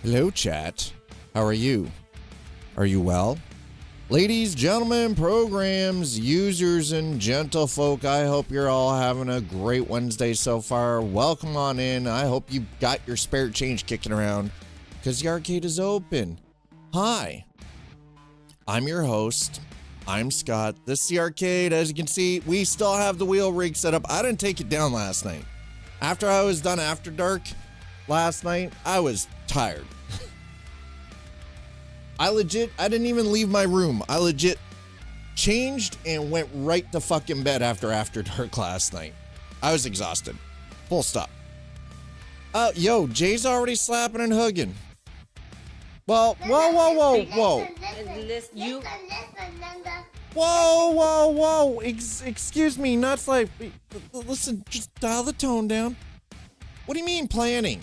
Hello, chat. How are you? Are you well? Ladies, gentlemen, programs, users, and gentlefolk, I hope you're all having a great Wednesday so far. Welcome on in. I hope you got your spare change kicking around because the arcade is open. Hi, I'm your host. I'm Scott. This is the arcade. As you can see, we still have the wheel rig set up. I didn't take it down last night. After I was done After Dark last night, I was tired. I didn't even leave my room. I legit changed and went right to fucking bed after Dark last night. I was exhausted. Full stop. Yo, Jay's already slapping and hugging. Well, whoa. Whoa. Excuse me, not like, listen, just dial the tone down. What do you mean planning?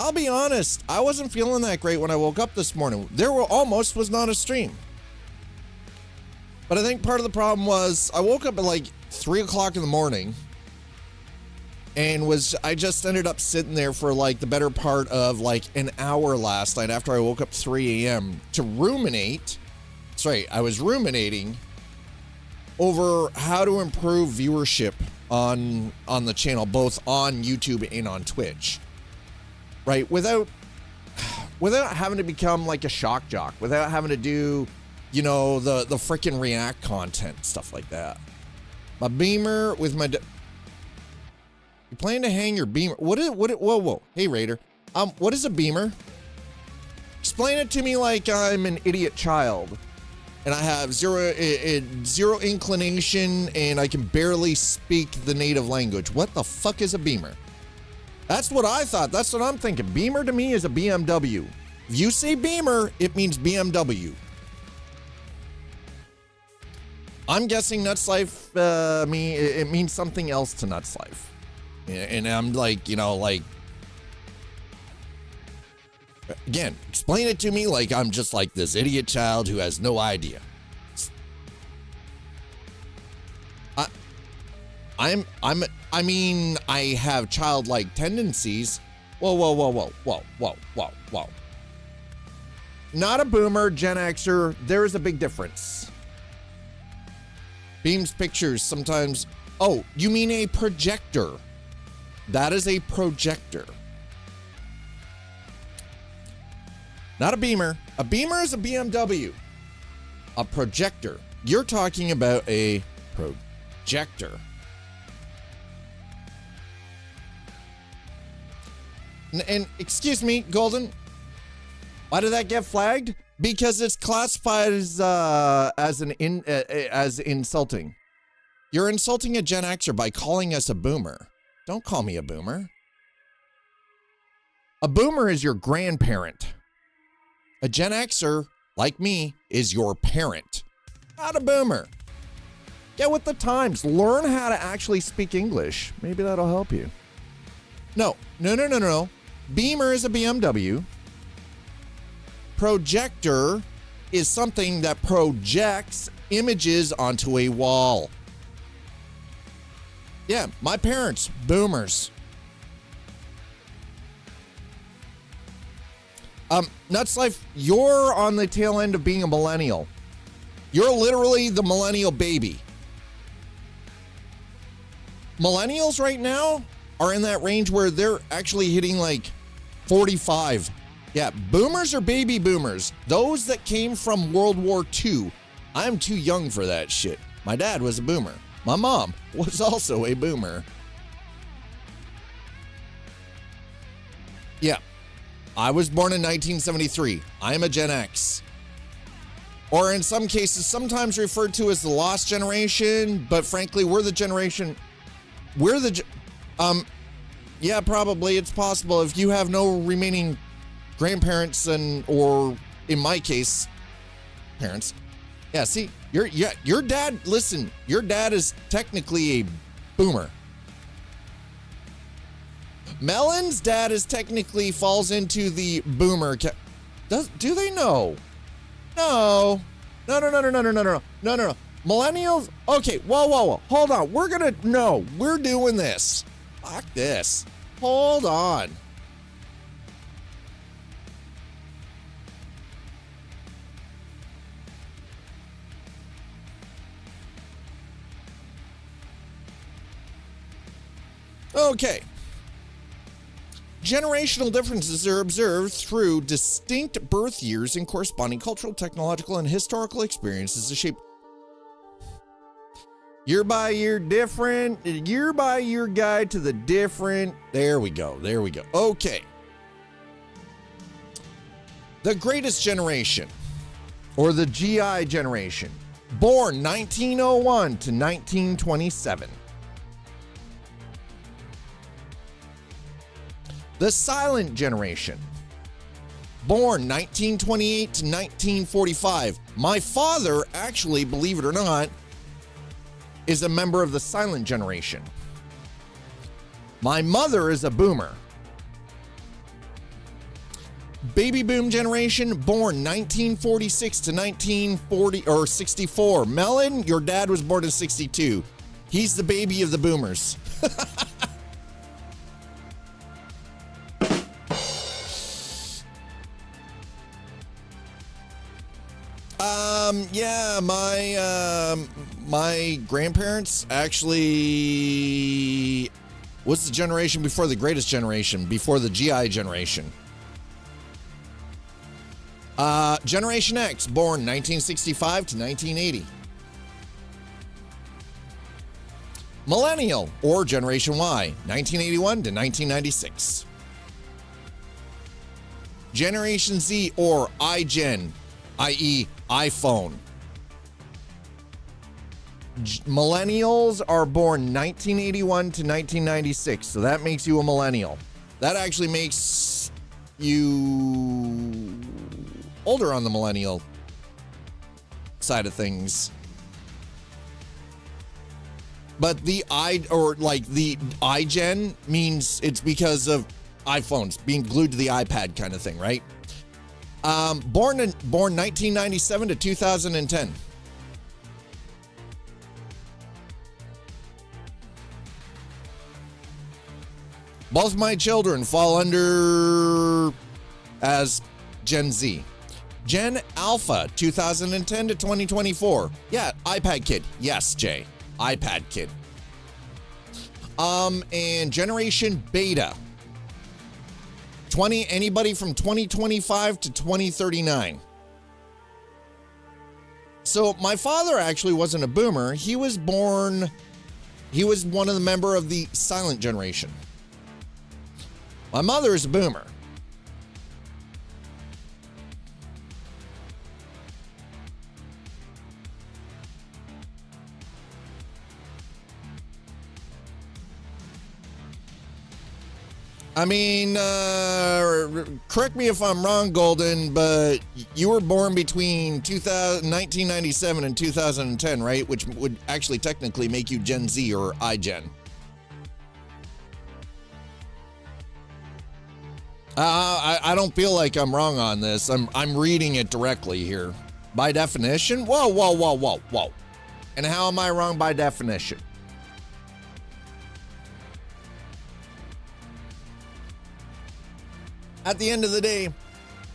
I'll be honest, I wasn't feeling that great when I woke up this morning. Almost was not a stream. But I think part of the problem was I woke up at like 3 o'clock in the morning and I just ended up sitting there for like the better part of like an hour last night after I woke up 3 a.m. to ruminate. That's right, I was ruminating over how to improve viewership on the channel, both on YouTube and on Twitch. Right, without having to become like a shock jock, without having to do, you know, the freaking React content, stuff like that. My beamer with my, you plan to hang your beamer? Whoa, hey Raider, what is a beamer? Explain it to me like I'm an idiot child, and I have zero inclination, and I can barely speak the native language. What the fuck is a beamer? That's what I thought. That's what I'm thinking. Beamer to me is a BMW. If you say Beamer, it means BMW. I'm guessing Nuts Life, it means something else to Nuts Life. And I'm like, you know, like, again, explain it to me like I'm just like this idiot child who has no idea. I mean, I have childlike tendencies. Whoa. Not a boomer, Gen Xer. There is a big difference. Beams pictures sometimes. Oh, you mean a projector? That is a projector. Not a beamer. A beamer is a BMW. A projector. You're talking about a projector. And excuse me, Golden, why did that get flagged? Because it's classified as insulting. You're insulting a Gen Xer by calling us a boomer. Don't call me a boomer. A boomer is your grandparent. A Gen Xer, like me, is your parent, not a boomer. Get with the times. Learn how to actually speak English. Maybe that'll help you. No. Beamer is a BMW. Projector is something that projects images onto a wall. Yeah, my parents, boomers. Nuts Life, you're on the tail end of being a millennial. You're literally the millennial baby. Millennials right now are in that range where they're actually hitting like 45. Yeah, boomers are baby boomers. Those that came from World War II. I'm too young for that shit. My dad was a boomer. My mom was also a boomer. Yeah, I was born in 1973. I am a Gen X. Or in some cases, sometimes referred to as the lost generation, but frankly, we're the generation, yeah, probably it's possible if you have no remaining grandparents or in my case, parents. Yeah, see, your dad, listen, your dad is technically a boomer. Melon's dad is technically falls into the boomer. Do they know? No. No. Millennials? Okay, whoa. Hold on. We're doing this. Fuck this. Hold on. Okay. Generational differences are observed through distinct birth years and corresponding cultural, technological, and historical experiences that shape year by year guide to the different. There we go. Okay. The greatest generation, or the GI generation, born 1901 to 1927. The silent generation, born 1928 to 1945. My father, actually, believe it or not, is a member of the silent generation. My mother is a boomer. Baby boom generation, born 1946 to 64. Melon, your dad was born in 62. He's the baby of the boomers. Yeah, my grandparents actually, what's the generation before the greatest generation, before the GI generation? Generation X, born 1965 to 1980. Millennial, or Generation Y, 1981 to 1996. Generation Z, or iGen, i.e. iPhone. Millennials are born 1981 to 1996, so that makes you a millennial. That actually makes you older on the millennial side of things. But the iGen means it's because of iPhones being glued to the iPad kind of thing, right? Born 1997 to 2010. Both my children fall under as Gen Z. Gen Alpha, 2010 to 2024. Yeah, iPad kid. Yes, Jay. iPad kid. And Generation Beta. Anybody from 2025 to 2039. So my father actually wasn't a boomer. He was one of the member of the silent generation. My mother is a boomer. I mean, correct me if I'm wrong, Golden, but you were born between 1997 and 2010, right? Which would actually technically make you Gen Z or iGen. I don't feel like I'm wrong on this. I'm reading it directly here. By definition? Whoa. And how am I wrong by definition? At the end of the day,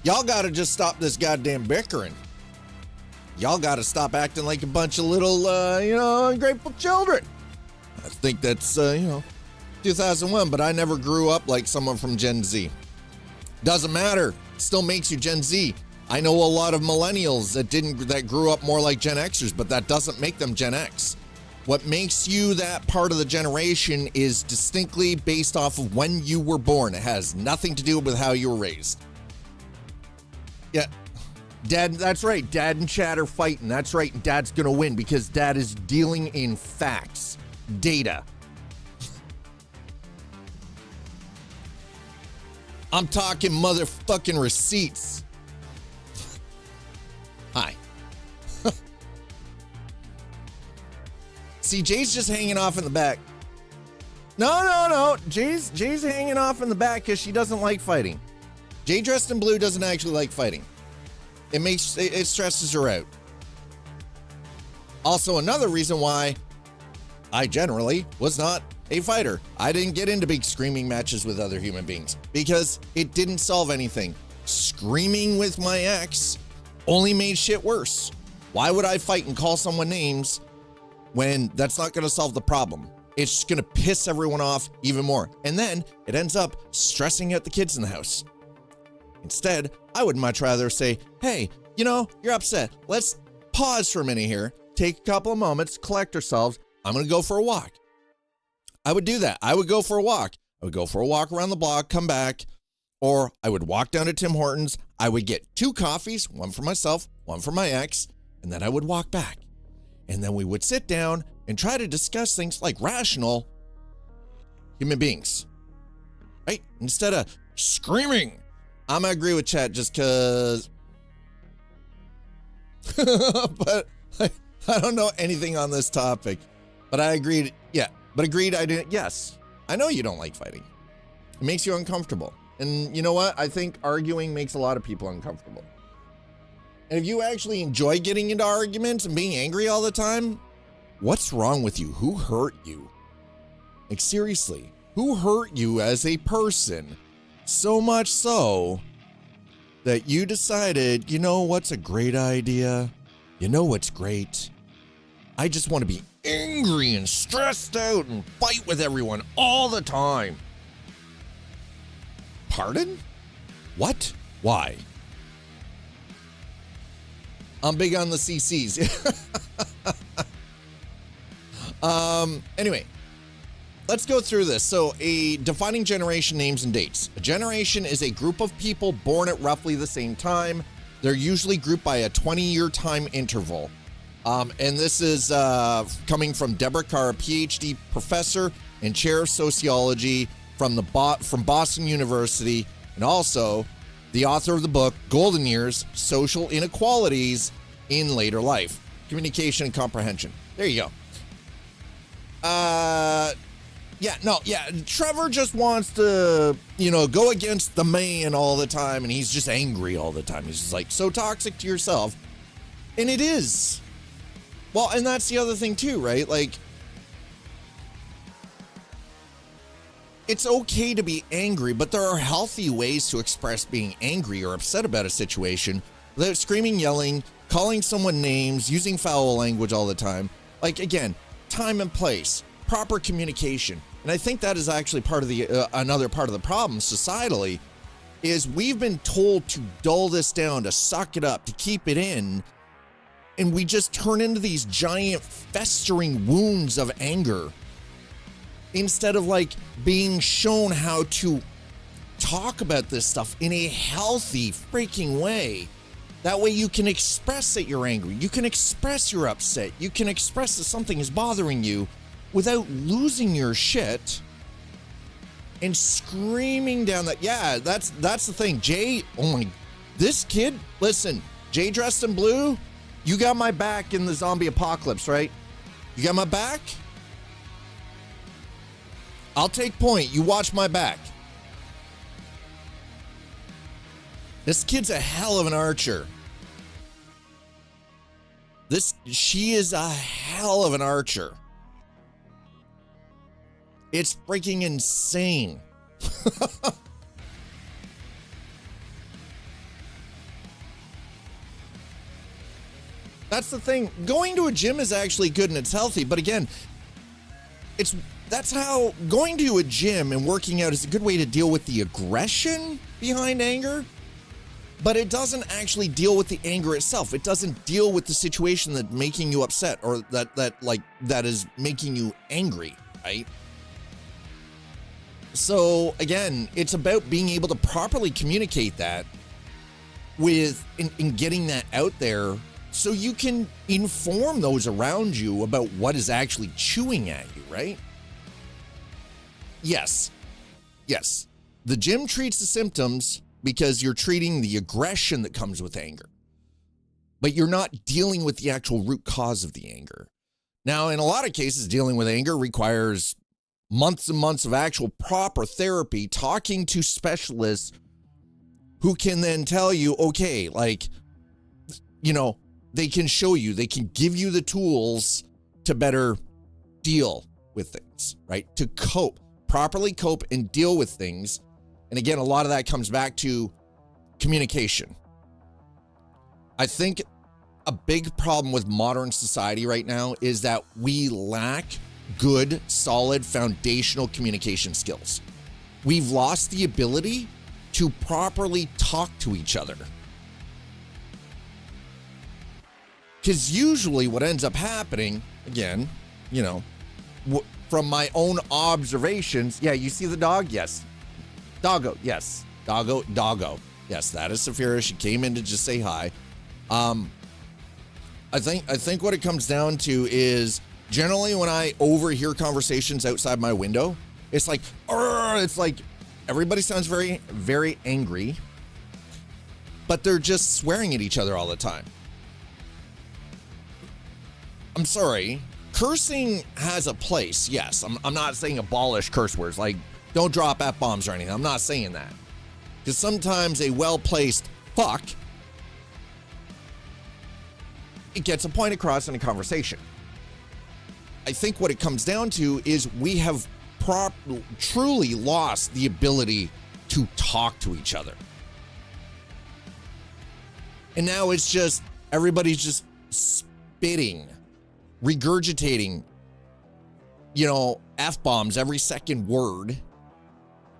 y'all gotta just stop this goddamn bickering. Y'all gotta stop acting like a bunch of little, ungrateful children. I think that's, 2001, but I never grew up like someone from Gen Z. Doesn't matter. Still makes you Gen Z. I know a lot of millennials that grew up more like Gen Xers, but that doesn't make them Gen X. What makes you that part of the generation is distinctly based off of when you were born. It has nothing to do with how you were raised. Yeah. Dad, that's right. Dad and Chad are fighting. That's right. Dad's going to win because Dad is dealing in facts, data. I'm talking motherfucking receipts. Hi. See, Jay's just hanging off in the back. No. Jay's hanging off in the back because she doesn't like fighting. Jay dressed in blue doesn't actually like fighting. It stresses her out. Also, another reason why I generally was not a fighter. I didn't get into big screaming matches with other human beings because it didn't solve anything. Screaming with my ex only made shit worse. Why would I fight and call someone names when that's not going to solve the problem? It's just going to piss everyone off even more. And then it ends up stressing out the kids in the house. Instead, I would much rather say, hey, you're upset. Let's pause for a minute here, take a couple of moments, collect ourselves. I'm going to go for a walk. I would do that. I would go for a walk. I would go for a walk around the block, come back, or I would walk down to Tim Hortons. I would get 2 coffees, one for myself, one for my ex, and then I would walk back. And then we would sit down and try to discuss things like rational human beings, right? Instead of screaming. I'm going to agree with chat just because, but I don't know anything on this topic, but I agreed. Yeah. But agreed, I didn't. Yes, I know you don't like fighting. It makes you uncomfortable. And you know what? I think arguing makes a lot of people uncomfortable. And if you actually enjoy getting into arguments and being angry all the time, what's wrong with you? Who hurt you? Like, seriously, who hurt you as a person? So much so that you decided, you know what's a great idea? You know what's great? I just want to be angry and stressed out and fight with everyone all the time. Pardon? What? Why? I'm big on the CCs. Anyway, let's go through this. So, a defining generation, names and dates. A generation is a group of people born at roughly the same time. They're usually grouped by a 20-year time interval. And this is coming from Deborah Carr, a PhD professor and chair of sociology from Boston University, and also the author of the book Golden Years: Social Inequalities in Later Life, Communication and Comprehension. There you go. Trevor just wants to, go against the man all the time, and he's just angry all the time. He's just like so toxic to yourself, and it is. Well, and that's the other thing too, right? Like, it's okay to be angry, but there are healthy ways to express being angry or upset about a situation without screaming, yelling, calling someone names, using foul language all the time. Like, again, time and place, proper communication. And I think that is actually part of the another part of the problem societally is we've been told to dull this down, to suck it up, to keep it in. And we just turn into these giant festering wounds of anger instead of like being shown how to talk about this stuff in a healthy freaking way. That way you can express that you're angry. You can express you're upset. You can express that something is bothering you without losing your shit and screaming down that. Yeah, that's the thing. Jay, this kid, listen, Jay dressed in blue. You got my back in the zombie apocalypse, right? You got my back? I'll take point. You watch my back. This kid's a hell of an archer. She is a hell of an archer. It's freaking insane. That's the thing. Going to a gym is actually good and it's healthy, but again, that's how going to a gym and working out is a good way to deal with the aggression behind anger. but it doesn't actually deal with the anger itself. It doesn't deal with the situation that's making you upset or that is making you angry, right? So again, it's about being able to properly communicate that in getting that out there so you can inform those around you about what is actually chewing at you, right? Yes. The gym treats the symptoms because you're treating the aggression that comes with anger, but you're not dealing with the actual root cause of the anger. Now, in a lot of cases, dealing with anger requires months and months of actual proper therapy, talking to specialists who can then tell you, okay, like, you know, they can show you, they can give you the tools to better deal with things, right? To properly cope and deal with things. And again, a lot of that comes back to communication. I think a big problem with modern society right now is that we lack good, solid, foundational communication skills. We've lost the ability to properly talk to each other. Because usually what ends up happening, again, you know, from my own observations, yeah, you see the dog? Yes. Doggo, yes. Doggo. Yes, that is Saphira. She came in to just say hi. I think what it comes down to is generally when I overhear conversations outside my window, it's like everybody sounds very, very angry, but they're just swearing at each other all the time. I'm sorry. Cursing has a place, yes. I'm not saying abolish curse words, like don't drop F-bombs or anything. I'm not saying that. Because sometimes a well-placed fuck, it gets a point across in a conversation. I think what it comes down to is we have truly lost the ability to talk to each other. And now it's just, everybody's just spitting, regurgitating, you know, F-bombs every second word.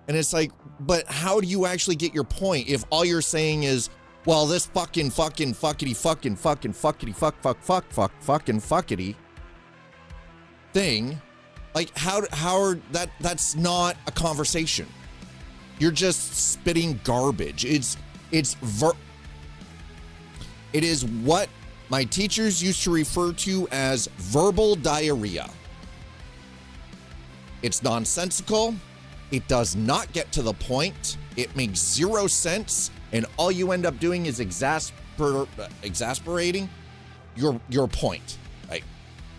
And it's like, but how do you actually get your point if all you're saying is, well, this fucking fuckity thing, like how are that's not a conversation. You're just spitting garbage. It is what my teachers used to refer to as verbal diarrhea. It's nonsensical. It does not get to the point. It makes zero sense. And all you end up doing is exasperating your point, right?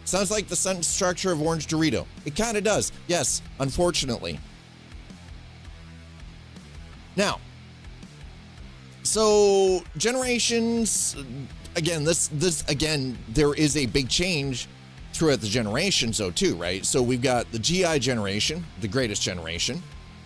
Sounds like the sentence structure of Orange Dorito. It kind of does. Yes, unfortunately. Now, so generations, again, there is a big change throughout the generations though too, right? So we've got the GI generation, the greatest generation,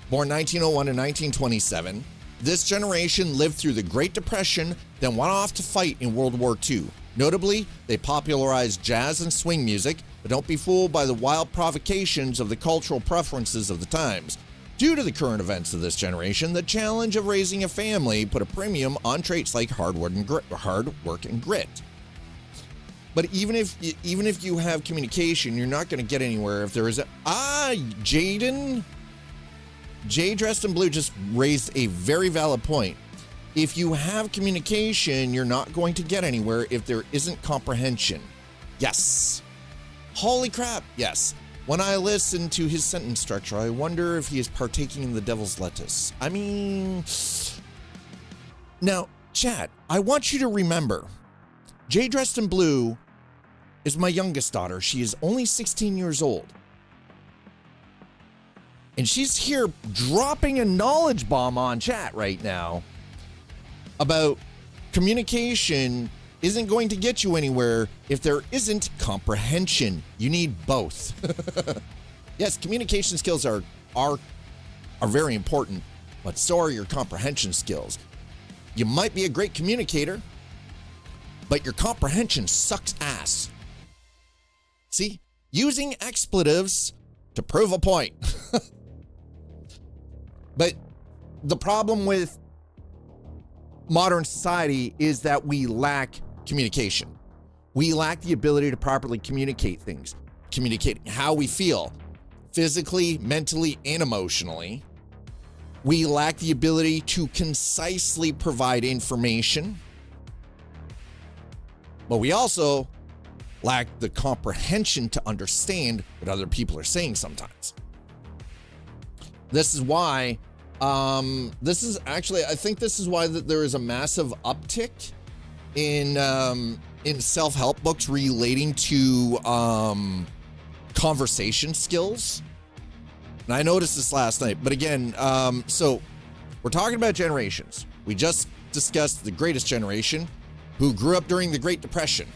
born 1901 to 1927. This generation lived through the Great Depression, then went off to fight in World War II. Notably, they popularized jazz and swing music, but don't be fooled by the wild provocations of the cultural preferences of the times. Due to the current events of this generation, the challenge of raising a family put a premium on traits like hard work and grit. But even if you have communication, you're not going to get anywhere if there is Jaden. Jay dressed in blue just raised a very valid point. If you have communication, you're not going to get anywhere if there isn't comprehension. Yes. Holy crap, yes. When I listen to his sentence structure, I wonder if he is partaking in the devil's lettuce. I mean, now, chat, I want you to remember, Jay dressed in blue is my youngest daughter. She is only 16 years old. And she's here dropping a knowledge bomb on chat right now about communication isn't going to get you anywhere if there isn't comprehension. You need both. Yes, communication skills are very important, but so are your comprehension skills. You might be a great communicator, but your comprehension sucks ass. See, using expletives to prove a point. But the problem with modern society is that we lack communication. We lack the ability to properly communicate things, communicate how we feel physically, mentally, and emotionally. We lack the ability to concisely provide information, but we also lack the comprehension to understand what other people are saying sometimes. This is why, I think this is why there is a massive uptick in self-help books relating to conversation skills. And I noticed this last night, but again, so we're talking about generations. We just discussed the greatest generation who grew up during the Great Depression,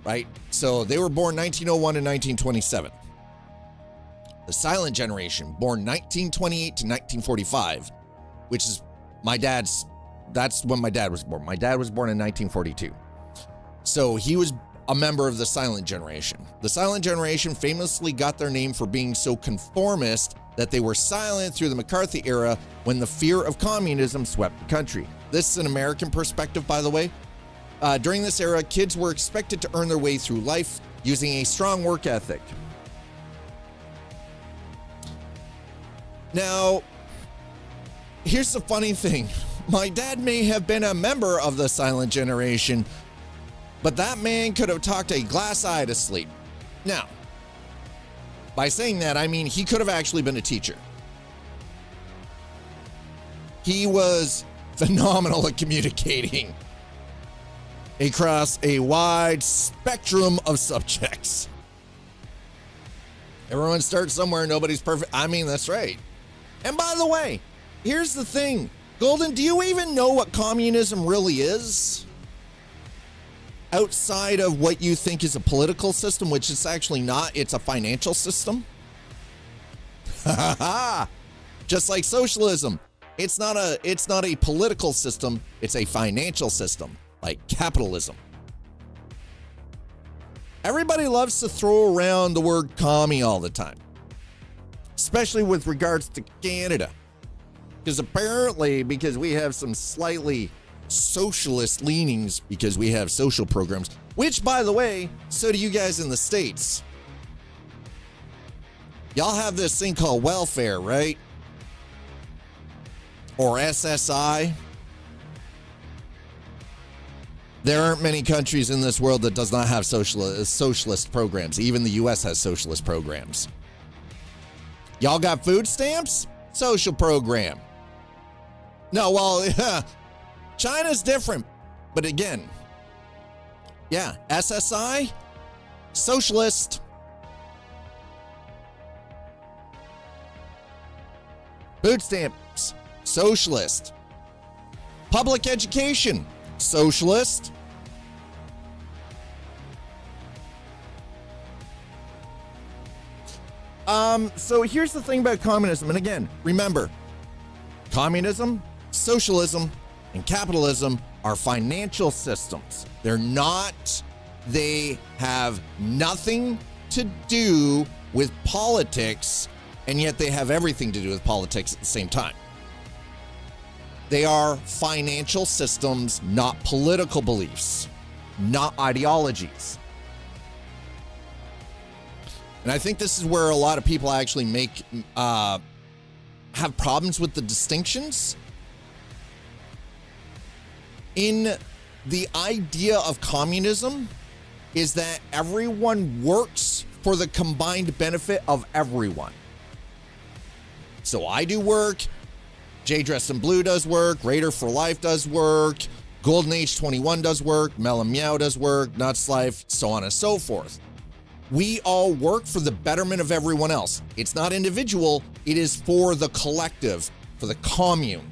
right? So they were born 1901 and 1927. The silent generation, born 1928 to 1945, which is that's when my dad was born. My dad was born in 1942. So he was a member of the silent generation. The silent generation famously got their name for being so conformist that they were silent through the McCarthy era when the fear of communism swept the country. This is an American perspective, by the way. During this era, kids were expected to earn their way through life using a strong work ethic. Now, here's the funny thing. My dad may have been a member of the silent generation, but that man could have talked a glass eye to sleep. Now, by saying that, I mean he could have actually been a teacher. He was phenomenal at communicating across a wide spectrum of subjects. Everyone starts somewhere, nobody's perfect. I mean, that's right. And by the way, here's the thing. Golden, do you even know what communism really is? Outside of what you think is a political system, which it's actually not, it's a financial system. Just like socialism. It's not a political system, it's a financial system, like capitalism. Everybody loves to throw around the word commie all the time, especially with regards to Canada. Because apparently, because we have some slightly socialist leanings, because we have social programs, which, by the way, so do you guys in the States. Y'all have this thing called welfare, right? Or SSI. There aren't many countries in this world that does not have socialist programs. Even the US has socialist programs. Y'all got food stamps? Social program. No, well, China's different. But again, yeah, SSI, socialist. Food stamps, socialist. Public education, socialist. So here's the thing about communism. And again, remember, communism, socialism, and capitalism are financial systems. They have nothing to do with politics, and yet they have everything to do with politics at the same time. They are financial systems, not political beliefs, not ideologies. And I think this is where a lot of people actually have problems with the distinctions. In the idea of communism is that everyone works for the combined benefit of everyone. So I do work, Jay Dressed in Blue does work, Raider for Life does work, Golden Age 21 does work, Mel and Meow does work, Nuts Life, so on and so forth. We all work for the betterment of everyone else. It's not individual, it is for the collective, for the commune.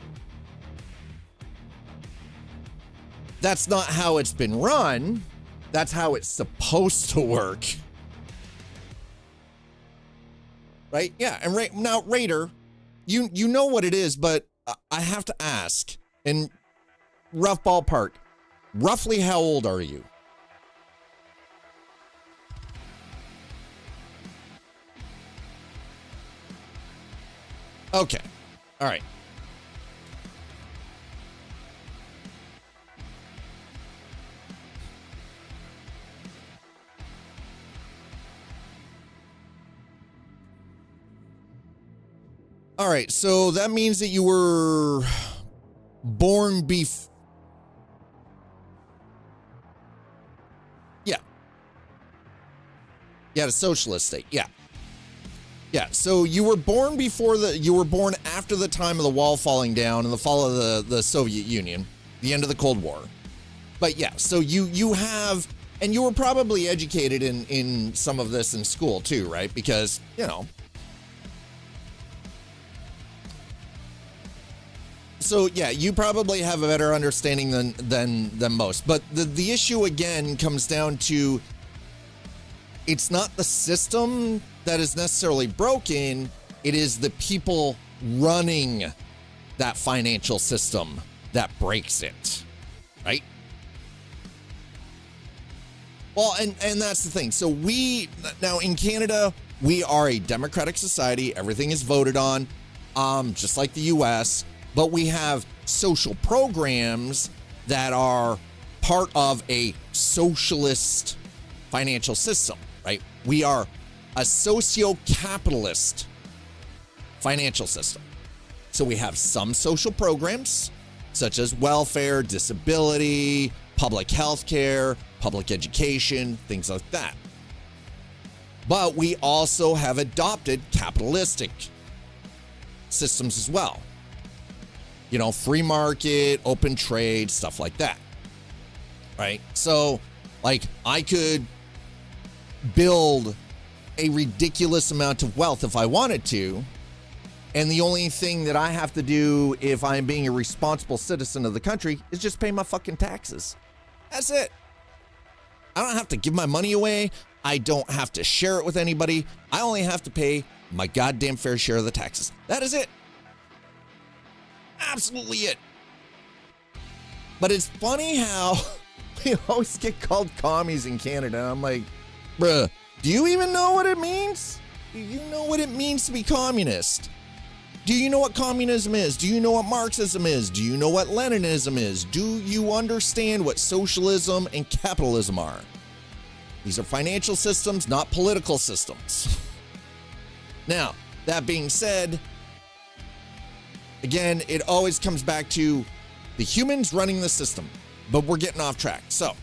That's not how it's been run. That's how it's supposed to work. Right? Yeah, and now, Raider, you know what it is, but I have to ask, in rough ballpark, roughly how old are you? Okay. All right. All right, so that means that you were born Yeah. Yeah, the socialist state. Yeah. Yeah, so you were born after the time of the wall falling down and the fall of the Soviet Union, the end of the Cold War. But yeah, so you have, and you were probably educated in some of this in school too, right? Because, you know. So yeah, you probably have a better understanding than most. But the issue again comes down to, it's not the system that is necessarily broken, it is the people running that financial system that breaks it, right? Well, and that's the thing. So now in Canada, we are a democratic society. Everything is voted on, just like the US, but we have social programs that are part of a socialist financial system, right? We are a socio-capitalist financial system. So we have some social programs, such as welfare, disability, public health care, public education, things like that. But we also have adopted capitalistic systems as well. You know, free market, open trade, stuff like that. Right? So, like, I could build a ridiculous amount of wealth if I wanted to, and the only thing that I have to do if I'm being a responsible citizen of the country is just pay my fucking taxes. That's it. I don't have to give my money away. I don't have to share it with anybody. I only have to pay my goddamn fair share of the taxes. That is it. Absolutely it. But it's funny how we always get called commies in Canada. I'm like, bruh, do you even know what it means? Do you know what it means to be communist? Do you know what communism is? Do you know what Marxism is? Do you know what Leninism is? Do you understand what socialism and capitalism are? These are financial systems, not political systems. Now, that being said, again, it always comes back to the humans running the system, but we're getting off track. So,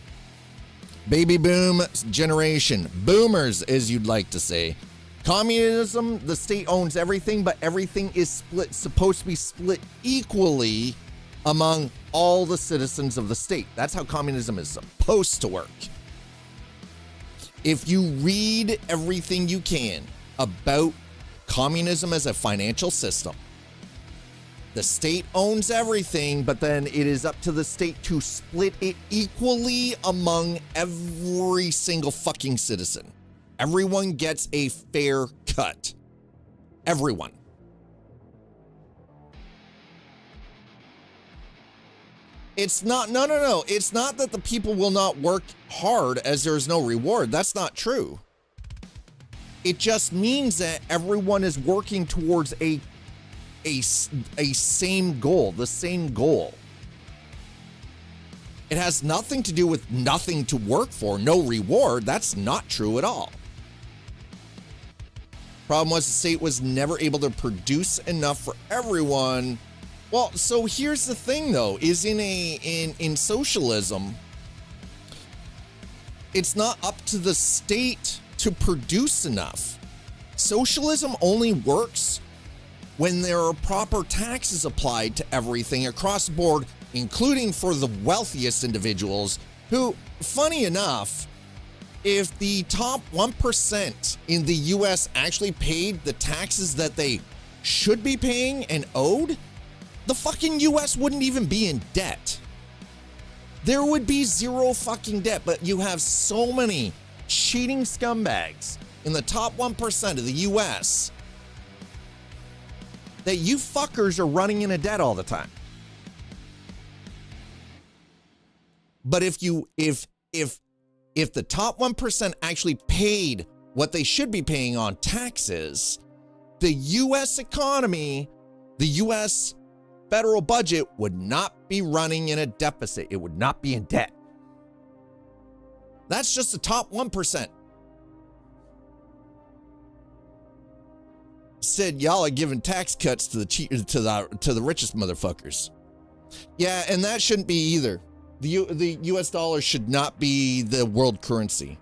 baby boom generation, boomers, as you'd like to say. Communism, the state owns everything, but everything is supposed to be split equally among all the citizens of the state. That's how communism is supposed to work. If you read everything you can about communism as a financial system, the state owns everything, but then it is up to the state to split it equally among every single fucking citizen. Everyone gets a fair cut. Everyone. It's not, no. It's not that the people will not work hard as there is no reward. That's not true. It just means that everyone is working towards a same goal, the same goal. It has nothing to do with nothing to work for, no reward. That's not true at all. Problem was the state was never able to produce enough for everyone. Well, so here's the thing though, is in socialism, it's not up to the state to produce enough. Socialism only works when there are proper taxes applied to everything across the board, including for the wealthiest individuals who, funny enough, if the top 1% in the US actually paid the taxes that they should be paying and owed, the fucking US wouldn't even be in debt. There would be zero fucking debt, but you have so many cheating scumbags in the top 1% of the US that you fuckers are running into debt all the time. But if the top 1% actually paid what they should be paying on taxes, the US economy, the US federal budget would not be running in a deficit. It would not be in debt. That's just the top 1%. said y'all are giving tax cuts to the richest motherfuckers. Yeah, and that shouldn't be either. The US dollar should not be the world currency.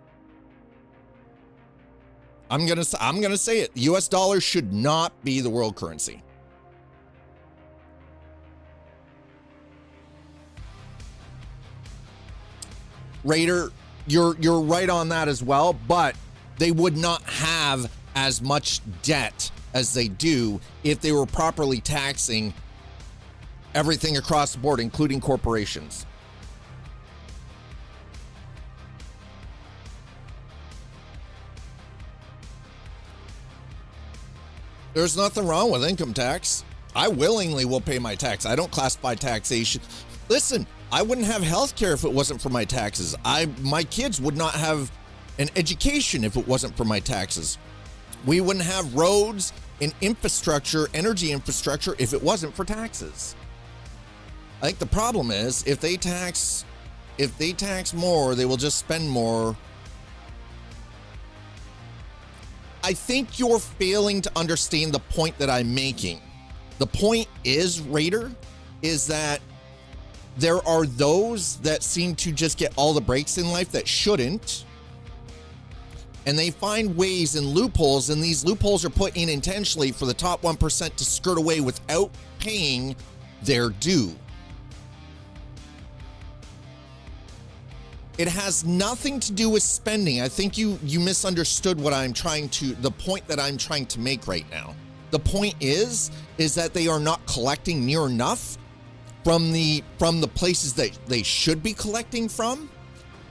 I'm gonna say it. The US dollar should not be the world currency. Raider, you're right on that as well, but they would not have as much debt as they do if they were properly taxing everything across the board, including corporations. There's nothing wrong with income tax. I willingly will pay my tax. I don't classify taxation. Listen, I wouldn't have health care if it wasn't for my taxes. My kids would not have an education if it wasn't for my taxes. We wouldn't have roads and infrastructure, energy infrastructure, if it wasn't for taxes. I think the problem is if they tax more, they will just spend more. I think you're failing to understand the point that I'm making. The point is, Raider, is that there are those that seem to just get all the breaks in life that shouldn't. And they find ways and loopholes, and these loopholes are put in intentionally for the top 1% to skirt away without paying their due. It has nothing to do with spending. I think you misunderstood what the point that I'm trying to make right now. The point is that they are not collecting near enough from the places that they should be collecting from.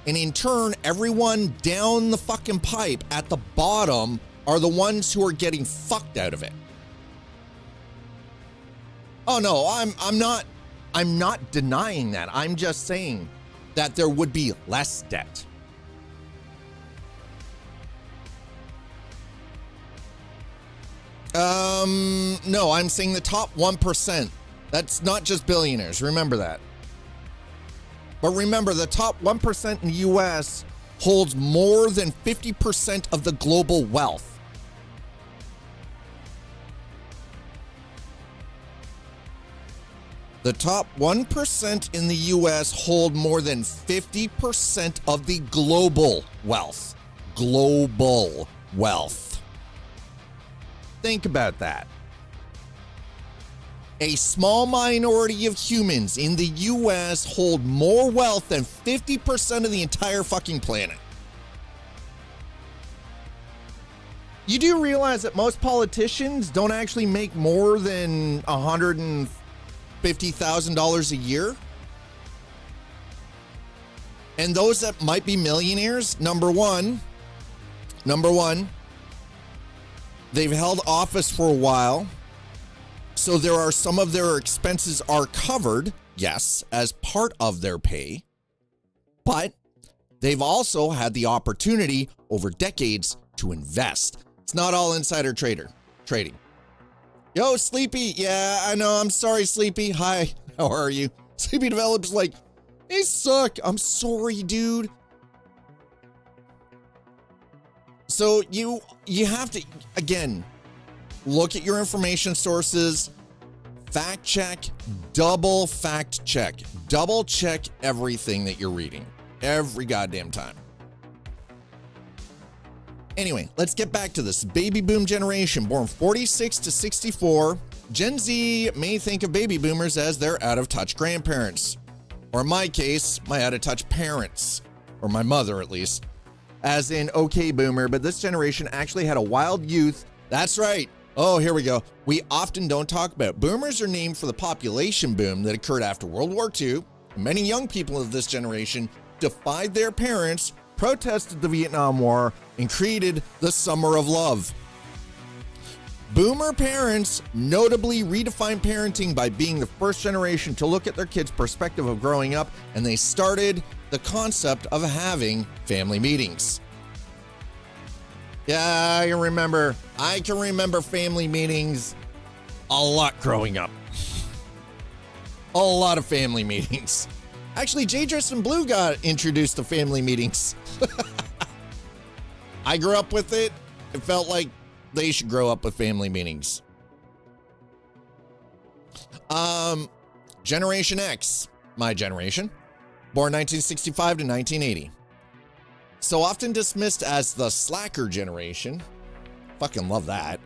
And in turn, everyone down the fucking pipe at the bottom are the ones who are getting fucked out of it. Oh no, I'm not denying that. I'm just saying that there would be less debt. No, I'm saying the top 1%. That's not just billionaires. Remember that. But remember, the top 1% in the US holds more than 50% of the global wealth. The top 1% in the US hold more than 50% of the global wealth. Global wealth. Think about that. A small minority of humans in the US hold more wealth than 50% of the entire fucking planet. You do realize that most politicians don't actually make more than $150,000 a year? And those that might be millionaires, number one, they've held office for a while. So there are some of their expenses are covered, yes, as part of their pay, but they've also had the opportunity over decades to invest. It's not all insider trading. Yo, Sleepy. Yeah, I know. I'm sorry, Sleepy. Hi, how are you? Sleepy Developer's like, they suck. I'm sorry, dude. So you have to, again, look at your information sources, fact check, double fact check, double check everything that you're reading every goddamn time. Anyway, let's get back to this. Baby boom generation, born 46 to 64. Gen Z may think of baby boomers as their out-of-touch grandparents. Or in my case, my out-of-touch parents. Or my mother, at least. As in, okay, boomer, but this generation actually had a wild youth. That's right. Oh, here we go. We often don't talk about. Boomers are named for the population boom that occurred after World War II. Many young people of this generation defied their parents, protested the Vietnam War, and created the Summer of Love. Boomer parents notably redefined parenting by being the first generation to look at their kids' perspective of growing up, and they started the concept of having family meetings. Yeah, I can remember family meetings a lot growing up. A lot of family meetings. Actually, J. Dress Blue got introduced to family meetings. I grew up with it. It felt like they should grow up with family meetings. Generation X, my generation, born 1965 to 1980. So often dismissed as the slacker generation. Fucking love that.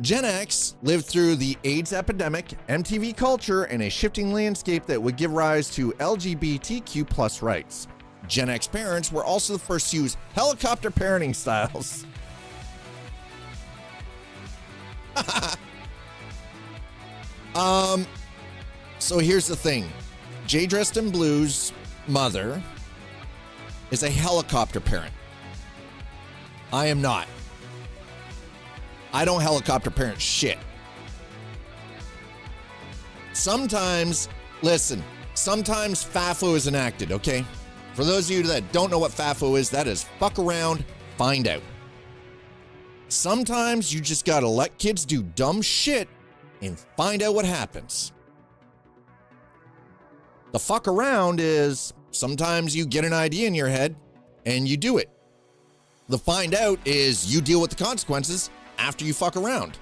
Gen X lived through the AIDS epidemic, MTV culture, and a shifting landscape that would give rise to LGBTQ plus rights. Gen X parents were also the first to use helicopter parenting styles. So here's the thing. Jay Dressed in Blue's mother is a helicopter parent. I am not. I don't helicopter parent shit. Sometimes, listen, sometimes FAFO is enacted, okay? For those of you that don't know what FAFO is, that is fuck around, find out. Sometimes you just gotta let kids do dumb shit and find out what happens. The fuck around is sometimes you get an idea in your head and you do it. The find out is you deal with the consequences after you fuck around.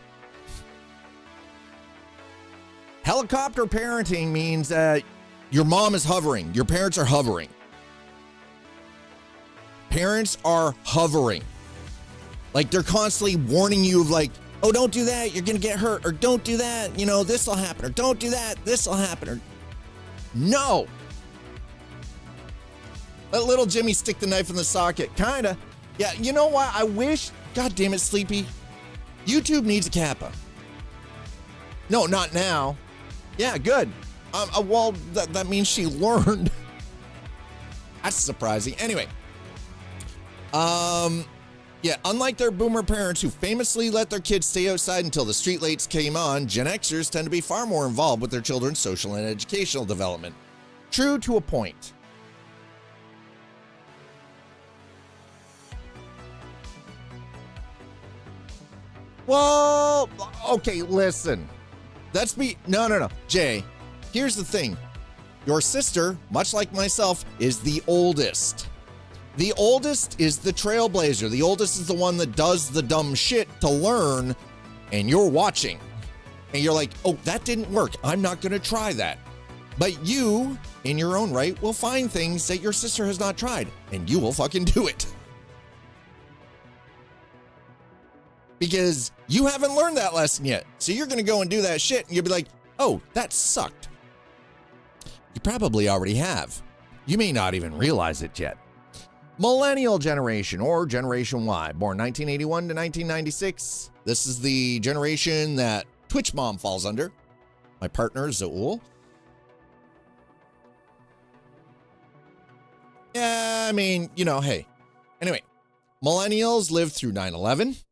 Helicopter parenting means that your mom is hovering, your parents are hovering. Parents are hovering. Like they're constantly warning you of like, oh, don't do that, you're gonna get hurt, or don't do that, you know, this will happen, or don't do that, this will happen, or no. Let little Jimmy stick the knife in the socket, kinda. Yeah, you know what, I wish, god damn it, Sleepy, YouTube needs a Kappa. No, not now. Yeah, good. Well, that means she learned. That's surprising. Anyway. Yeah, unlike their boomer parents who famously let their kids stay outside until the street lights came on, Gen Xers tend to be far more involved with their children's social and educational development. True to a point. Well, okay, listen. No. Jay, here's the thing. Your sister, much like myself, is the oldest. The oldest is the trailblazer. The oldest is the one that does the dumb shit to learn, and you're watching. And you're like, oh, that didn't work. I'm not going to try that. But you, in your own right, will find things that your sister has not tried, and you will fucking do it. Because you haven't learned that lesson yet. So you're going to go and do that shit, and you'll be like, oh, that sucked. You probably already have. You may not even realize it yet. Millennial generation, or Generation Y, born 1981 to 1996. This is the generation that Twitch Mom falls under. My partner, Zool. Yeah, I mean, you know, hey. Anyway, millennials lived through 9/11.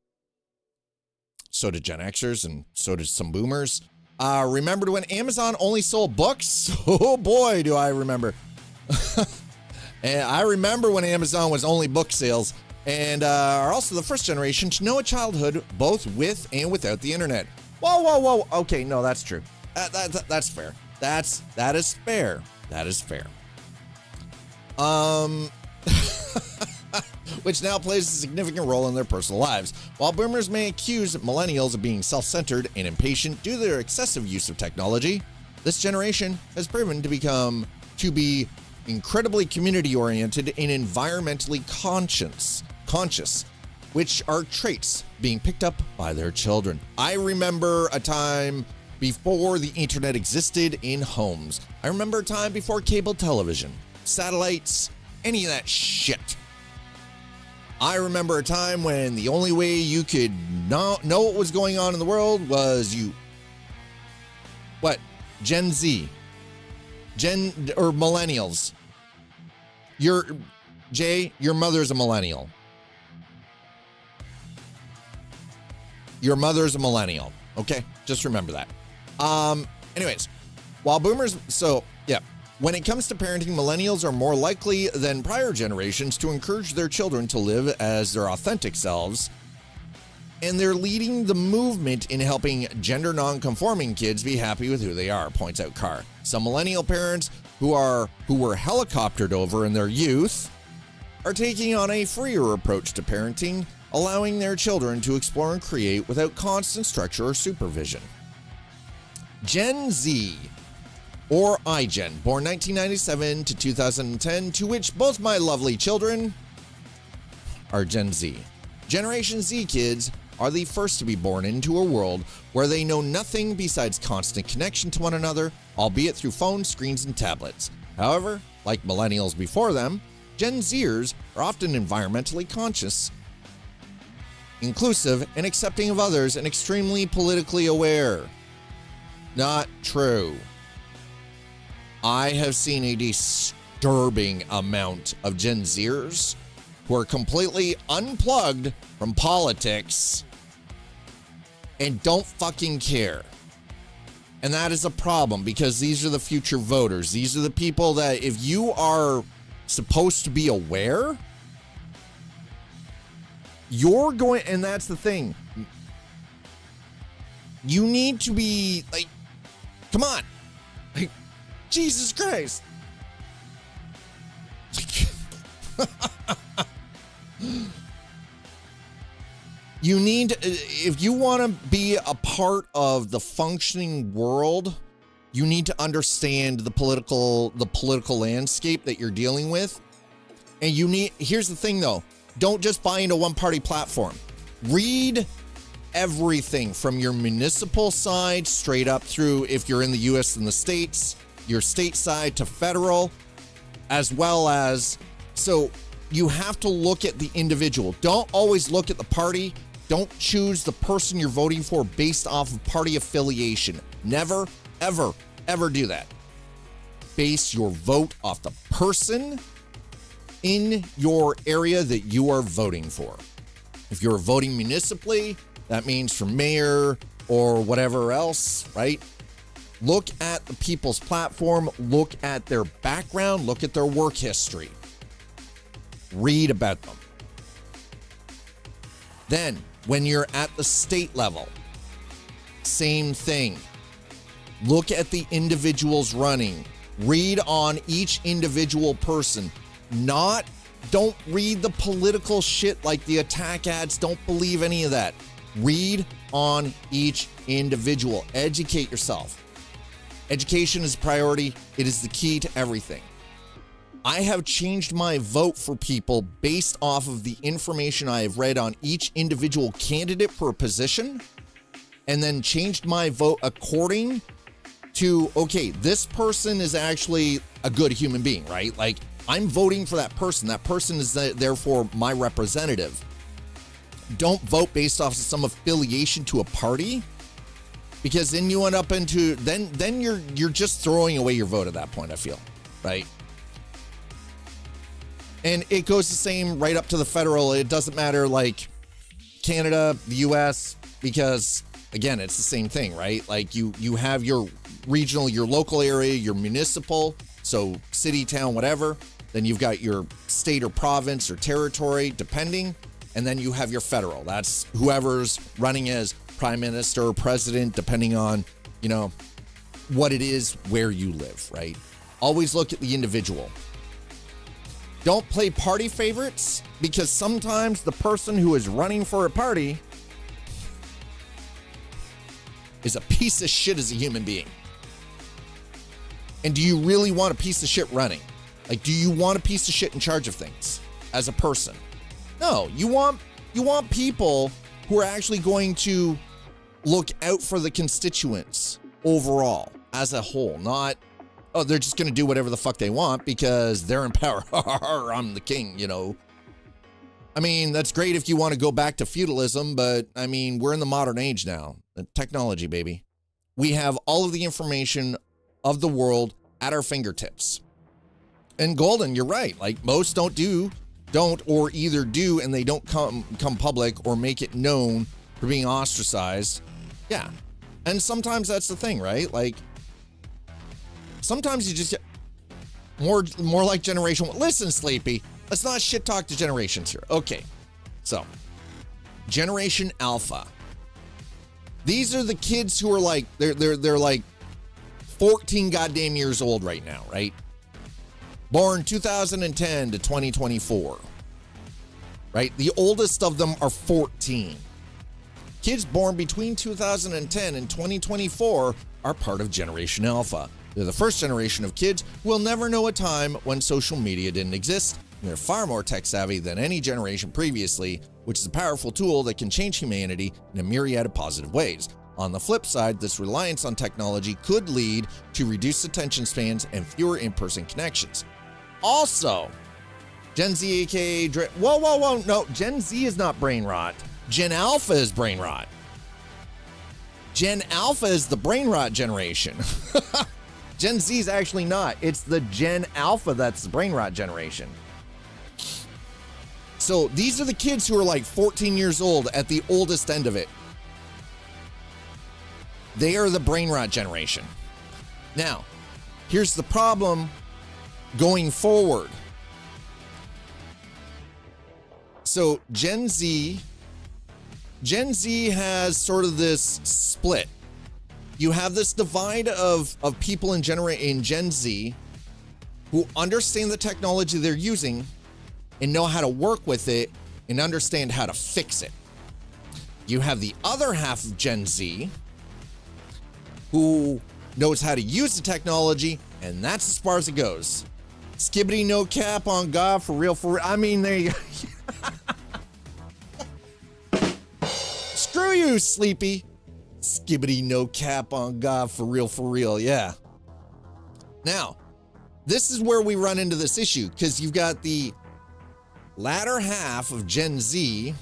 So did Gen Xers, and so did some boomers. Remembered when Amazon only sold books? Oh boy, do I remember. And I remember when Amazon was only book sales, and are also the first generation to know a childhood both with and without the internet. Whoa. Okay, no, that's true. That's fair. That is fair. That is fair. Which now plays a significant role in their personal lives. While boomers may accuse millennials of being self-centered and impatient due to their excessive use of technology, this generation has proven to be incredibly community-oriented and environmentally conscious, which are traits being picked up by their children. I remember a time before the internet existed in homes. I remember a time before cable television, satellites, any of that shit. I remember a time when the only way you could know what was going on in the world was Gen Z, or millennials. Your mother's a millennial. Your mother's a millennial. Okay, just remember that. Anyways, while boomers, when it comes to parenting, millennials are more likely than prior generations to encourage their children to live as their authentic selves, and they're leading the movement in helping gender non-conforming kids be happy with who they are, points out Carr. Some millennial parents who were helicoptered over in their youth are taking on a freer approach to parenting, allowing their children to explore and create without constant structure or supervision. Gen Z, or iGen, born 1997 to 2010, to which both my lovely children are Gen Z. Generation Z kids are the first to be born into a world where they know nothing besides constant connection to one another, albeit through phones, screens, and tablets. However, like millennials before them, Gen Zers are often environmentally conscious, inclusive, and accepting of others, and extremely politically aware. Not true. I have seen a disturbing amount of Gen Zers who are completely unplugged from politics and don't fucking care. And that is a problem, because these are the future voters. These are the people that, if you are supposed to be aware, you're going, and that's the thing. You need to be like, come on. Like, Jesus Christ. You need, if you want to be a part of the functioning world, you need to understand the political landscape that you're dealing with. And you need, here's the thing though, don't just buy into one party platform. Read everything from your municipal side straight up through, if you're in the US and the States, your state side to federal, as well as, so you have to look at the individual. Don't always look at the party. Don't choose the person you're voting for based off of party affiliation. Never, ever, ever do that. Base your vote off the person in your area that you are voting for. If you're voting municipally, that means for mayor or whatever else, right? Look at the people's platform, look at their background, look at their work history. Read about them. Then, when you're at the state level, same thing. Look at the individuals running. Read on each individual person. Don't read the political shit like the attack ads. Don't believe any of that. Read on each individual. Educate yourself. Education is a priority. It is the key to everything. I have changed my vote for people based off of the information I have read on each individual candidate for a position, and then changed my vote according to, okay, this person is actually a good human being, right? Like, I'm voting for that person. That person is therefore my representative. Don't vote based off of some affiliation to a party, because then you end up into, then you're just throwing away your vote at that point, I feel, right? And it goes the same right up to the federal. It doesn't matter, like Canada, the US, because again, it's the same thing, right? Like you have your regional, your local area, your municipal, so city, town, whatever. Then you've got your state or province or territory, depending. And then you have your federal. That's whoever's running as prime minister or president, depending on, you know, what it is where you live, right? Always look at the individual. Don't play party favorites, because sometimes the person who is running for a party is a piece of shit as a human being. And do you really want a piece of shit running? Like, do you want a piece of shit in charge of things as a person? No, you want people who are actually going to look out for the constituents overall as a whole, not, oh, they're just going to do whatever the fuck they want because they're in power. I'm the king, you know. I mean, that's great if you want to go back to feudalism, but I mean, we're in the modern age now. Technology, baby. We have all of the information of the world at our fingertips. And Golden, you're right. Like, most don't or either do and they don't come public or make it known for being ostracized. Yeah. And sometimes that's the thing, right? Like, sometimes you just get more like generation. Listen, Sleepy, let's not shit talk to generations here. Okay. So, Generation Alpha. These are the kids who are like, they're like 14 goddamn years old right now, right? Born 2010 to 2024. right? The oldest of them are 14. Kids born between 2010 and 2024 are part of Generation Alpha. They're the first generation of kids who will never know a time when social media didn't exist, and they're far more tech savvy than any generation previously, which is a powerful tool that can change humanity in a myriad of positive ways. On the flip side, this reliance on technology could lead to reduced attention spans and fewer in-person connections. Also, Gen Z, aka no, Gen Z is not brain rot. Gen Alpha is brain rot. Gen Alpha is the brain rot generation. Gen Z is actually not. It's the Gen Alpha that's the brain rot generation. So these are the kids who are like 14 years old at the oldest end of it. They are the brain rot generation. Now, here's the problem going forward. So Gen Z has sort of this split. You have this divide of people in Gen Z who understand the technology they're using and know how to work with it and understand how to fix it. You have the other half of Gen Z who knows how to use the technology, and that's as far as it goes. Skibbity no cap on God, for real. I mean, there you go. Screw you, Sleepy. Skibbity no cap on God, for real, yeah. Now, this is where we run into this issue, because you've got the latter half of Gen Z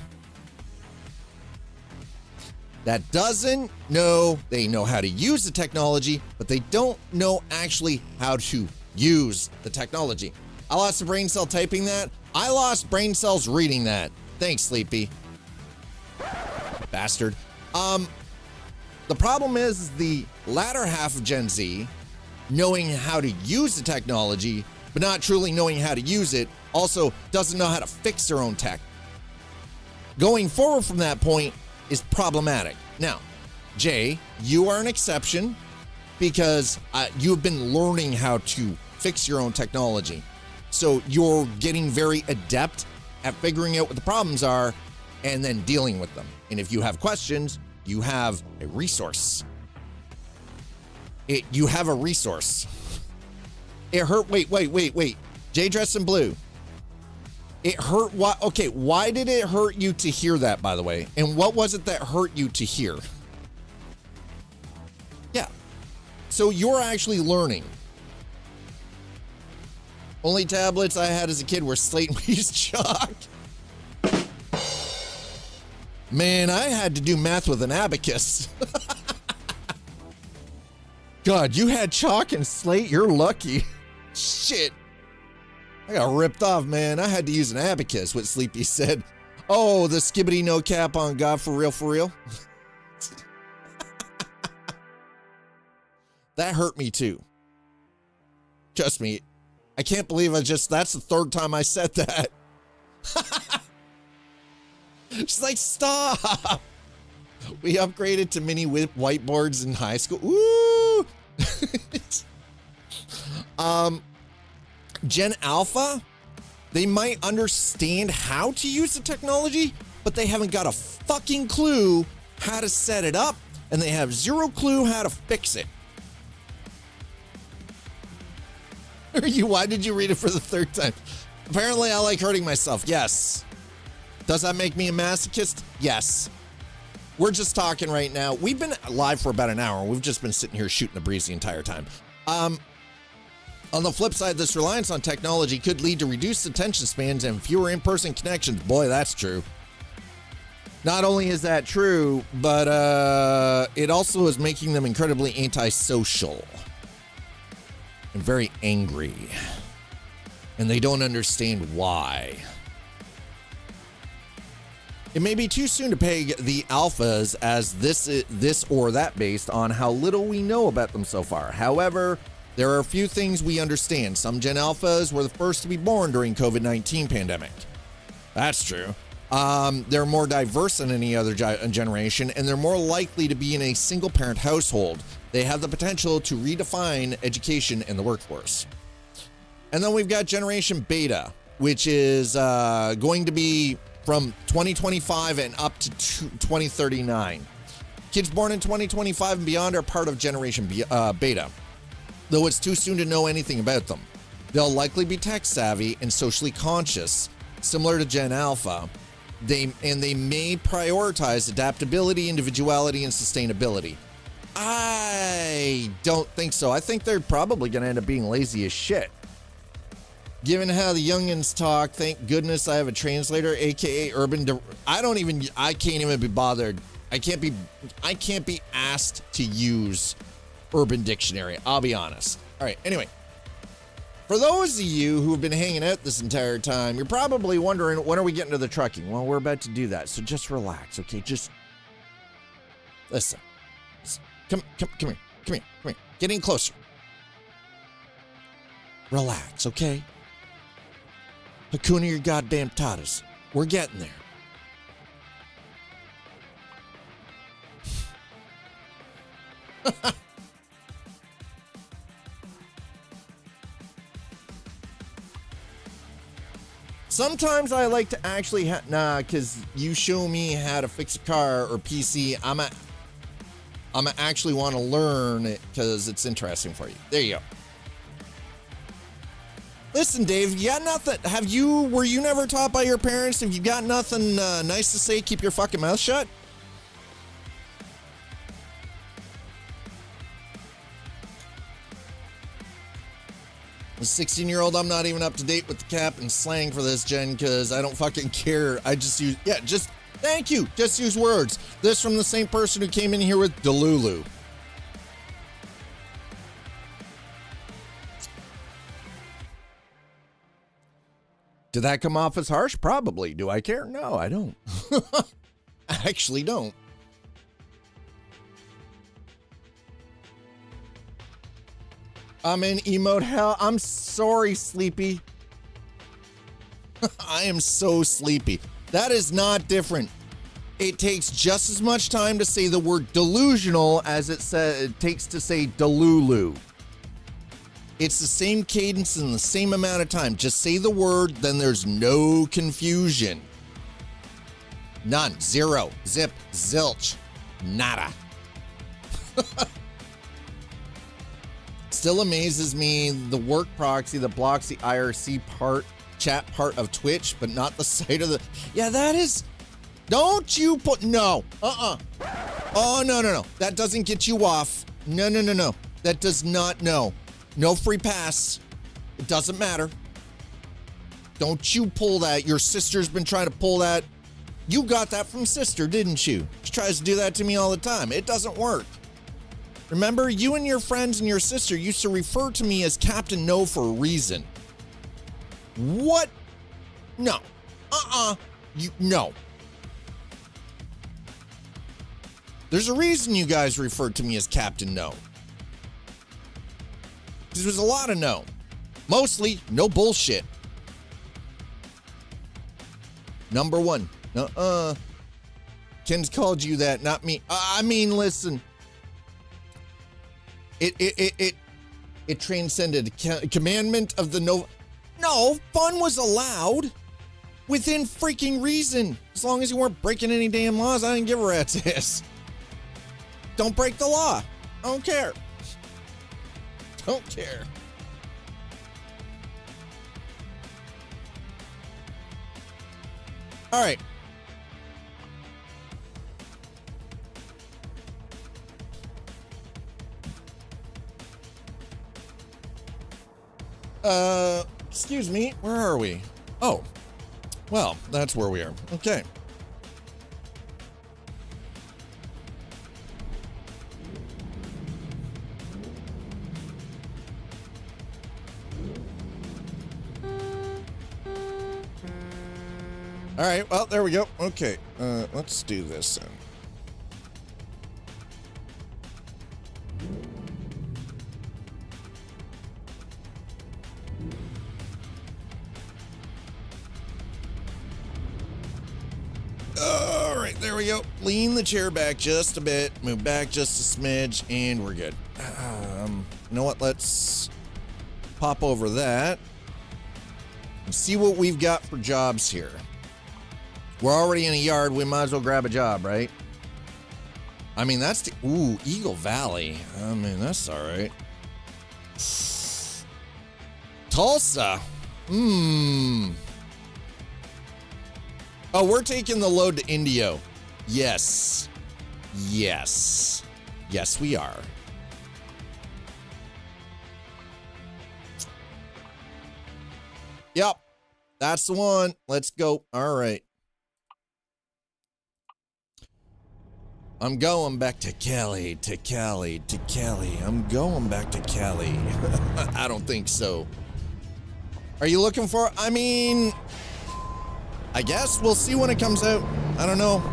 that doesn't know, they know how to use the technology, but they don't know actually how to use the technology. I lost a brain cell typing that. I lost brain cells reading that. Thanks, Sleepy. Bastard. The problem is the latter half of Gen Z knowing how to use the technology, but not truly knowing how to use it, also doesn't know how to fix their own tech. Going forward from that point is problematic. Now, Jay, you are an exception because you've been learning how to fix your own technology. So you're getting very adept at figuring out what the problems are and then dealing with them. And if you have questions, you have a resource. You have a resource. It hurt. Wait. Jay dressed in blue. It hurt. Why? Okay, why did it hurt you to hear that, by the way? And what was it that hurt you to hear? Yeah. So you're actually learning. Only tablets I had as a kid were slate and piece chalk. Man, I had to do math with an abacus. God, you had chalk and slate? You're lucky. Shit. I got ripped off, man. I had to use an abacus, what Sleepy said. Oh, the skibbity no cap on God, for real? That hurt me too. Trust me. I can't believe that's the third time I said that. She's like, stop. We upgraded to mini whiteboards in high school. Woo! Gen Alpha, they might understand how to use the technology, but they haven't got a fucking clue how to set it up, and they have zero clue how to fix it. Why did you read it for the third time? Apparently I like hurting myself. Yes. Does that make me a masochist? Yes. We're just talking right now. We've been live for about an hour. We've just been sitting here shooting the breeze the entire time. On the flip side, this reliance on technology could lead to reduced attention spans and fewer in-person connections. Boy, that's true. Not only is that true, but it also is making them incredibly antisocial and very angry. And they don't understand why. It may be too soon to peg the alphas as this or that based on how little we know about them so far. However, there are a few things we understand. Some Gen Alphas were the first to be born during COVID-19 pandemic. That's true. They're more diverse than any other generation, and they're more likely to be in a single-parent household. They have the potential to redefine education and the workforce. And then we've got Generation Beta, which is going to be from 2025 and up to 2039. Kids born in 2025 and beyond are part of Generation Beta, though it's too soon to know anything about them. They'll likely be tech savvy and socially conscious, similar to Gen Alpha. They may prioritize adaptability, individuality, and sustainability. I don't think so. I think they're probably going to end up being lazy as shit. Given how the youngins talk, thank goodness I have a translator, aka Urban. I can't even be bothered. I can't be asked to use Urban Dictionary. I'll be honest. All right. Anyway, for those of you who have been hanging out this entire time, you're probably wondering, when are we getting to the trucking? Well, we're about to do that. So just relax, okay? Just listen. Come here. Get in closer. Relax, okay? Hakuna your goddamn tatas. We're getting there. Sometimes I like to actually because you show me how to fix a car or PC, I'm actually want to learn it because it's interesting for you. There you go. Listen, Dave, you got nothing. Were you never taught by your parents? If you got nothing nice to say, keep your fucking mouth shut? As a 16-year-old, I'm not even up to date with the cap and slang for this gen because I don't fucking care. I just use, thank you. Just use words. This from the same person who came in here with Delulu. Did that come off as harsh? Probably. Do I care? No, I don't. I actually don't. I'm in emote hell. I'm sorry, Sleepy. I am so sleepy. That is not different. It takes just as much time to say the word delusional as it takes to say delulu. It's the same cadence and the same amount of time. Just say the word, then there's no confusion. None. Zero. Zip. Zilch. Nada. Still amazes me the work proxy that blocks the IRC chat part of Twitch, but not the site of the. Yeah, that is. Don't you put. No. Oh, no. That doesn't get you off. No. That does not. No. No free pass. It doesn't matter. Don't you pull that. Your sister's been trying to pull that. You got that from sister, didn't you? She tries to do that to me all the time. It doesn't work. Remember, you and your friends and your sister used to refer to me as Captain No for a reason. What? No. No. There's a reason you guys referred to me as Captain No. Because there's a lot of no. Mostly, no bullshit. Number one. Ken's called you that, not me. I mean, listen. It transcended commandment of the no. No, fun was allowed within freaking reason. As long as you weren't breaking any damn laws, I didn't give a rat's ass. Don't break the law. I don't care. Don't care. All right. Excuse me, where are we? Oh, well, that's where we are. Okay. All right, well, there we go. Okay, let's do this then. All right, there we go. Lean the chair back just a bit, move back just a smidge, and we're good. You know what? Let's pop over that and see what we've got for jobs here. We're already in a yard. We might as well grab a job, right? I mean, that's the... Ooh, Eagle Valley. I mean, that's all right. Tulsa. Oh, we're taking the load to Indio. Yes. Yes. Yes, we are. Yep. That's the one. Let's go. All right. I'm going back to Cali, to Cali, to Cali. I'm going back to Cali. I don't think so. Are you looking for... I mean... I guess we'll see when it comes out. I don't know.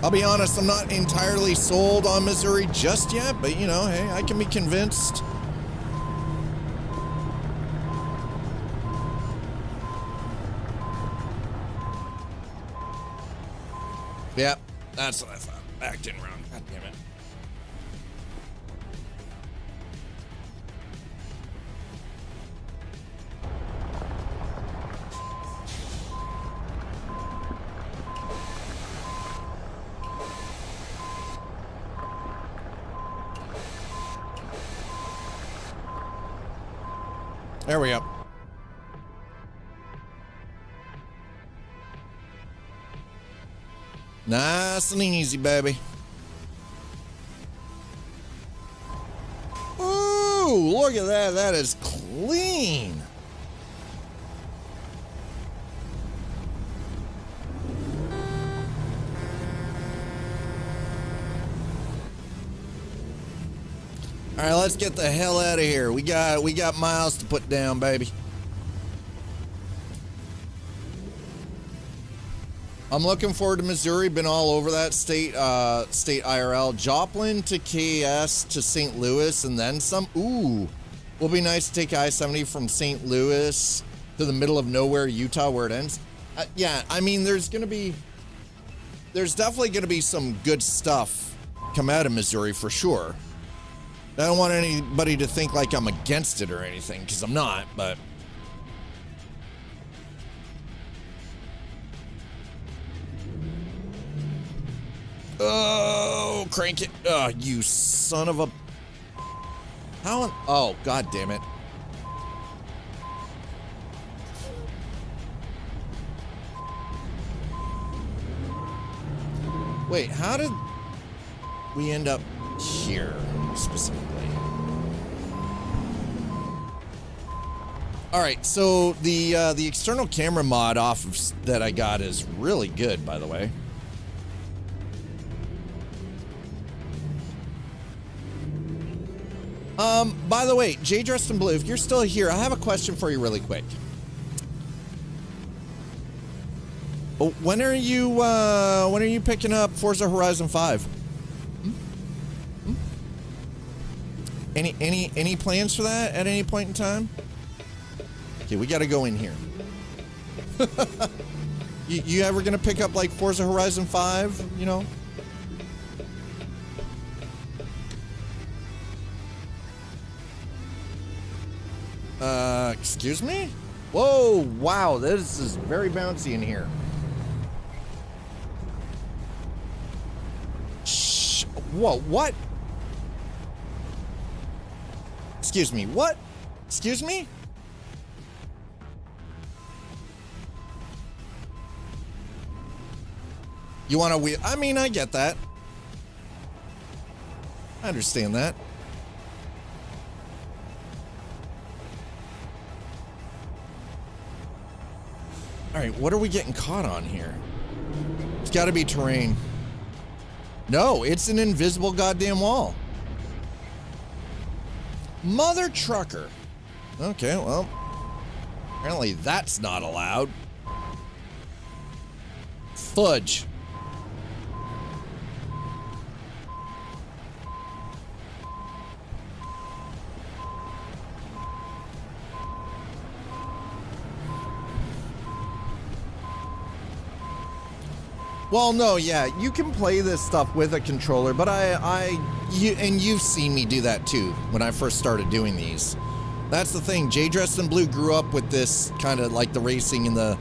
I'll be honest, I'm not entirely sold on Missouri just yet, but you know, hey, I can be convinced. Yeah, that's what I thought. Backed in wrong. God damn it. There we go. Nice and easy, baby. Ooh, look at that. That is clean. All right, let's get the hell out of here. We got miles to put down, baby. I'm looking forward to Missouri. Been all over that state IRL. Joplin to KS to St. Louis and then some. Ooh, will be nice to take I-70 from St. Louis to the middle of nowhere, Utah, where it ends. Yeah, I mean, there's definitely gonna be some good stuff come out of Missouri for sure. I don't want anybody to think like I'm against it or anything, because I'm not, but... Oh, crank it. Oh, you son of a... How... Oh, god damn it. Wait, how did we end up here specifically? All right, so the external camera mod off of that I got is really good, by the way. By the way, Jay dressed in blue, if you're still here, I have a question for you really quick. When are you picking up Forza Horizon 5? Any plans for that at any point in time? Okay, we got to go in here. you ever gonna pick up like Forza Horizon 5? You know? Excuse me? Whoa! Wow, this is very bouncy in here. Shh! Whoa! What? Excuse me, what? Excuse me? You want to wheel? I mean, I get that. I understand that. All right, what are we getting caught on here? It's got to be terrain. No, it's an invisible goddamn wall. Mother trucker. Okay, well, apparently that's not allowed. Fudge. Well, no, yeah, you can play this stuff with a controller, but you've seen me do that too when I first started doing these. That's the thing. Jay Dressed in Blue grew up with this kind of like the racing and the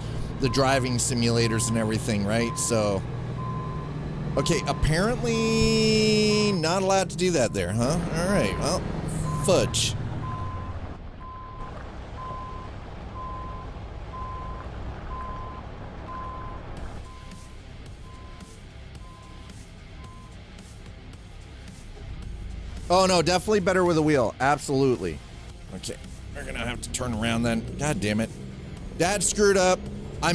driving simulators and everything, right? So, okay, apparently not allowed to do that there, huh? All right, well, fudge. Oh no, definitely better with a wheel. Absolutely. Okay, we're gonna have to turn around then. God damn it. Dad screwed up. I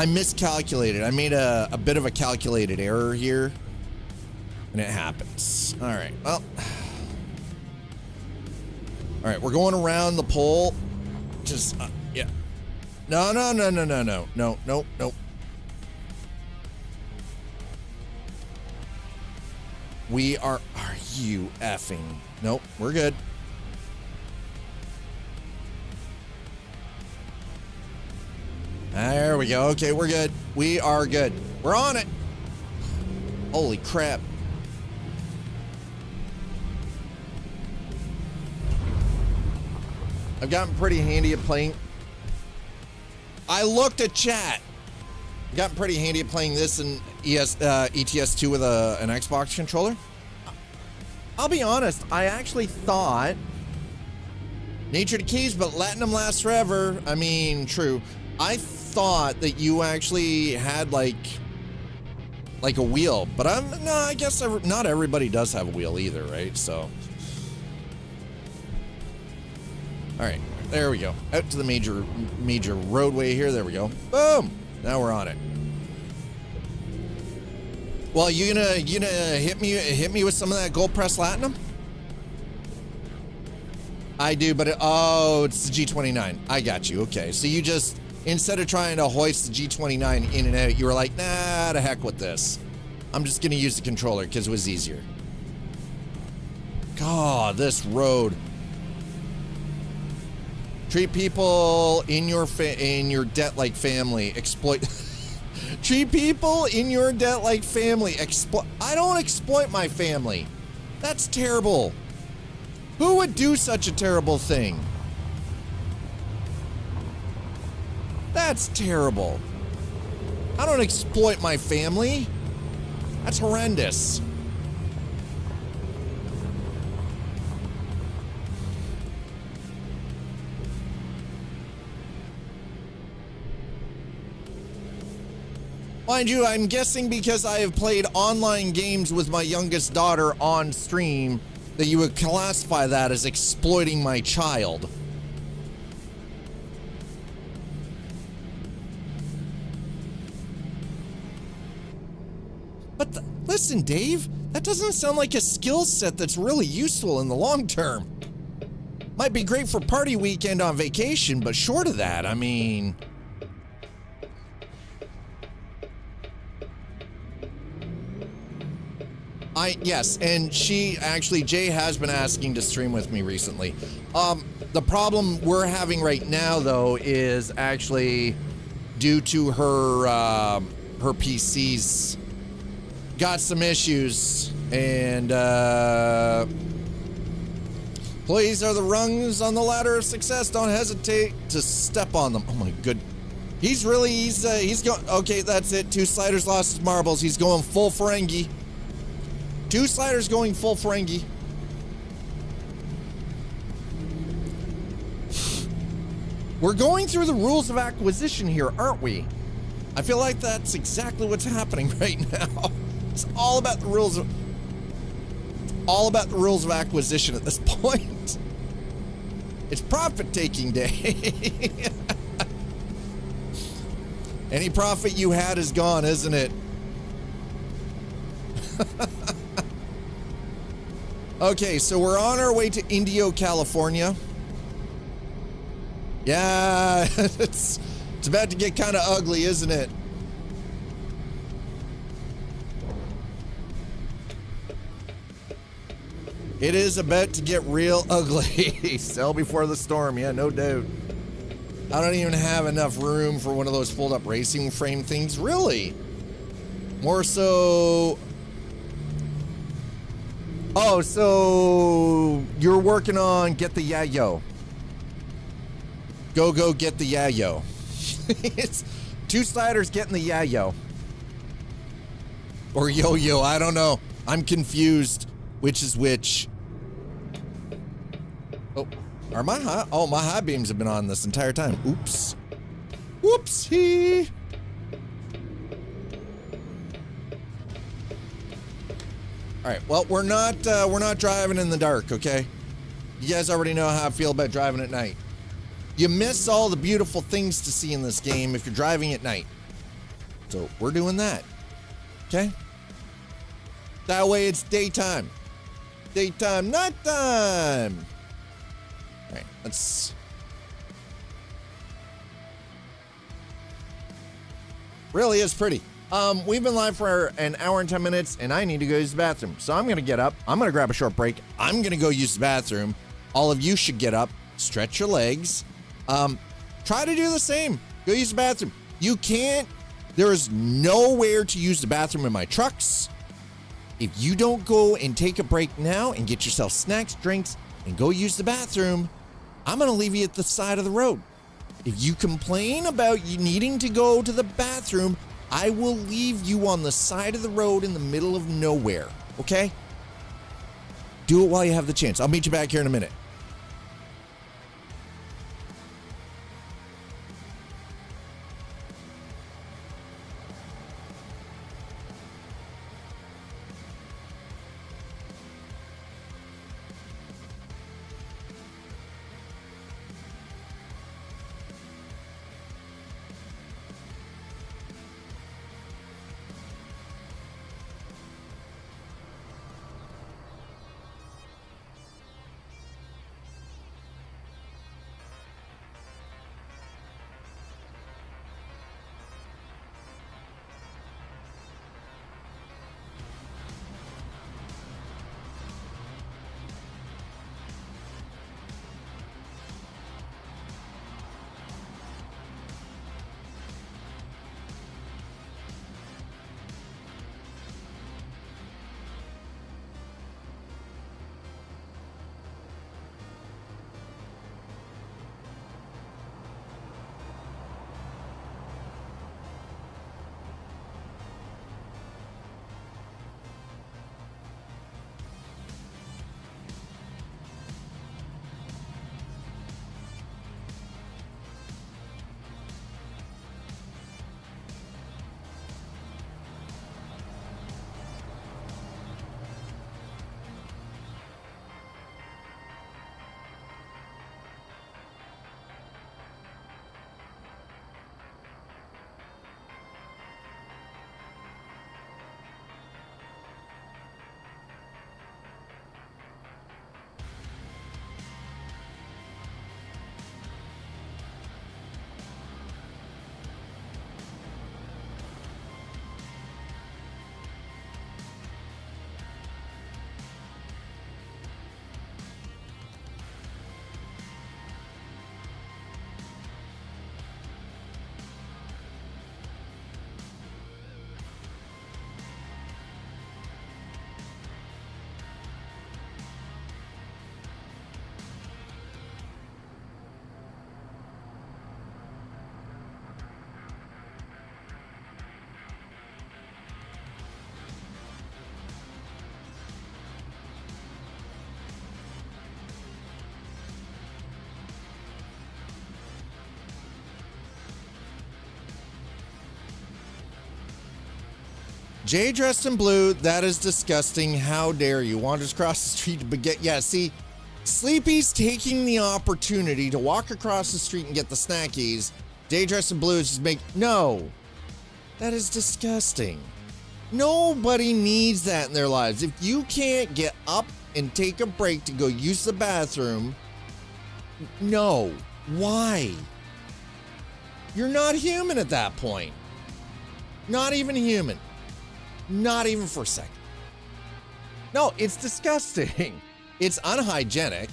miscalculated. I made a bit of a calculated error here. And it happens. All right, well. All right, we're going around the pole. Just, yeah. No. Are you effing? Nope, we're good. There we go. Okay, we're good. We are good. We're on it. Holy crap. I've gotten pretty handy at playing. I looked at chat. I've gotten pretty handy at playing this in ETS2 with an Xbox controller. I'll be honest, I actually thought nature decays, but letting them last forever. I mean, true. I thought that you actually had like a wheel, but no, I guess not everybody does have a wheel either, right? So, all right, there we go. Out to the major roadway here. There we go. Boom. Now we're on it. Well, you gonna hit me with some of that gold press latinum? I do, but it's the G29. I got you. Okay, so you just, instead of trying to hoist the G29 in and out, you were like, nah, to heck with this. I'm just gonna use the controller because it was easier. God, this road. Treat people in your debt like family. Exploit. Treat people in your debt like family. I don't exploit my family. That's terrible. Who would do such a terrible thing? That's terrible. I don't exploit my family. That's horrendous. Mind you, I'm guessing because I have played online games with my youngest daughter on stream that you would classify that as exploiting my child. But listen, Dave, that doesn't sound like a skill set that's really useful in the long term. Might be great for party weekend on vacation, but short of that, I mean... Yes, and Jay has been asking to stream with me recently. The problem we're having right now, though, is actually due to her PC's got some issues, and employees are the rungs on the ladder of success. Don't hesitate to step on them. Oh my good. He's going, okay, that's it. 2 sliders lost his marbles. He's going full Ferengi. 2 sliders going full Ferengi. We're going through the rules of acquisition here, aren't we? I feel like that's exactly what's happening right now. It's all about the rules of acquisition at this point. It's profit-taking day. Any profit you had is gone, isn't it? Okay, so we're on our way to Indio, California. Yeah, it's about to get kind of ugly, isn't it? It is about to get real ugly. Sell before the storm, yeah, no doubt. I don't even have enough room for one of those fold-up racing frame things, really. More so... Oh, so you're working on get the yayo. Go get the yayo. It's two sliders getting the yayo. Or yo-yo, I don't know. I'm confused. Which is which? Oh, are my high? Oh, my high beams have been on this entire time. Oops. Whoopsie. All right. Well, we're not driving in the dark, okay? You guys already know how I feel about driving at night. You miss all the beautiful things to see in this game if you're driving at night. So we're doing that. Okay? That way it's daytime. Daytime, nighttime. All right, let's... Really is pretty. We've been live for an hour and 10 minutes, and I need to go use the bathroom. So I'm gonna get up. I'm gonna grab a short break. I'm gonna go use the bathroom. All of you should get up, stretch your legs. Try to do the same. Go use the bathroom. You can't, there is nowhere to use the bathroom in my trucks. If you don't go and take a break now and get yourself snacks, drinks, and go use the bathroom, I'm gonna leave you at the side of the road. If you complain about you needing to go to the bathroom, I will leave you on the side of the road in the middle of nowhere, okay? Do it while you have the chance. I'll meet you back here in a minute. Jay dressed in blue, that is disgusting. How dare you? Wanders across the street to get, yeah, see, Sleepy's taking the opportunity to walk across the street and get the snackies. Jay dressed in blue is just no, that is disgusting. Nobody needs that in their lives. If you can't get up and take a break to go use the bathroom, no, why? You're not human at that point. Not even human. Not even for a second. No, it's disgusting. It's unhygienic.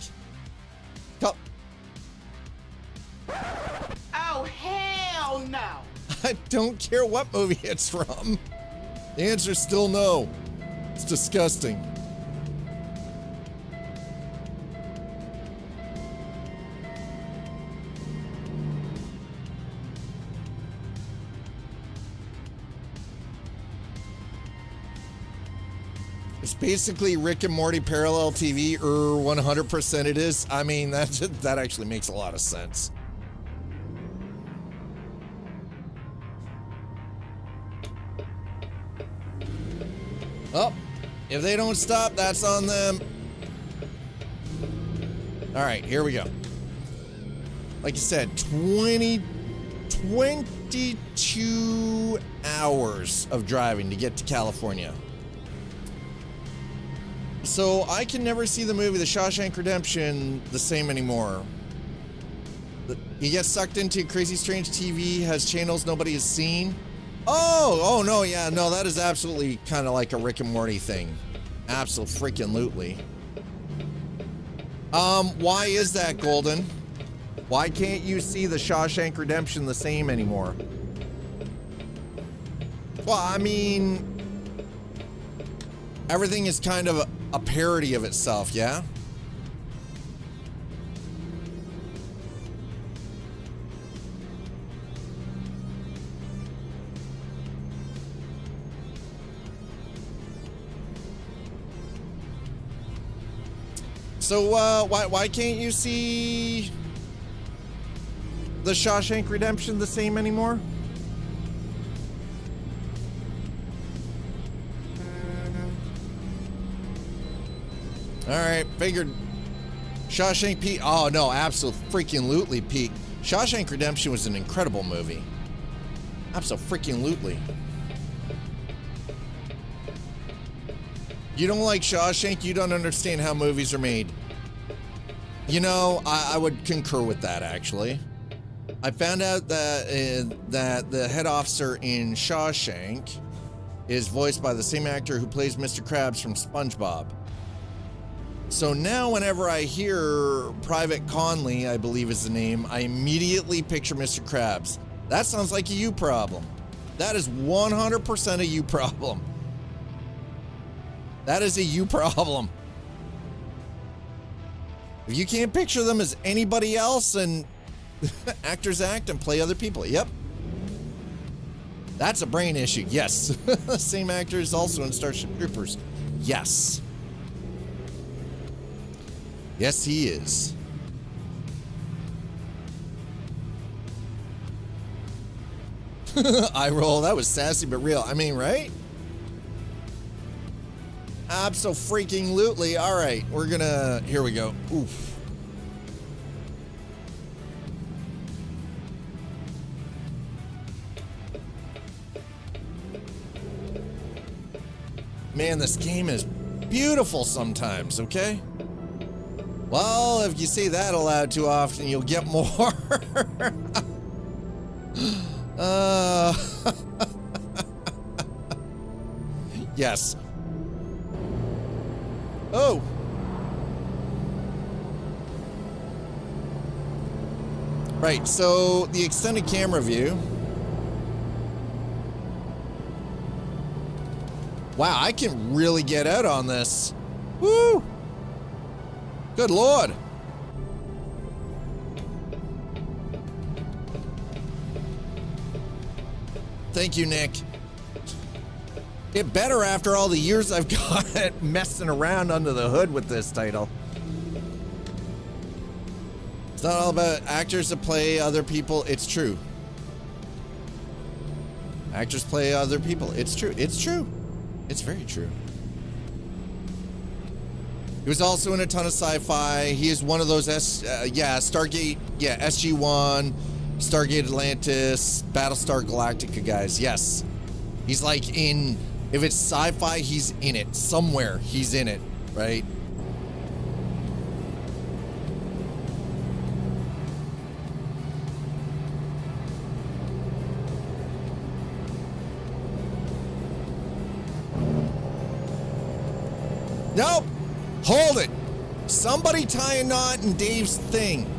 Oh, hell no. I don't care what movie it's from. The answer's still no. It's disgusting. It's basically Rick and Morty parallel TV, 100% it is. I mean, that actually makes a lot of sense. Oh, if they don't stop, that's on them. All right, here we go. Like you said, 22 hours of driving to get to California. So I can never see the movie The Shawshank Redemption the same anymore. He gets sucked into Crazy Strange TV, has channels nobody has seen. Oh no, yeah, no, that is absolutely kind of like a Rick and Morty thing. Absolutely. Why is that, Golden? Why can't you see The Shawshank Redemption the same anymore? Well, I mean, everything is kind of a parody of itself, yeah? So, why can't you see The Shawshank Redemption the same anymore? All right, figured Shawshank peak. Oh no, absolutely peak. Shawshank Redemption was an incredible movie. Absolutely. You don't like Shawshank, you don't understand how movies are made. You know, I would concur with that, actually. I found out that the head officer in Shawshank is voiced by the same actor who plays Mr. Krabs from SpongeBob. So now whenever I hear Private Conley, I believe is the name, I immediately picture Mr. Krabs. That sounds like a you problem. That is 100% a you problem. That is a you problem. If you can't picture them as anybody else, then actors act and play other people. Yep. That's a brain issue. Yes. Same actor is also in Starship Troopers. Yes. Yes, he is. Eye roll. That was sassy but real. I mean, right? Abso-freaking-lutely. All right, we're gonna. Here we go. Oof. Man, this game is beautiful sometimes, okay? Well, if you say that aloud too often, you'll get more. Yes. Oh. Right, so the extended camera view. Wow, I can really get out on this. Woo! Good Lord. Thank you, Nick. Get better after all the years I've got messing around under the hood with this title. It's not all about actors that play other people. It's true. Actors play other people. It's true. It's true. It's very true. He was also in a ton of sci-fi. He is one of those Stargate, SG-1, Stargate Atlantis, Battlestar Galactica guys. Yes. He's like in, if it's sci-fi, he's in it. Somewhere he's in it, right? Nope. Hold it. Somebody tie a knot in Dave's thing.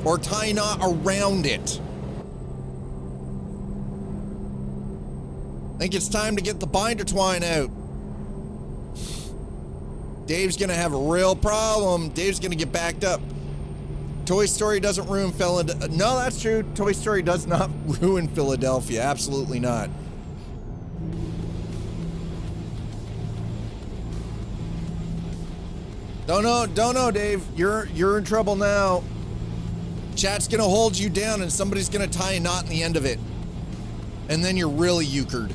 Or tie a knot around it. I think it's time to get the binder twine out. Dave's gonna have a real problem. Dave's gonna get backed up. Toy Story doesn't ruin Philadelphia. No, that's true. Toy Story does not ruin Philadelphia. Absolutely not. Don't know, Dave. You're in trouble now. Chat's gonna hold you down and somebody's gonna tie a knot in the end of it. And then you're really euchred.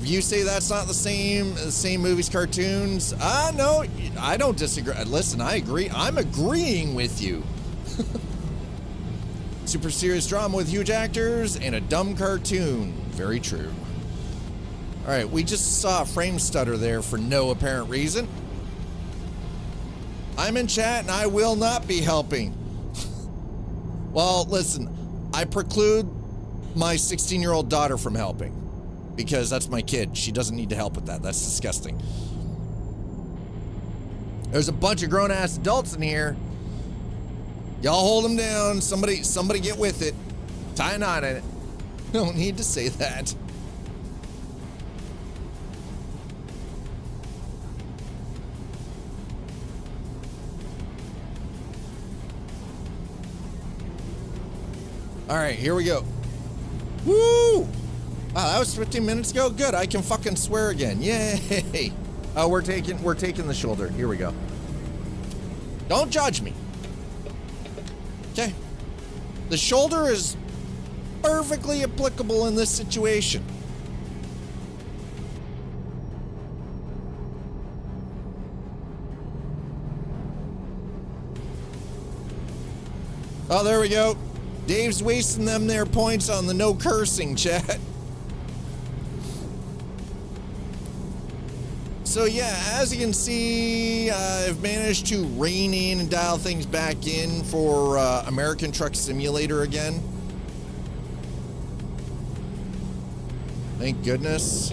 If you say that's not the same movies, cartoons, no, I don't disagree. Listen, I agree. I'm agreeing with you. Super serious drama with huge actors and a dumb cartoon. Very true. All right, we just saw a frame stutter there for no apparent reason. I'm in chat and I will not be helping. Well, listen, I preclude my 16-year-old daughter from helping because that's my kid. She doesn't need to help with that. That's disgusting. There's a bunch of grown-ass adults in here. Y'all hold them down. Somebody get with it. Tie a knot in it. Don't need to say that. All right, here we go. Woo! Wow, that was 15 minutes ago. Good, I can fucking swear again. Yay! Oh, we're taking the shoulder. Here we go. Don't judge me. Okay. The shoulder is perfectly applicable in this situation. Oh, there we go. Dave's wasting them their points on the no cursing, chat. So yeah, as you can see, I've managed to rein in and dial things back in for American Truck Simulator again. Thank goodness.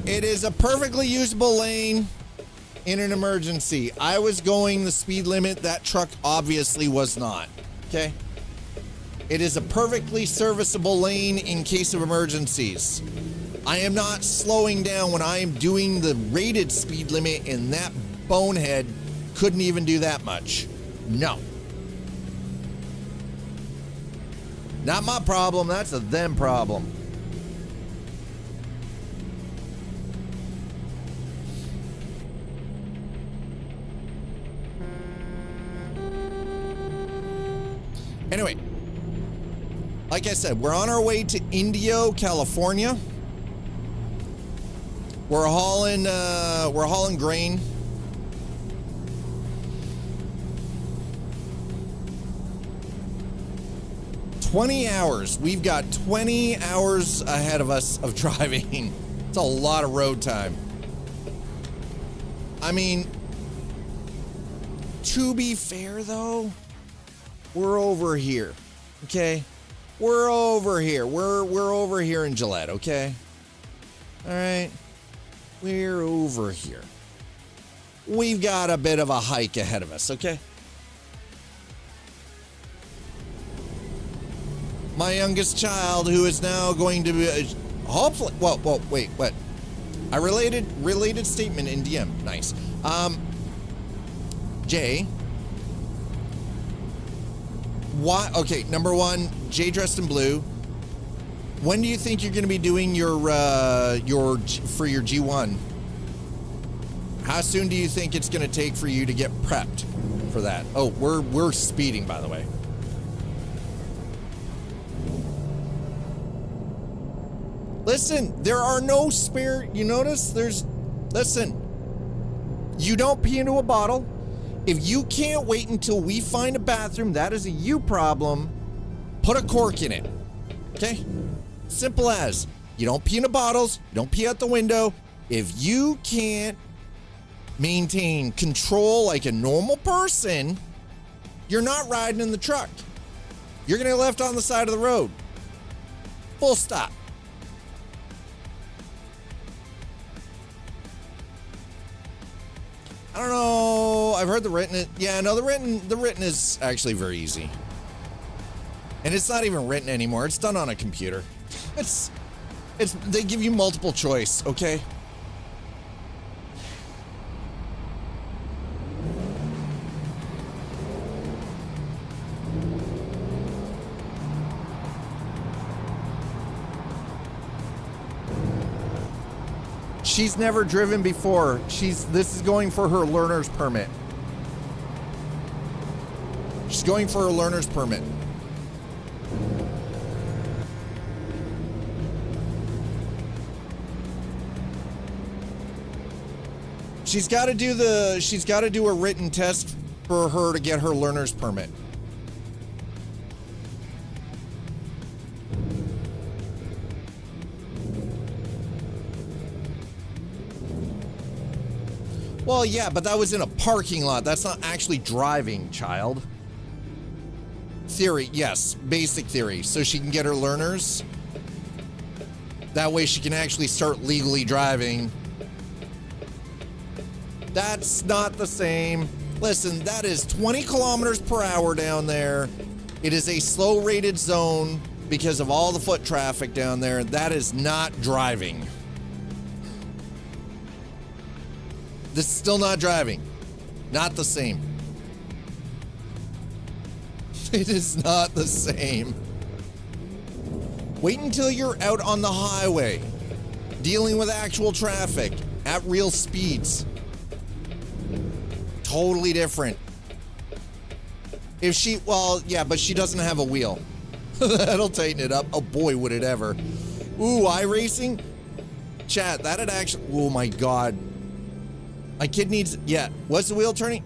It is a perfectly usable lane in an emergency. I was going the speed limit. That truck obviously was not. Okay? It is a perfectly serviceable lane in case of emergencies. I am not slowing down when I am doing the rated speed limit, and that bonehead couldn't even do that much. No. Not my problem. That's a them problem. Anyway, like I said, we're on our way to Indio, California. We're hauling grain. $20 hours. We've got 20 hours ahead of us of driving. It's a lot of road time. I mean, to be fair though, we're over here, okay? We're over here. We're over here in Gillette, okay? All right? We're over here. We've got a bit of a hike ahead of us, okay? My youngest child, who is now going to be, hopefully, whoa, wait, what? A related statement in DM, nice. Jay. Why? Okay, number one, Jay dressed in blue. When do you think you're going to be doing your G1? How soon do you think it's going to take for you to get prepped for that? Oh, we're speeding, by the way. Listen, there are no spare. You notice listen. You don't pee into a bottle. If you can't wait until we find a bathroom, that is a you problem. Put a cork in it. Okay? Simple as. You don't pee in the bottles. You don't pee out the window. If you can't maintain control like a normal person, you're not riding in the truck. You're going to get left on the side of the road. Full stop. I don't know. I've heard the written. Yeah, no, the written is actually very easy. And it's not even written anymore. It's done on a computer. They give you multiple choice, okay? She's never driven before. This is going for her learner's permit. She's going for her learner's permit. She's got to do a written test for her to get her learner's permit. Well, yeah, but that was in a parking lot. That's not actually driving, child. Theory, yes, basic theory. So she can get her learners. That way she can actually start legally driving. That's not the same. Listen, that is 20 kilometers per hour down there. It is a slow rated zone because of all the foot traffic down there. That is not driving. This is still not driving. Not the same. It is not the same. Wait until you're out on the highway, dealing with actual traffic at real speeds. Totally different. If she, well, yeah, but she doesn't have a wheel. That'll tighten it up. Oh boy, would it ever. Ooh, iRacing? Chat, that'd actually, oh my God. My kid needs, yeah. Was the wheel turning?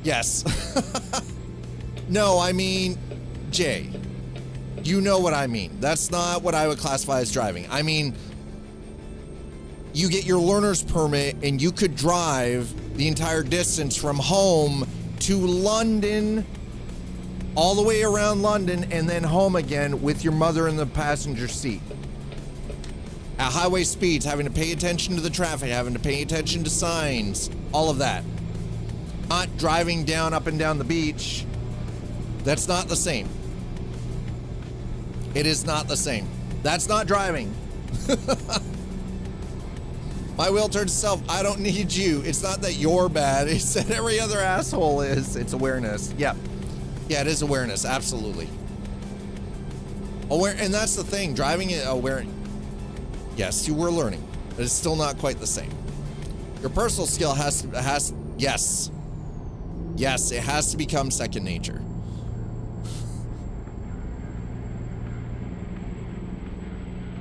Yes. No, I mean, Jay, you know what I mean. That's not what I would classify as driving. I mean, you get your learner's permit and you could drive the entire distance from home to London, all the way around London, and then home again with your mother in the passenger seat. At highway speeds, having to pay attention to the traffic, having to pay attention to signs, all of that. Not driving down, up and down the beach. That's not the same. It is not the same. That's not driving. My wheel turns itself. I don't need you. It's not that you're bad. It's that every other asshole is. It's awareness. Yeah. Yeah, it is awareness. Absolutely. And that's the thing. Driving it aware. Yes, you were learning, but it's still not quite the same. Your personal skill has yes. Yes, it has to become second nature.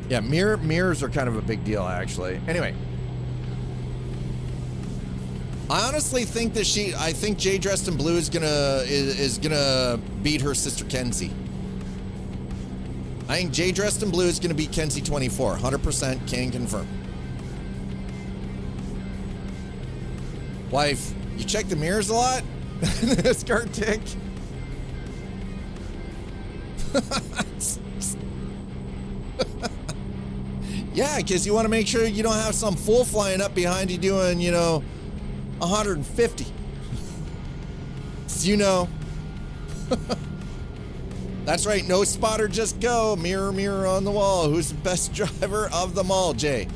Yeah, mirrors are kind of a big deal, actually. Anyway. I honestly think that I think Jay dressed in blue is gonna beat her sister Kenzie. I think Jay dressed in blue is gonna beat Kenzie 24. 100% can confirm. Wife, you check the mirrors a lot? This car tick. Yeah, because you want to make sure you don't have some fool flying up behind you doing, 150. So you know. That's right, no spotter, just go. Mirror, mirror on the wall. Who's the best driver of them all, Jay?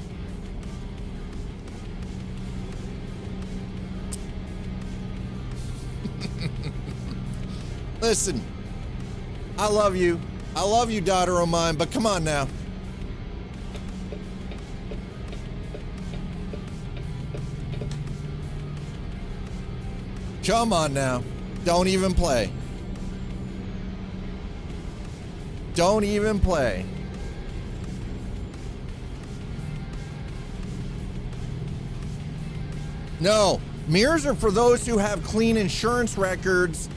Listen, I love you. I love you, daughter of mine, but come on now. Come on now. Don't even play. Don't even play. No, mirrors are for those who have clean insurance records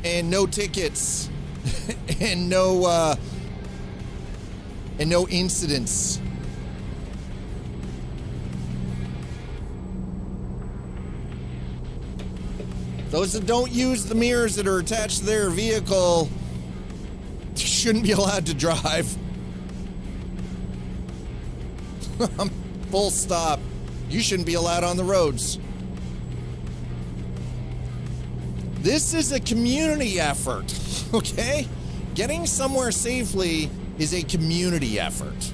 and no tickets and no incidents. Those that don't use the mirrors that are attached to their vehicle shouldn't be allowed to drive. Full stop. You shouldn't be allowed on the roads. This is a community effort, okay? Getting somewhere safely is a community effort.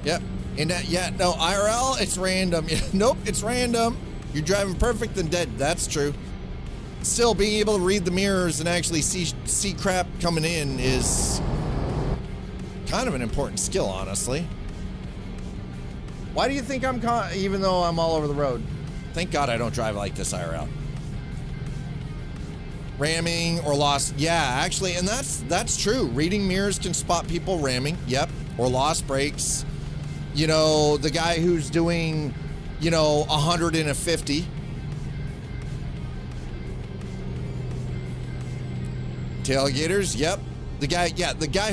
Yep. And no, IRL, it's random. Nope, it's random. You're driving perfect and dead. That's true. Still, being able to read the mirrors and actually see crap coming in is Kind of an important skill, honestly. Why do you think I'm even though I'm all over the road? Thank God I don't drive like this IRL. Ramming or lost. Yeah, actually, and that's true. Reading mirrors can spot people ramming. Yep. Or lost brakes. You know, the guy who's doing, you know, 100 in a 50. Tailgaters, yep. The guy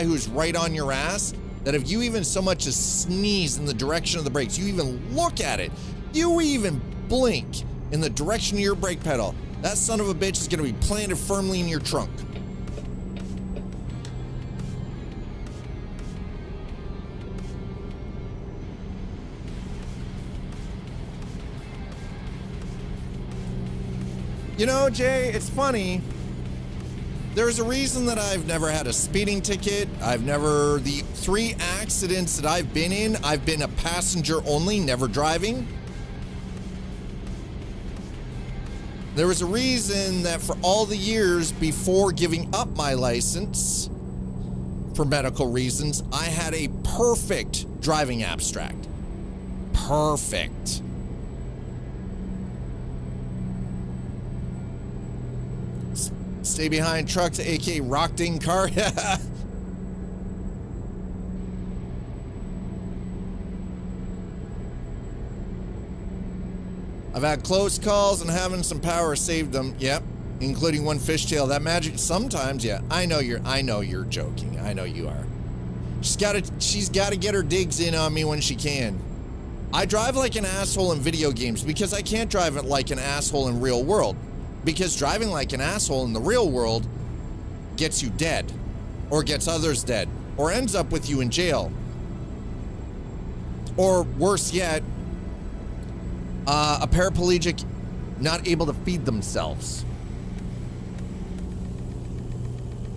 who's right on your ass, that if you even so much as sneeze in the direction of the brakes, you even look at it, you even blink in the direction of your brake pedal, that son of a bitch is gonna be planted firmly in your trunk. You know, Jay, it's funny. There's a reason that I've never had a speeding ticket. The 3 accidents that I've been in, I've been a passenger only, never driving. There was a reason that for all the years before giving up my license, for medical reasons, I had a perfect driving abstract. Perfect. Stay behind trucks, aka rock ding car. I've had close calls and having some power saved them. Yep, including one fishtail. That magic sometimes. Yeah, I know you're joking. I know you are. She's gotta get her digs in on me when she can. I drive like an asshole in video games because I can't drive it like an asshole in real world. Because driving like an asshole in the real world gets you dead, or gets others dead, or ends up with you in jail. Or worse yet, a paraplegic not able to feed themselves.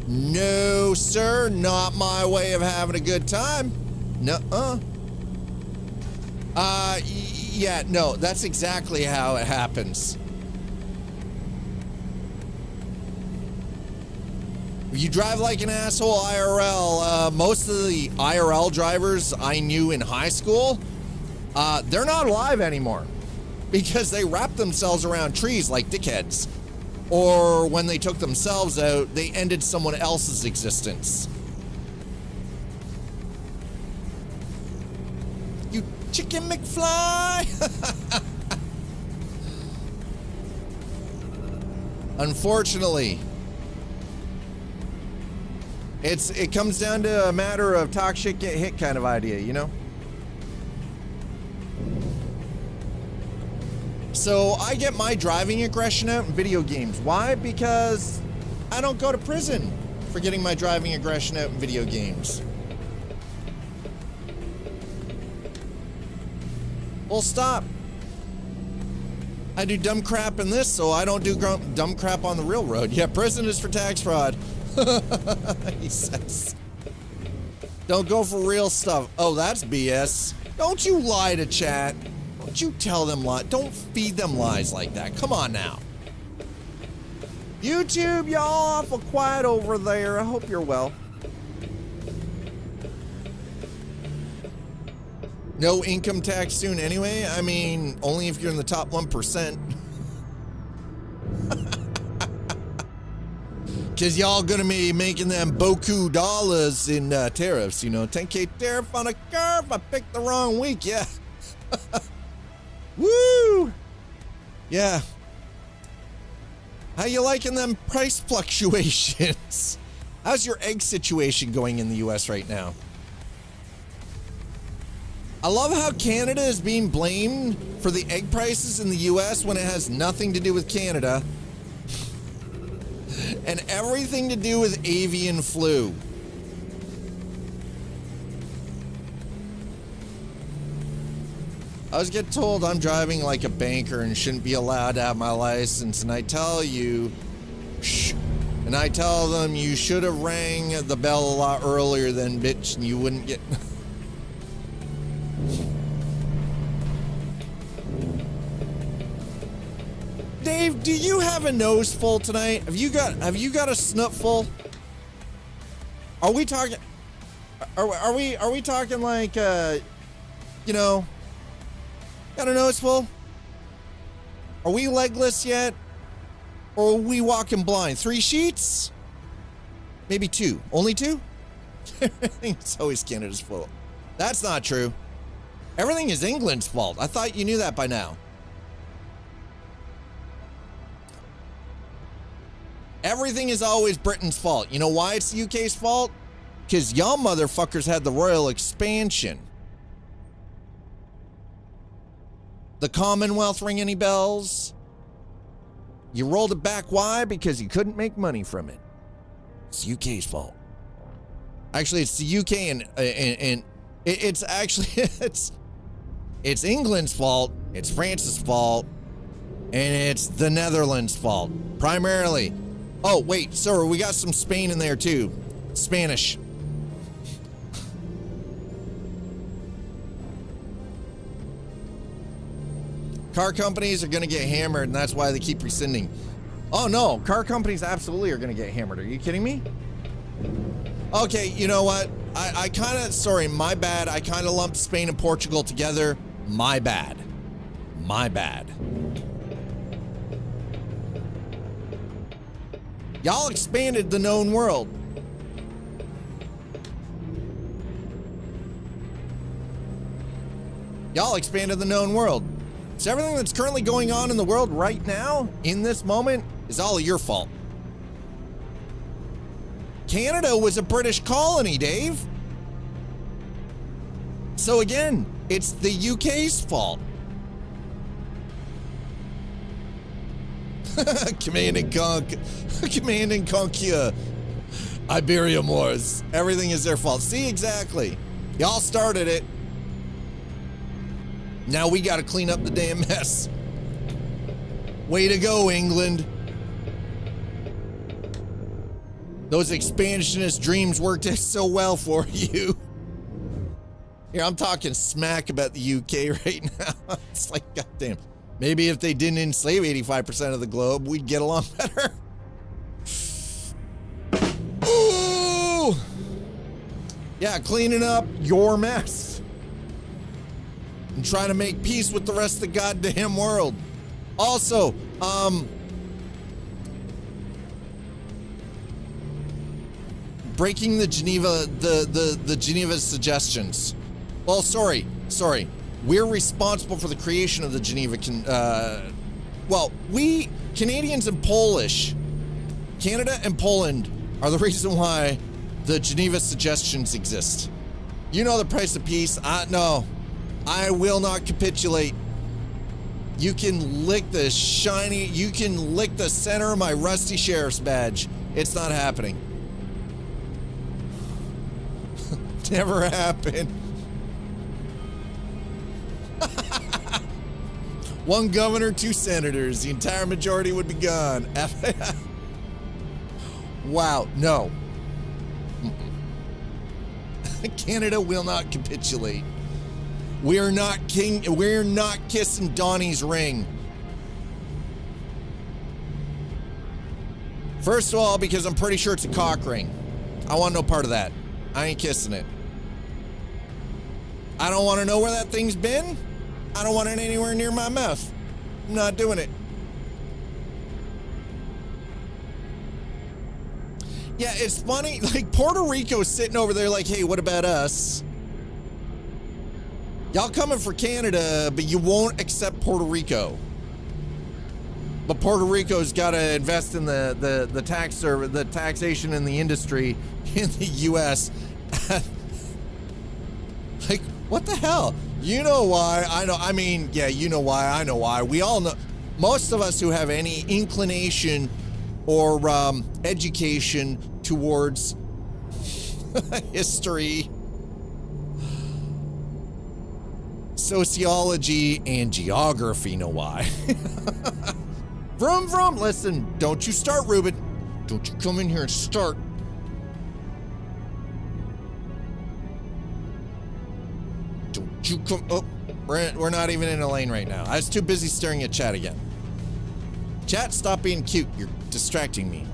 No, sir, not my way of having a good time. Nuh-uh. Yeah, no, that's exactly how it happens. You drive like an asshole IRL. Most of the IRL drivers I knew in high school, they're not alive anymore because they wrapped themselves around trees like dickheads. Or when they took themselves out, they ended someone else's existence. You chicken McFly! Unfortunately, it comes down to a matter of talk shit, get hit kind of idea, you know? So I get my driving aggression out in video games. Why? Because I don't go to prison for getting my driving aggression out in video games. Well, stop. I do dumb crap in this, so I don't do dumb crap on the real road. Yeah, prison is for tax fraud. He says. Don't go for real stuff. Oh, that's BS. Don't you lie to chat. Don't you tell them lies. Don't feed them lies like that. Come on now. YouTube, y'all awful quiet over there. I hope you're well. No income tax soon anyway? I mean, only if you're in the top 1%. Because y'all gonna be making them boku dollars in tariffs, you know. 10K tariff on a curve. I picked the wrong week, yeah. Woo! Yeah. How you liking them price fluctuations? How's your egg situation going in the US right now? I love how Canada is being blamed for the egg prices in the US when it has nothing to do with Canada. And everything to do with avian flu. I always get told I'm driving like a banker and shouldn't be allowed to have my license, and I tell you, shh, and I tell them you should have rang the bell a lot earlier than bitch, and you wouldn't get. Dave, do you have a nose full tonight? Have you got a snout full? Are we talking? Are we talking like you know, got a nose full? Are we legless yet? Or are we walking blind? 3 sheets? Maybe 2. Only 2? It's always Canada's fault. That's not true. Everything is England's fault. I thought you knew that by now. Everything is always Britain's fault. You know why it's the UK's fault? Because y'all motherfuckers had the royal expansion. The Commonwealth ring any bells? You rolled it back. Why? Because you couldn't make money from it. It's the UK's fault. Actually, it's the UK and it's actually it's England's fault. It's France's fault, and it's the Netherlands' fault primarily. Oh wait, sorry, we got some Spain in there too. Spanish. Car companies are going to get hammered, and that's why they keep rescinding. Oh no, car companies absolutely are going to get hammered. Are you kidding me? Okay, you know what? I kind of, sorry, my bad. I kind of lumped Spain and Portugal together. My bad. My bad. Y'all expanded the known world. Y'all expanded the known world. So everything that's currently going on in the world right now, in this moment, is all your fault. Canada was a British colony, Dave. So again, it's the UK's fault. Command and Conquer. Iberia Moors. Everything is their fault. See, exactly. Y'all started it. Now we gotta clean up the damn mess. Way to go, England. Those expansionist dreams worked so well for you. Here, I'm talking smack about the UK right now. It's like, goddamn. Maybe if they didn't enslave 85% of the globe, we'd get along better. Ooh! Yeah, cleaning up your mess. And trying to make peace with the rest of the goddamn world. Also, breaking the Geneva suggestions. Well, sorry. We're responsible for the creation of the Geneva we Canadians and Polish, Canada and Poland are the reason why the Geneva suggestions exist. You know the price of peace. No, I will not capitulate. You can lick the center of my rusty sheriff's badge. It's not happening. Never happened. One governor, 2 senators. The entire majority would be gone. Wow, no. Canada will not capitulate. We're not kissing Donnie's ring. First of all, because I'm pretty sure it's a cock ring. I want no part of that. I ain't kissing it. I don't want to know where that thing's been. I don't want it anywhere near my mouth. I'm not doing it. Yeah, it's funny. Like, Puerto Rico's sitting over there like, hey, what about us? Y'all coming for Canada, but you won't accept Puerto Rico. But Puerto Rico's got to invest in the taxation in the industry in the U.S. Like, what the hell? You know why? I know. I mean, yeah, you know why. I know why. We all know. Most of us who have any inclination or education towards history, sociology, and geography know why. Vroom, vroom. Listen, don't you start, Ruben. Don't you come in here and start. Don't you come. Oh, we're not even in a lane right now. I was too busy staring at chat again. Chat, stop being cute. You're distracting me.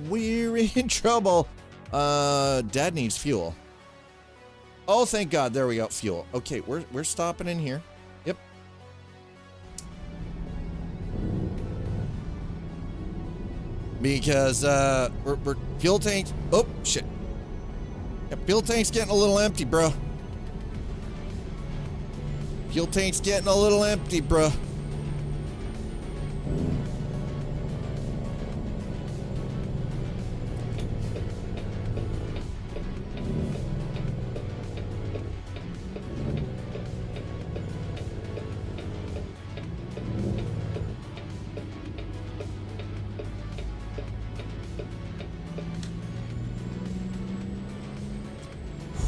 We're in trouble. Dad needs fuel. Oh, thank God. There we go. Fuel. Okay, we're stopping in here. Yep. Because we're fuel tanks. Oh shit. Yeah, fuel tank's getting a little empty, bro. Fuel tank's getting a little empty, bro.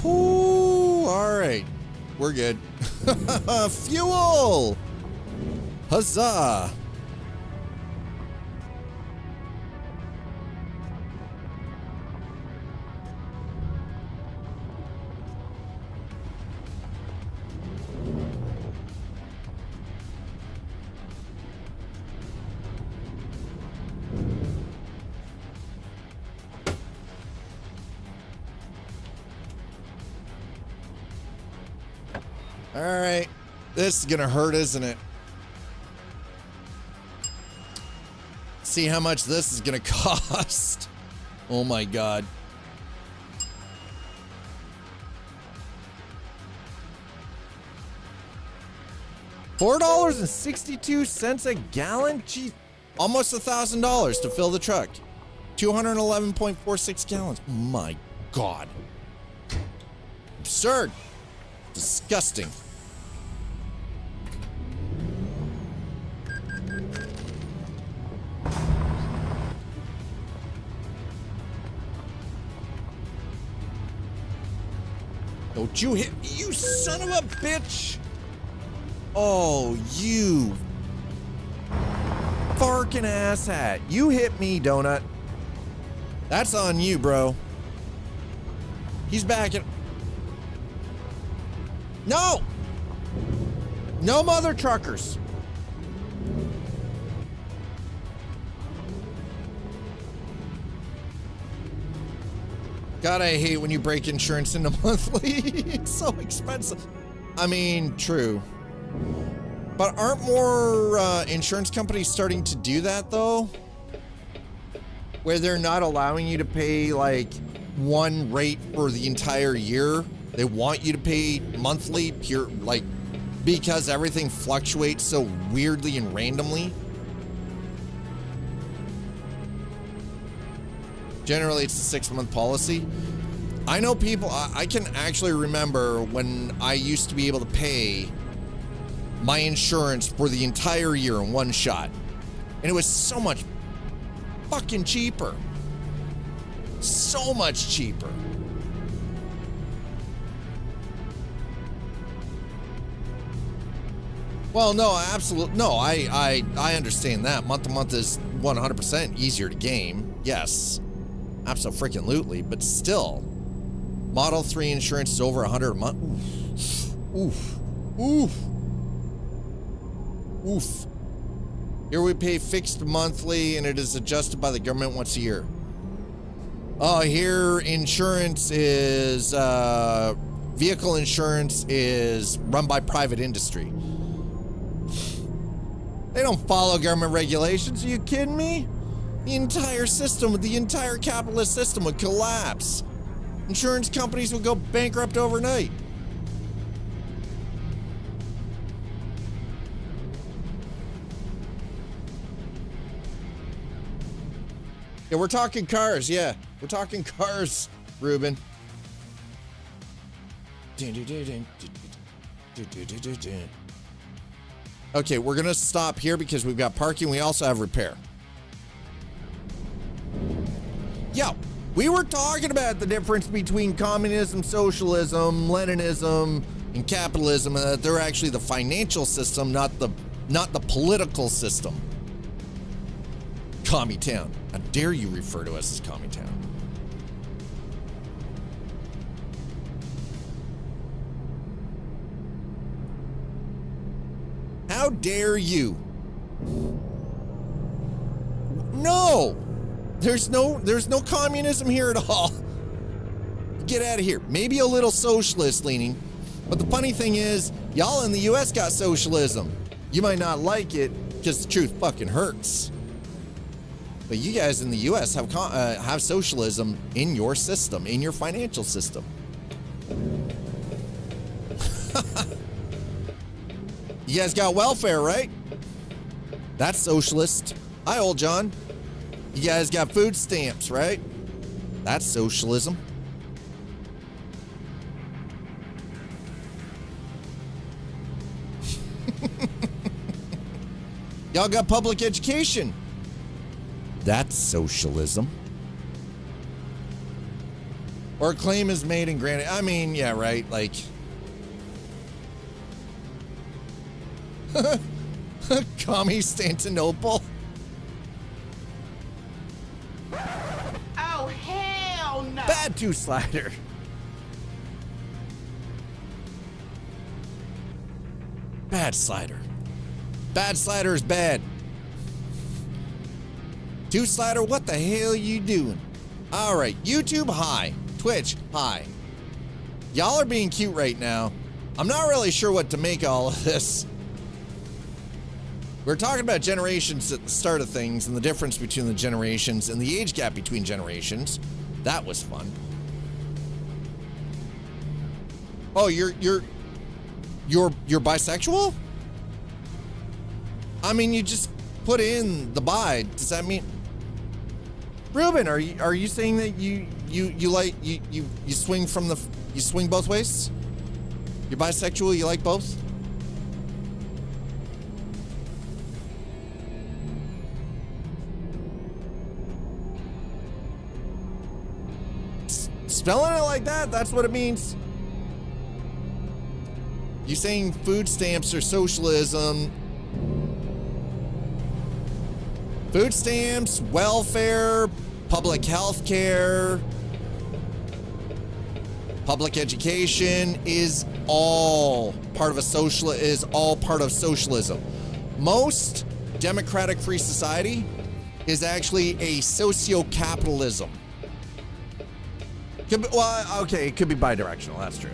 Whoo, all right. We're good. Fuel! Huzzah! All right. This is gonna hurt, isn't it? See how much this is gonna cost. Oh my God. $4.62 a gallon? Gee, almost $1,000 to fill the truck. 211.46 gallons. Oh my God. Absurd. Disgusting. Don't you hit me, you son of a bitch! Oh, you farkin' asshat. You hit me, Donut. That's on you, bro. He's back at... No! No mother truckers. God, I hate when you break insurance into monthly. It's so expensive. I mean, true. But aren't more insurance companies starting to do that, though? Where they're not allowing you to pay, like, one rate for the entire year. They want you to pay monthly, pure, like, because everything fluctuates so weirdly and randomly. Generally, it's a 6-month policy. I know people, I can actually remember when I used to be able to pay my insurance for the entire year in one shot. And it was so much fucking cheaper. So much cheaper. Well, no, absolutely. No, I understand that. Month to month is 100% easier to game. Yes. Absolutely, but still, Model 3 insurance is over $100 a month. Oof. Oof. Oof. Oof. Here we pay fixed monthly, and it is adjusted by the government once a year. Oh, here insurance is, vehicle insurance is run by private industry. They don't follow government regulations. Are you kidding me? The entire system, the entire capitalist system would collapse. Insurance companies would go bankrupt overnight. Yeah, we're talking cars, yeah. We're talking cars, Ruben. Okay, we're gonna stop here because we've got parking. We also have repair. Yeah, we were talking about the difference between communism, socialism, Leninism, and capitalism, and that they're actually the financial system, not the political system. Commie Town. How dare you refer to us as Commie Town? How dare you? No! There's no communism here at all. Get out of here. Maybe a little socialist leaning. But the funny thing is, y'all in the US got socialism. You might not like it because the truth fucking hurts. But you guys in the US have socialism in your system, in your financial system. You guys got welfare, right? That's socialist. Hi, old John. You guys got food stamps, right? That's socialism. Y'all got public education. That's socialism. Or a claim is made and granted. I mean, yeah, right. Like, Constantinople. Oh, hell no. Bad two slider. Bad slider. Bad slider is bad. Two slider, what the hell are you doing? All right, YouTube, hi. Twitch, hi. Y'all are being cute right now. I'm not really sure what to make of all of this. We're talking about generations at the start of things and the difference between the generations and the age gap between generations. That was fun. Oh, you're bisexual? I mean, you just put in the bi. Does that mean, Ruben? Are you saying that you swing you swing both ways? You're bisexual. You like both? Spelling it like that, that's what it means. You saying food stamps are socialism. Food stamps, welfare, public health care, public education is all part of socialism. Most democratic free society is actually a socio-capitalism. It could be bidirectional, that's true.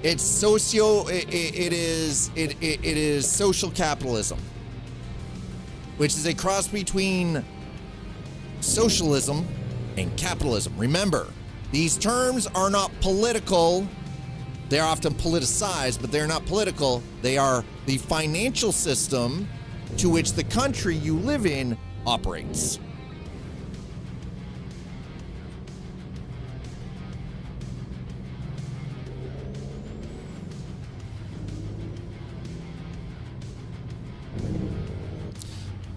It's it is social capitalism, which is a cross between socialism and capitalism. Remember, these terms are not political. They're often politicized, but they're not political. They are the financial system to which the country you live in operates.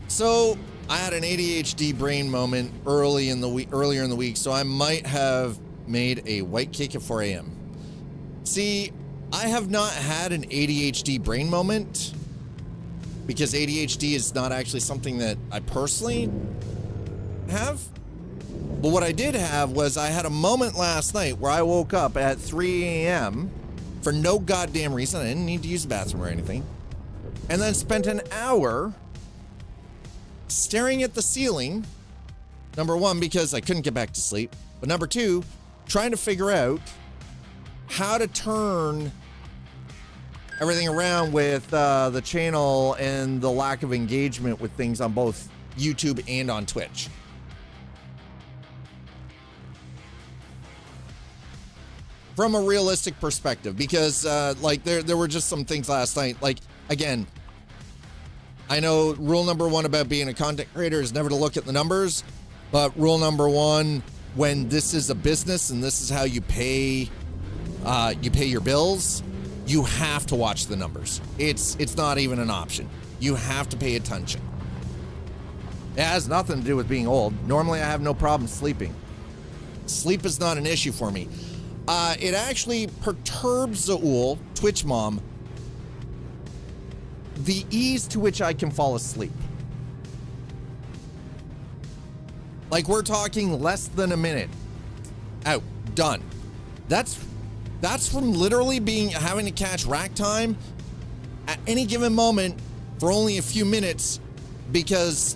So I had an ADHD brain moment earlier in the week, so I might have made a white cake at 4 a.m. See, I have not had an ADHD brain moment because ADHD is not actually something that I personally have. But what I did have was I had a moment last night where I woke up at 3 a.m. for no goddamn reason. I didn't need to use the bathroom or anything. And then spent an hour staring at the ceiling, number one, because I couldn't get back to sleep, but number two, trying to figure out how to turn everything around with the channel and the lack of engagement with things on both YouTube and on Twitch. From a realistic perspective, because like there were just some things last night, like, again, I know rule number one about being a content creator is never to look at the numbers, but rule number one, when this is a business and this is how you pay your bills, you have to watch the numbers. It's not even an option. You have to pay attention. It has nothing to do with being old. Normally I have no problem sleeping. Sleep is not an issue for me. It actually perturbs Zaul, Twitch mom, the ease to which I can fall asleep. Like, we're talking less than a minute. Out. Done. That's from literally having to catch rack time at any given moment for only a few minutes because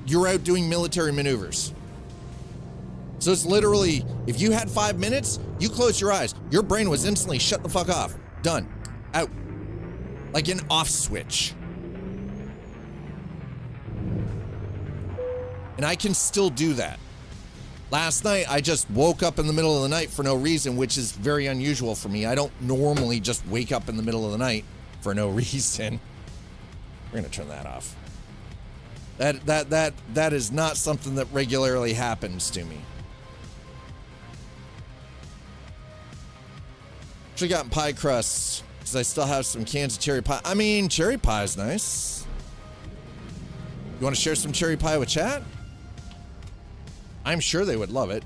you're out doing military maneuvers. So it's literally, if you had 5 minutes, you close your eyes. Your brain was instantly shut the fuck off. Done. Out. Like an off switch. And I can still do that. Last night, I just woke up in the middle of the night for no reason, which is very unusual for me. I don't normally just wake up in the middle of the night for no reason. We're gonna turn that off. That is not something that regularly happens to me. Actually gotten pie crusts because I still have some cans of cherry pie. I mean, cherry pie is nice. You want to share some cherry pie with chat? I'm sure they would love it.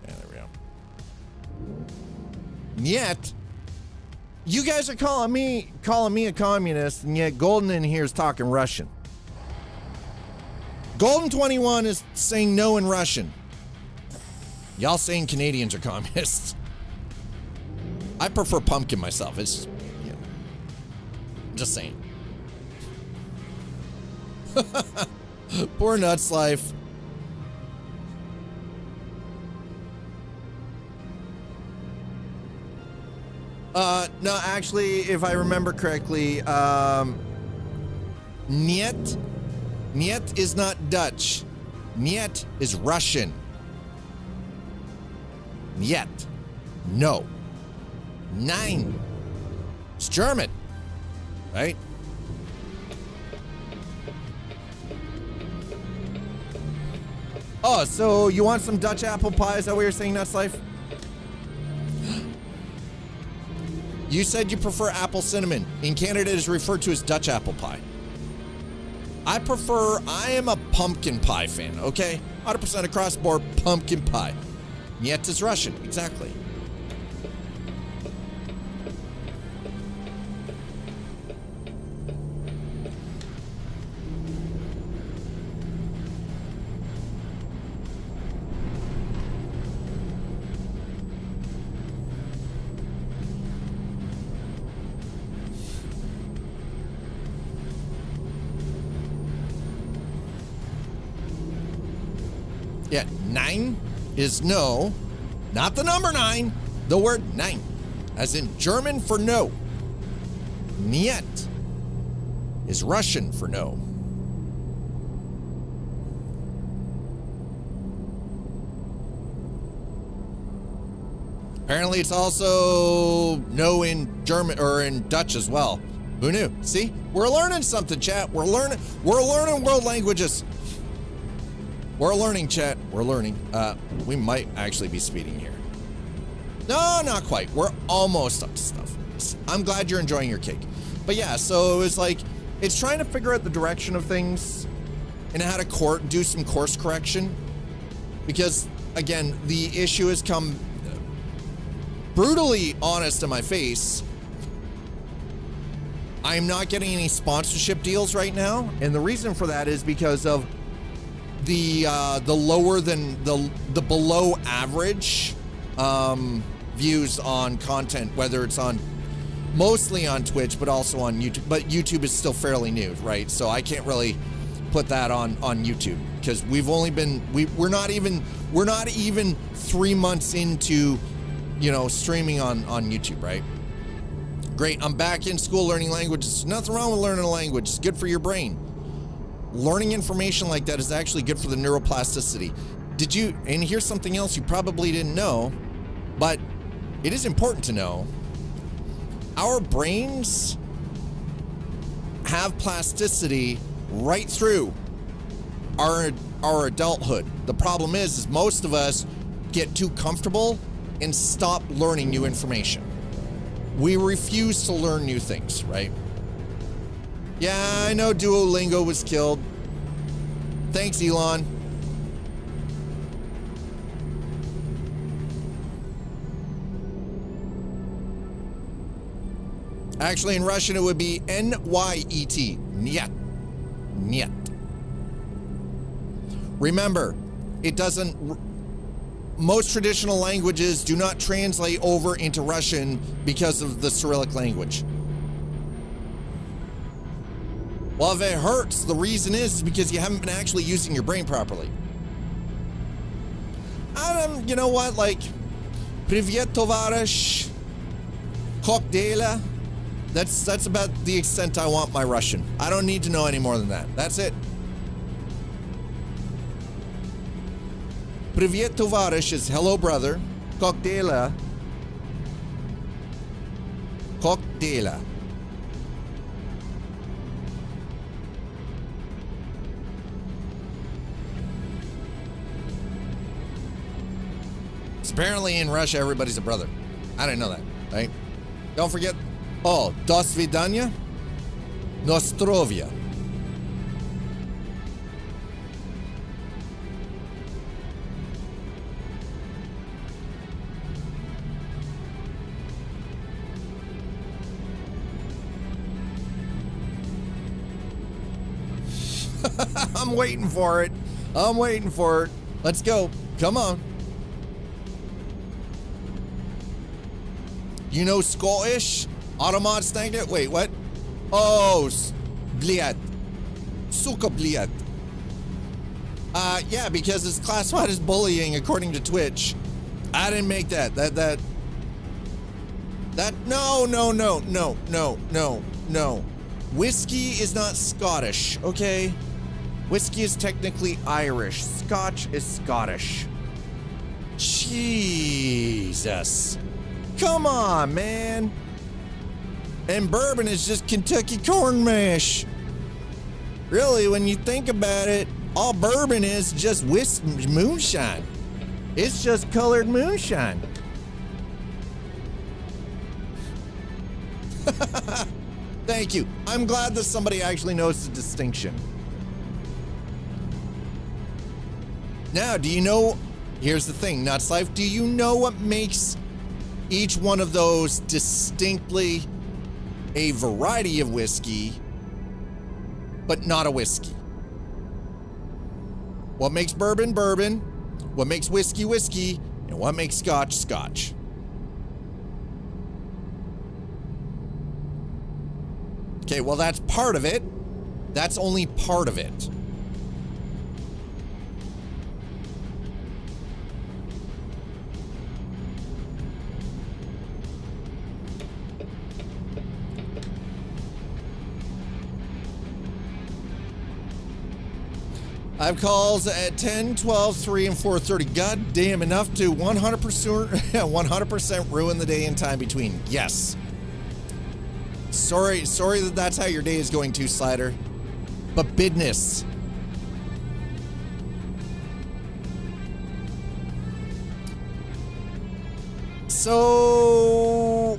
Yeah, there we go. Yet, you guys are calling me a communist, and yet Golden in here is talking Russian. Golden 21 is saying no in Russian. Y'all saying Canadians are communists. I prefer pumpkin myself. It's, you know, just saying. Poor Nuts Life. No, actually, if I remember correctly, Niet is not Dutch. Niet is Russian. Niet. No. Nein. It's German. Right? Oh, so you want some Dutch apple pie? Is that what you're saying, Nuts Life? You said you prefer apple cinnamon. In Canada, it is referred to as Dutch apple pie. I am a pumpkin pie fan, okay? 100% across the board, pumpkin pie. Niet is Russian, exactly. Yeah, nine is no, not the number 9, the word nein, as in German for no. Niet is Russian for no. Apparently it's also no in German or in Dutch as well. Who knew? See, we're learning something, chat. We're learning world languages. We're learning, chat. We're learning. We might actually be speeding here. No, not quite. We're almost up to stuff. I'm glad you're enjoying your cake. But yeah, so it was like, it's trying to figure out the direction of things and how to do some course correction. Because, again, the issue has come brutally honest in my face. I'm not getting any sponsorship deals right now. And the reason for that is because of the lower than the below average views on content, whether it's on mostly on Twitch but also on YouTube. But YouTube is still fairly new, right? So I can't really put that on YouTube because we've only been we're not even 3 months into, you know, streaming on YouTube, right? Great, I'm back in school learning languages. Nothing wrong with learning a language. It's good for your brain. Learning information like that is actually good for the neuroplasticity. And here's something else you probably didn't know, but it is important to know. Our brains have plasticity right through our adulthood. The problem is most of us get too comfortable and stop learning new information. We refuse to learn new things, right? Yeah, I know Duolingo was killed. Thanks, Elon. Actually, in Russian, it would be N-Y-E-T. Niet. Niet. Remember, it doesn't... Most traditional languages do not translate over into Russian because of the Cyrillic language. Well, if it hurts, the reason is because you haven't been actually using your brain properly. You know what, like, Privyet tovarish, Kokdela. That's about the extent I want my Russian. I don't need to know any more than that. That's it. Privyet tovarish is hello, brother. Kokdela. Kokdela. Apparently in Russia, everybody's a brother. I didn't know that, right? Don't forget. Oh, do svidanya, nostrovia. I'm waiting for it. I'm waiting for it. Let's go. Come on. You know Scottish? Automat stank. Wait, what? Oh, bliat. Suka bliat. Yeah, because it's classified as bullying according to Twitch. I didn't make that. No. Whiskey is not Scottish, okay? Whiskey is technically Irish. Scotch is Scottish. Jesus. Come on, man. And bourbon is just Kentucky corn mash. Really, when you think about it, all bourbon is just moonshine. It's just colored moonshine. Thank you. I'm glad that somebody actually knows the distinction. Now, do you know, here's the thing, Nuts Life, do you know what makes each one of those distinctly a variety of whiskey, but not a whiskey? What makes bourbon, bourbon? What makes whiskey, whiskey? And what makes scotch, scotch? Okay, well, that's part of it. That's only part of it. I have calls at 10, 12, 3, and 4:30. God damn, enough to 100% ruin the day and time between. Yes. Sorry that that's how your day is going to, Slider. But business. So,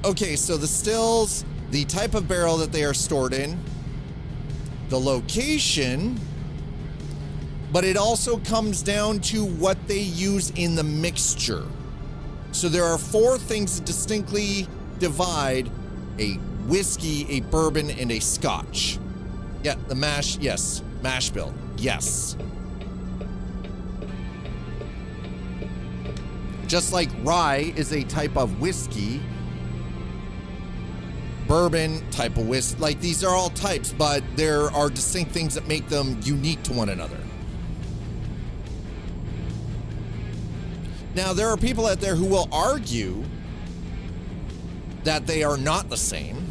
okay, so the stills, the type of barrel that they are stored in, the location, but it also comes down to what they use in the mixture. So there are 4 things that distinctly divide a whiskey, a bourbon, and a scotch. Yeah, the mash, yes. Mash bill, yes. Just like rye is a type of whiskey, bourbon, type of whiskey, like these are all types, but there are distinct things that make them unique to one another. Now, there are people out there who will argue that they are not the same.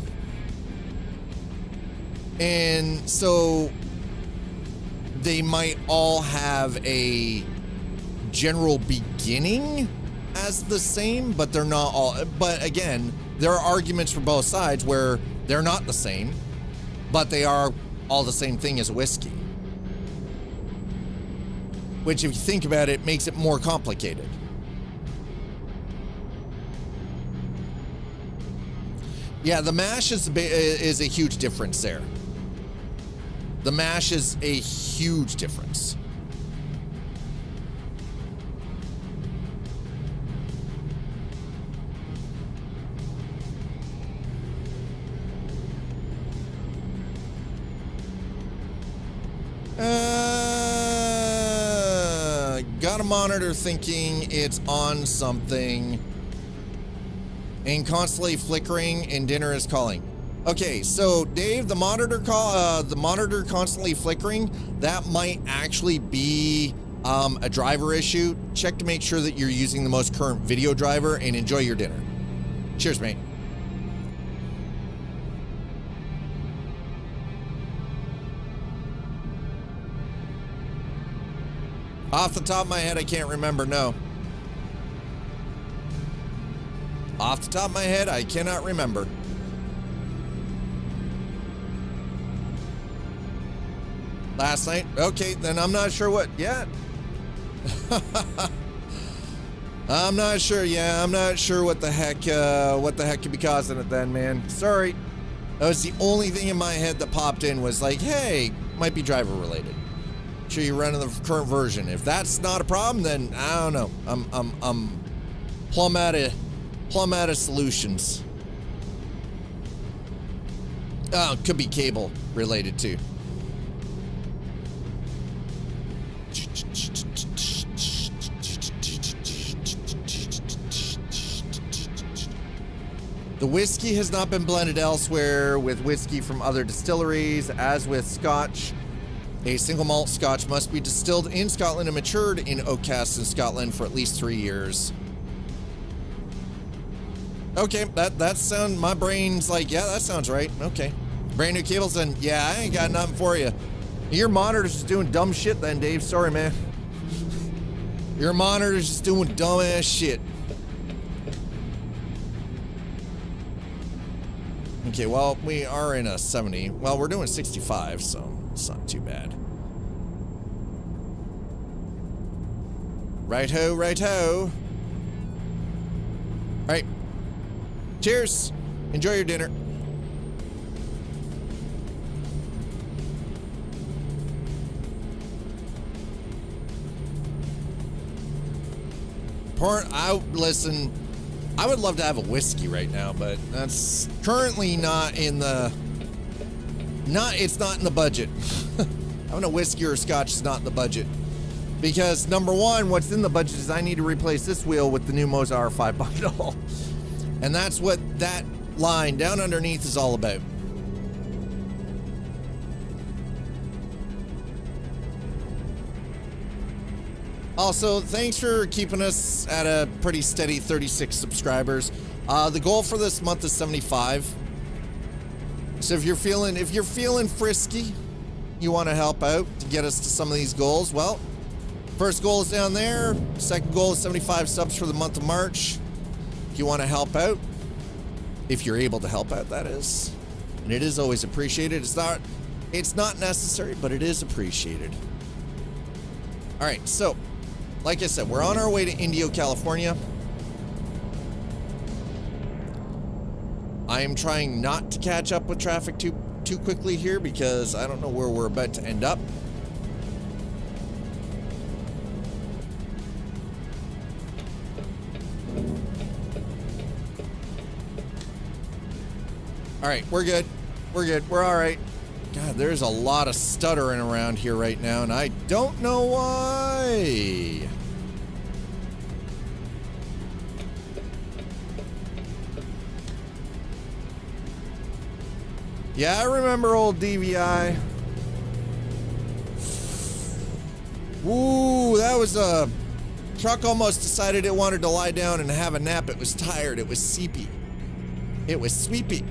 And so they might all have a general beginning as the same, but they're not all. But again, there are arguments for both sides where they're not the same, but they are all the same thing as whiskey. Which, if you think about it, makes it more complicated. Yeah, the mash is a huge difference there. The mash is a huge difference. Got a monitor thinking it's on something and constantly flickering and dinner is calling. Okay, so Dave, the monitor constantly flickering, that might actually be a driver issue. Check to make sure that you're using the most current video driver and enjoy your dinner. Cheers, mate. Off the top of my head, I can't remember, no. Off the top of my head, I cannot remember. Last night? Okay, then I'm not sure what yet. I'm not sure. Yeah, I'm not sure what the heck could be causing it then, man. Sorry. That was the only thing in my head that popped in was like, hey, might be driver related. Sure you're running the current version. If that's not a problem, then I don't know. I'm plumb out of solutions. Oh, could be cable related too. The whiskey has not been blended elsewhere with whiskey from other distilleries. As with Scotch, a single malt Scotch must be distilled in Scotland and matured in oak casks in Scotland for at least 3 years. Okay, that sound, my brain's like, yeah, that sounds right. Okay. Brand new cables, then yeah, I ain't got nothing for you. Your monitor's just doing dumb shit then, Dave. Sorry, man. Your monitor's just doing dumb ass shit. Okay, well, we are in a 70. Well, we're doing 65, so it's not too bad. Right-ho, right-ho. All right. Cheers. Enjoy your dinner. Listen, I would love to have a whiskey right now, but that's currently not in the, it's not in the budget. Having a whiskey or a Scotch is not in the budget. Because number one, what's in the budget is I need to replace this wheel with the new Moza R5 bundle. And that's what that line down underneath is all about. Also, thanks for keeping us at a pretty steady 36 subscribers. The goal for this month is 75. So if you're feeling frisky, you want to help out to get us to some of these goals, well, first goal is down there. Second goal is 75 subs for the month of March. If you want to help out, if you're able to help out, that is. And it is always appreciated. It's not necessary, but it is appreciated. All right, so like I said, we're on our way to Indio, California. I am trying not to catch up with traffic too quickly here because I don't know where we're about to end up. All right, we're good. We're good. We're all right. God, there's a lot of stuttering around here right now, and I don't know why. Yeah, I remember old DVI. Ooh, that was a truck almost decided it wanted to lie down and have a nap. It was tired. It was seepy. It was sweepy.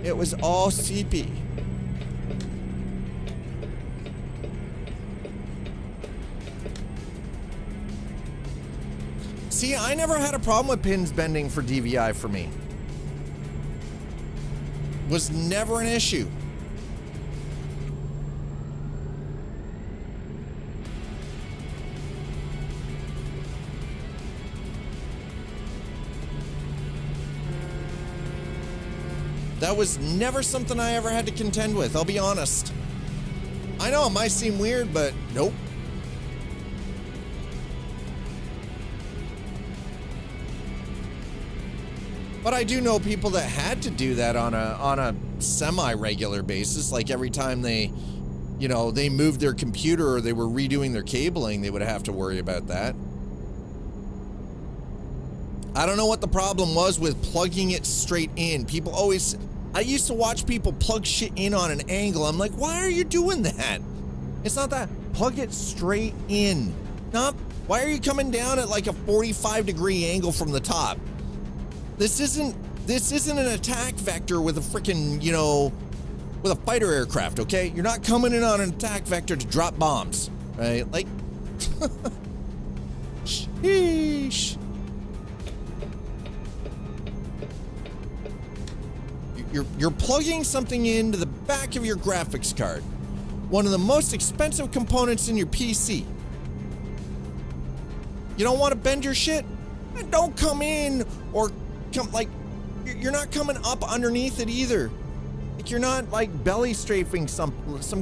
It was all seepy. See, I never had a problem with pins bending for DVI for me. Was never an issue. That was never something I ever had to contend with, I'll be honest. I know it might seem weird, but nope. But I do know people that had to do that on a semi-regular basis. Like every time they moved their computer or they were redoing their cabling, they would have to worry about that. I don't know what the problem was with plugging it straight in. People always, I used to watch people plug shit in on an angle. I'm like, why are you doing that? It's not that. Plug it straight in. Not, why are you coming down at like a 45-degree angle from the top? This isn't an attack vector with a freaking, you know, with a fighter aircraft, okay? You're not coming in on an attack vector to drop bombs, right? Like, sheesh. You're plugging something into the back of your graphics card. One of the most expensive components in your PC. You don't want to bend your shit? Don't come in or come, like, you're not coming up underneath it either. Like, you're not like belly strafing some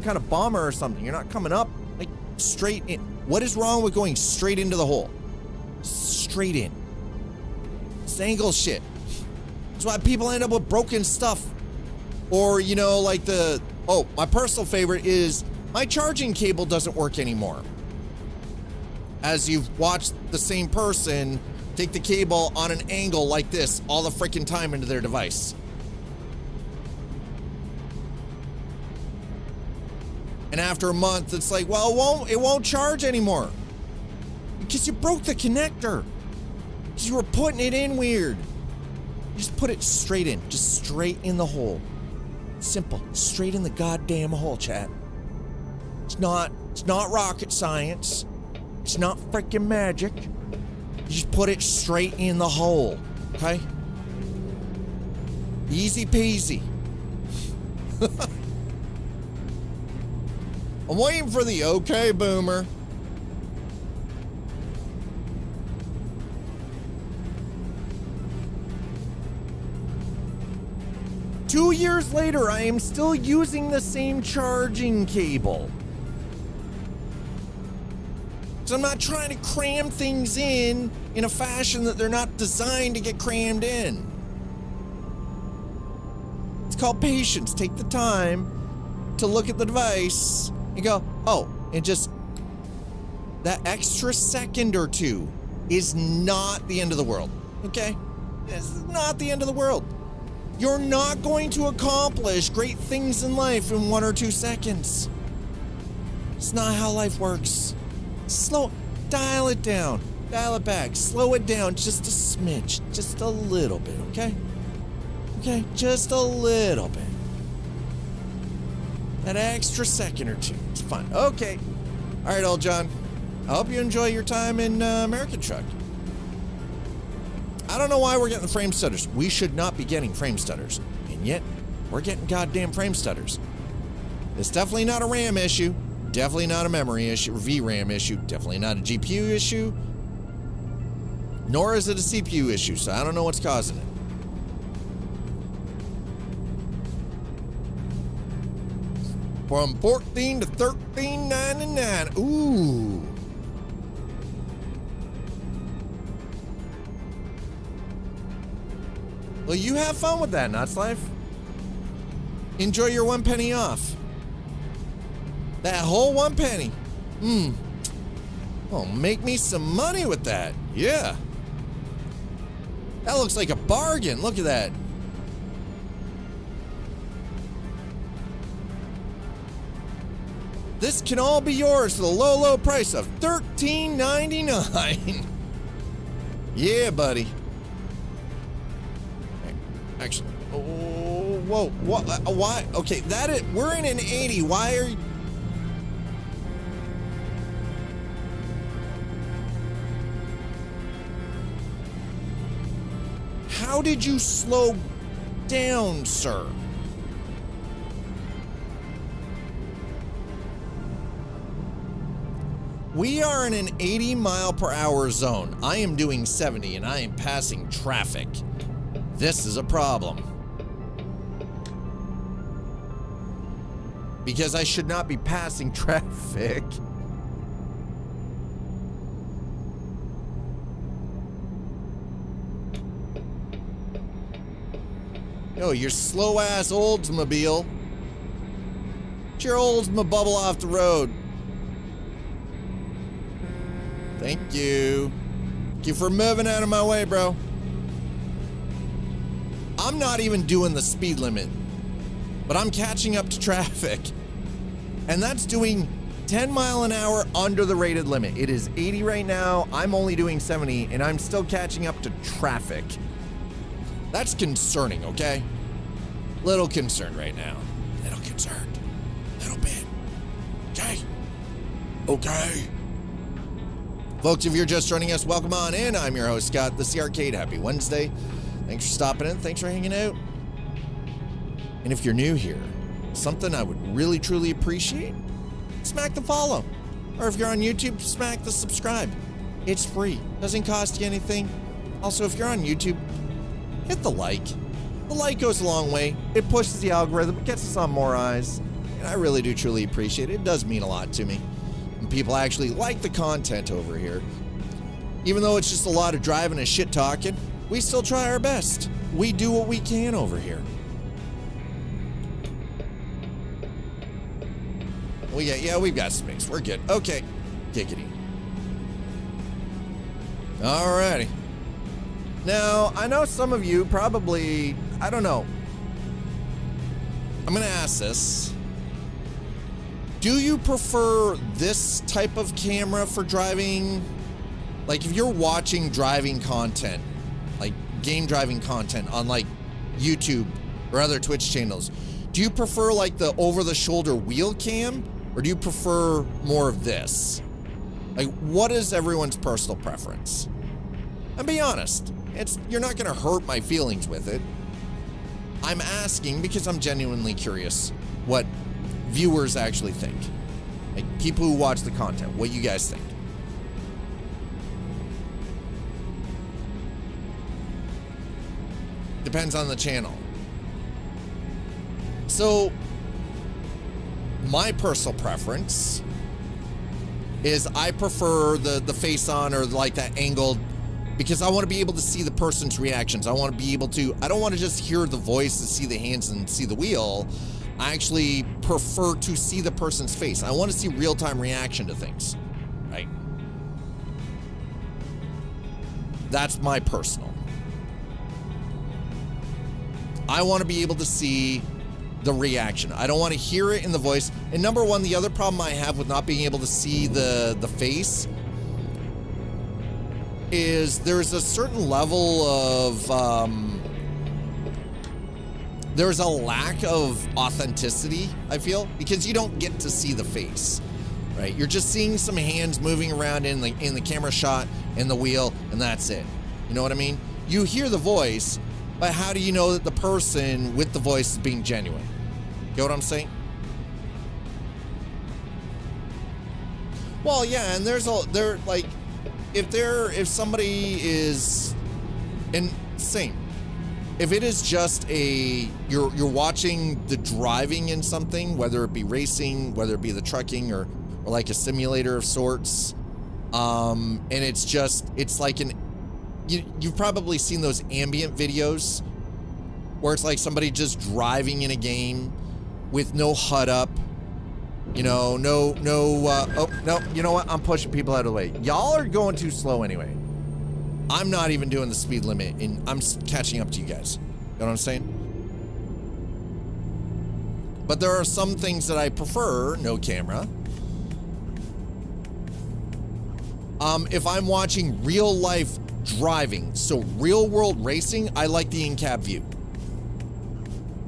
kind of bomber or something. You're not coming up like straight in. What is wrong with going straight into the hole? Straight in. It's angle shit. That's why people end up with broken stuff. Or, you know, like my personal favorite is my charging cable doesn't work anymore. As you've watched the same person take the cable on an angle like this all the freaking time into their device. And after a month, it's like, well, it won't charge anymore. Because you broke the connector. Because you were putting it in weird. Just put it straight in. Just straight in the hole. Simple. Straight in the goddamn hole, chat. It's not rocket science. It's not freaking magic. You just put it straight in the hole. Okay? Easy peasy. I'm waiting for the okay boomer. Two years later, I am still using the same charging cable. So I'm not trying to cram things in a fashion that they're not designed to get crammed in. It's called patience. Take the time to look at the device and go, oh, and just that extra second or two is not the end of the world, okay? It's not the end of the world. You're not going to accomplish great things in life in 1 or 2 seconds. It's not how life works. Dial it down, dial it back, slow it down just a smidge, just a little bit, okay? Okay, just a little bit. That extra second or two, it's fine. Okay. All right, old John. I hope you enjoy your time in American Truck. I don't know why we're getting the frame stutters. We should not be getting frame stutters. And yet, we're getting goddamn frame stutters. It's definitely not a RAM issue. Definitely not a memory issue, VRAM issue. Definitely not a GPU issue. Nor is it a CPU issue, so I don't know what's causing it. From 14 to 13.99. Ooh. Well, you have fun with that, Nuts Life. Enjoy your 1 penny off. That whole 1 penny. Oh, make me some money with that. Yeah. That looks like a bargain. Look at that. This can all be yours for the low, low price of $13.99. Yeah, buddy. Actually, oh, whoa, what? Why? Okay, we're in an 80. Why are you? How did you slow down, sir? We are in an 80-mile-per-hour zone. I am doing 70 and I am passing traffic. This is a problem. Because I should not be passing traffic. Yo, your slow-ass Oldsmobile. Get your Oldsmobile off the road. Thank you. Thank you for moving out of my way, bro. I'm not even doing the speed limit. but I'm catching up to traffic. And that's doing 10 mile an hour under the rated limit. It is 80 right now. I'm only doing 70 and I'm still catching up to traffic. That's concerning, okay? Little concerned right now. Little concerned. Little bit. Okay? Okay. Folks, if you're just joining us, welcome on in. I'm your host, Scott, the C Arcade. Happy Wednesday. Thanks for stopping in. Thanks for hanging out. And if you're new here, something I would really, truly appreciate, smack the follow. Or if you're on YouTube, smack the subscribe. It's free. Doesn't cost you anything. Also, if you're on YouTube, hit the like. The like goes a long way. It pushes the algorithm. It gets us on more eyes. And I really do truly appreciate it. It does mean a lot to me. And people actually like the content over here. Even though it's just a lot of driving and shit talking, we still try our best. We do what we can over here. We've got space. We're good. Okay. Giggity. Alrighty. Now, I know some of you probably, I don't know. I'm going to ask this. Do you prefer this type of camera for driving? Like if you're watching driving content, like game driving content on like YouTube or other Twitch channels, do you prefer like the over-the-shoulder wheel cam? Or do you prefer more of this? Like, what is everyone's personal preference? And be honest, you're not gonna hurt my feelings with it. I'm asking because I'm genuinely curious what viewers actually think. Like, people who watch the content, what you guys think. Depends on the channel. So, my personal preference is I prefer the face on or like that angled because I want to be able to see the person's reactions. I want to be able to, I don't want to just hear the voice and see the hands and see the wheel. I actually prefer to see the person's face. I want to see real-time reaction to things, right? That's my personal. I want to be able to see the reaction. I don't want to hear it in the voice. And number one, the other problem I have with not being able to see the face is there's a certain level of, there's a lack of authenticity, I feel, because you don't get to see the face, right? You're just seeing some hands moving around in the camera shot and the wheel, and that's it. You know what I mean? You hear the voice, but how do you know that the person with the voice is being genuine? You know what I'm saying? Well, yeah, and if somebody is, and same, if it is just you're watching the driving in something, whether it be racing, whether it be the trucking or like a simulator of sorts, and it's like you've probably seen those ambient videos where it's like somebody just driving in a game with no HUD up, you know, oh, no, you know what? I'm pushing people out of the way. Y'all are going too slow anyway. I'm not even doing the speed limit and I'm catching up to you guys. You know what I'm saying? But there are some things that I prefer, no camera. If I'm watching real life driving, so real world racing, I like the in-cab view.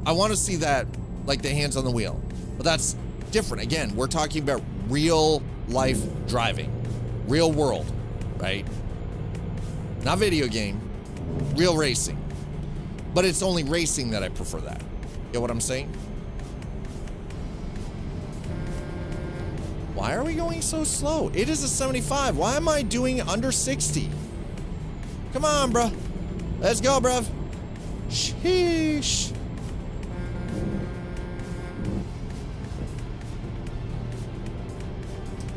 I want to see that, like the hands on the wheel. But that's different. Again, we're talking about real life driving. Real world, right? Not video game, real racing. But it's only racing that I prefer that. Get what I'm saying? Why are we going so slow? It is a 75. Why am I doing under 60? Come on, bruh. Let's go, bruv. Sheesh.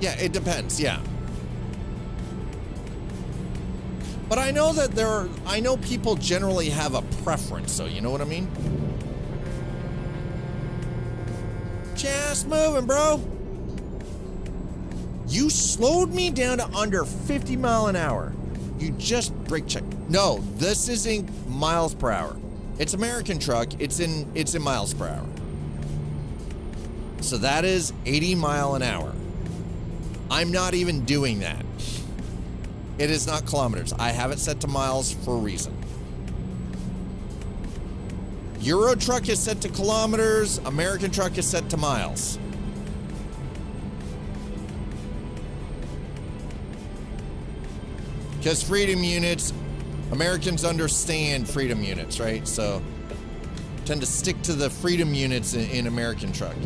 Yeah, it depends, yeah. But I know that I know people generally have a preference, so you know what I mean? Just moving, bro. You slowed me down to under 50 mile an hour. You just brake check. No, this isn't miles per hour. It's American truck. It's in miles per hour. So that is 80 mile an hour. I'm not even doing that. It is not kilometers. I have it set to miles for a reason. Euro truck is set to kilometers. American truck is set to miles. Because freedom units, Americans understand freedom units, right? So tend to stick to the freedom units in American truck.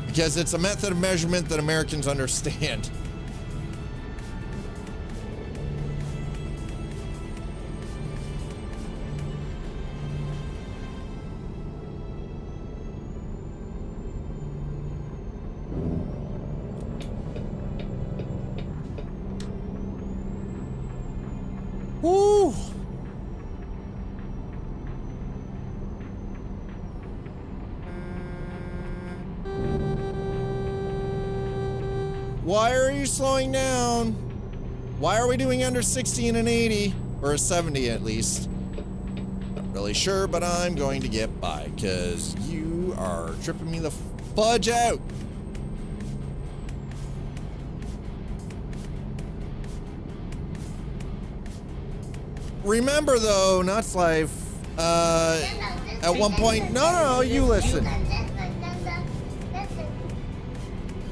Because it's a method of measurement that Americans understand. Woo! Why are you slowing down? Why are we doing under 60 and an 80? Or a 70 at least. Not really sure, but I'm going to get by because you are tripping me the fudge out. Remember though, Nuts Life, at one point, no, you listen.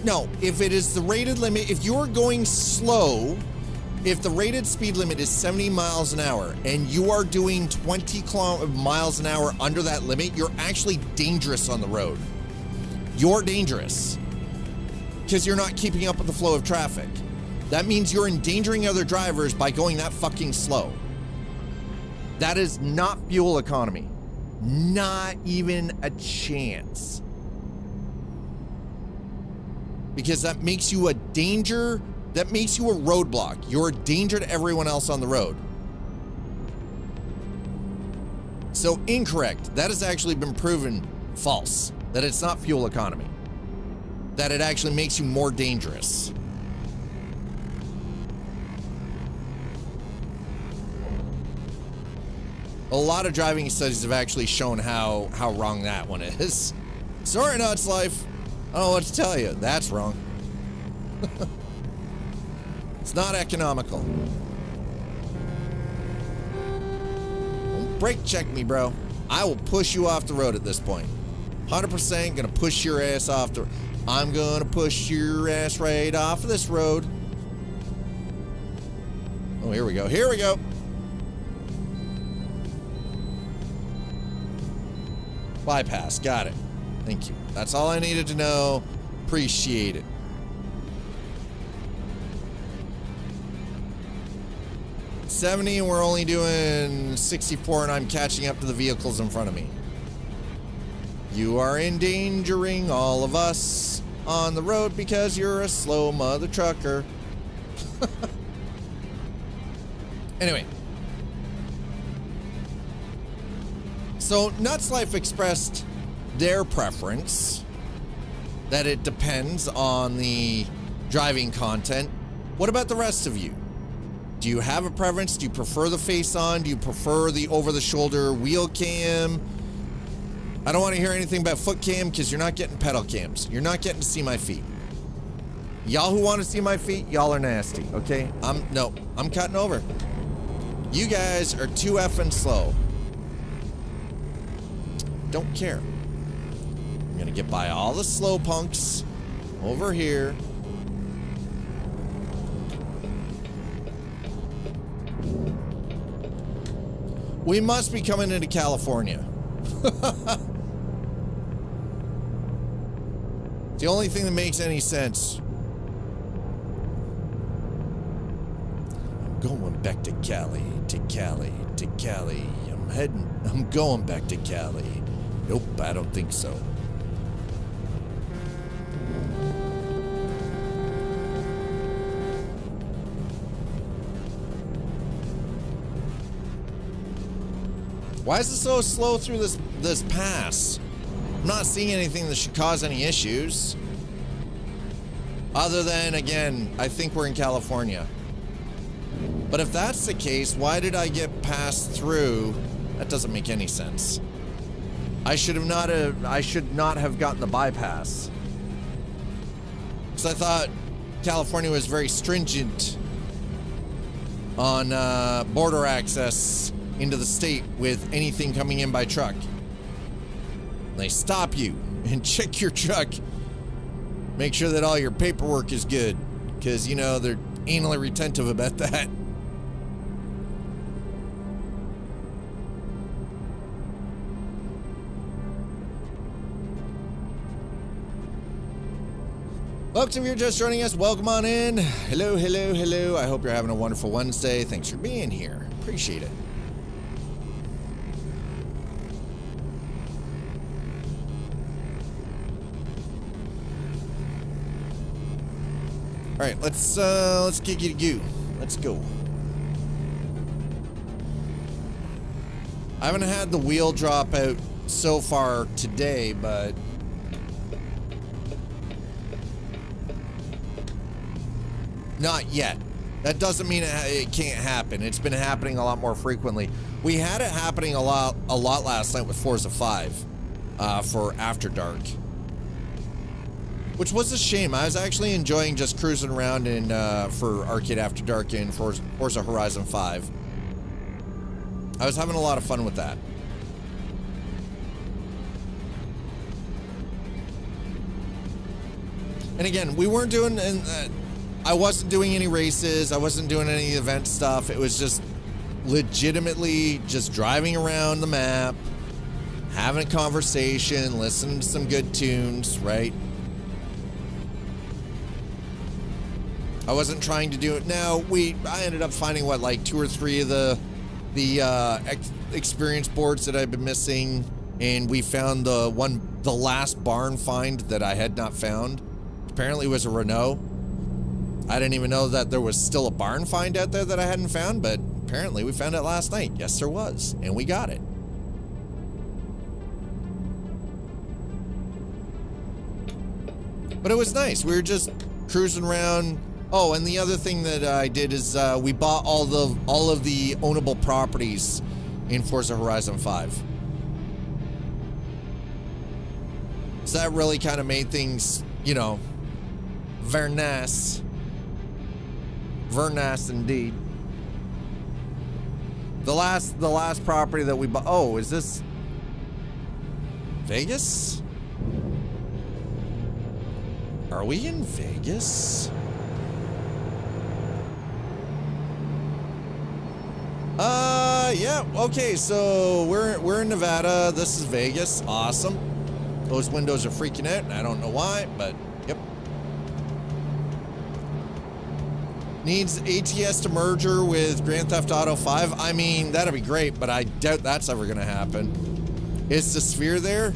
No, if it is the rated limit, if you're going slow, if the rated speed limit is 70 miles an hour and you are doing 20 miles an hour under that limit, you're actually dangerous on the road. You're dangerous because you're not keeping up with the flow of traffic. That means you're endangering other drivers by going that fucking slow. That is not fuel economy. Not even a chance. Because that makes you a danger, that makes you a roadblock. You're a danger to everyone else on the road. So incorrect. That has actually been proven false. That it's not fuel economy. That it actually makes you more dangerous. A lot of driving studies have actually shown how wrong that one is. Sorry, Nuts Life. I don't know what to tell you. That's wrong. It's not economical. Don't brake check me, bro. I will push you off the road at this point. 100% gonna push your ass off the... I'm gonna push your ass right off of this road. Oh, here we go. Here we go. Bypass. Got it. Thank you. That's all I needed to know. Appreciate it. $70 and we're only doing 64 and I'm catching up to the vehicles in front of me. You are endangering all of us on the road because you're a slow mother trucker. Anyway. So Nuts Life expressed their preference that it depends on the driving content. What about the rest of you? Do you have a preference? Do you prefer the face on? Do you prefer the over-the-shoulder wheel cam? I don't want to hear anything about foot cam because you're not getting pedal cams. You're not getting to see my feet. Y'all who want to see my feet, y'all are nasty, okay? I'm cutting over. You guys are too effing slow. Don't care. I'm gonna get by all the slow punks over here. We must be coming into California. It's the only thing that makes any sense. I'm going back to Cali, to Cali, to Cali. I'm going back to Cali. Nope, I don't think so. Why is it so slow through this pass? I'm not seeing anything that should cause any issues. Other than, again, I think we're in California. But if that's the case, why did I get passed through? That doesn't make any sense. I should not have gotten the bypass. Because I thought California was very stringent on border access into the state with anything coming in by truck. They stop you and check your truck. Make sure that all your paperwork is good. Because, you know, they're anally retentive about that. Folks, if you're just joining us, welcome on in. Hello, hello, hello. I hope you're having a wonderful Wednesday. Thanks for being here. Appreciate it. All right, let's kick you to go. Let's go. I haven't had the wheel drop out so far today, but not yet. That doesn't mean it can't happen. It's been happening a lot more frequently. We had it happening a lot last night with Forza 5 for After Dark, which was a shame. I was actually enjoying just cruising around in for Arcade After Dark in Forza Horizon 5. I was having a lot of fun with that. And again, we weren't doing, I wasn't doing any races. I wasn't doing any event stuff. It was just legitimately just driving around the map, having a conversation, listening to some good tunes, right? I wasn't trying to do it. Now, I ended up finding, what, like 2 or 3 of the experience boards that I've been missing, and we found the last barn find that I had not found. Apparently it was a Renault. I didn't even know that there was still a barn find out there that I hadn't found, but apparently we found it last night. Yes, there was, and we got it. But it was nice. We were just cruising around. Oh, and the other thing that I did is we bought all of the ownable properties in Forza Horizon 5. So that really kind of made things, you know, very nice. Very nice indeed. The last property that we bought. Oh, is this Vegas? Are we in Vegas? Yeah, okay, so we're in Nevada. This is Vegas. Awesome. Those windows are freaking out. I don't know why, but yep. Needs ATS to merger with Grand Theft Auto 5. I mean, that'd be great, but I doubt that's ever gonna happen. Is the Sphere there?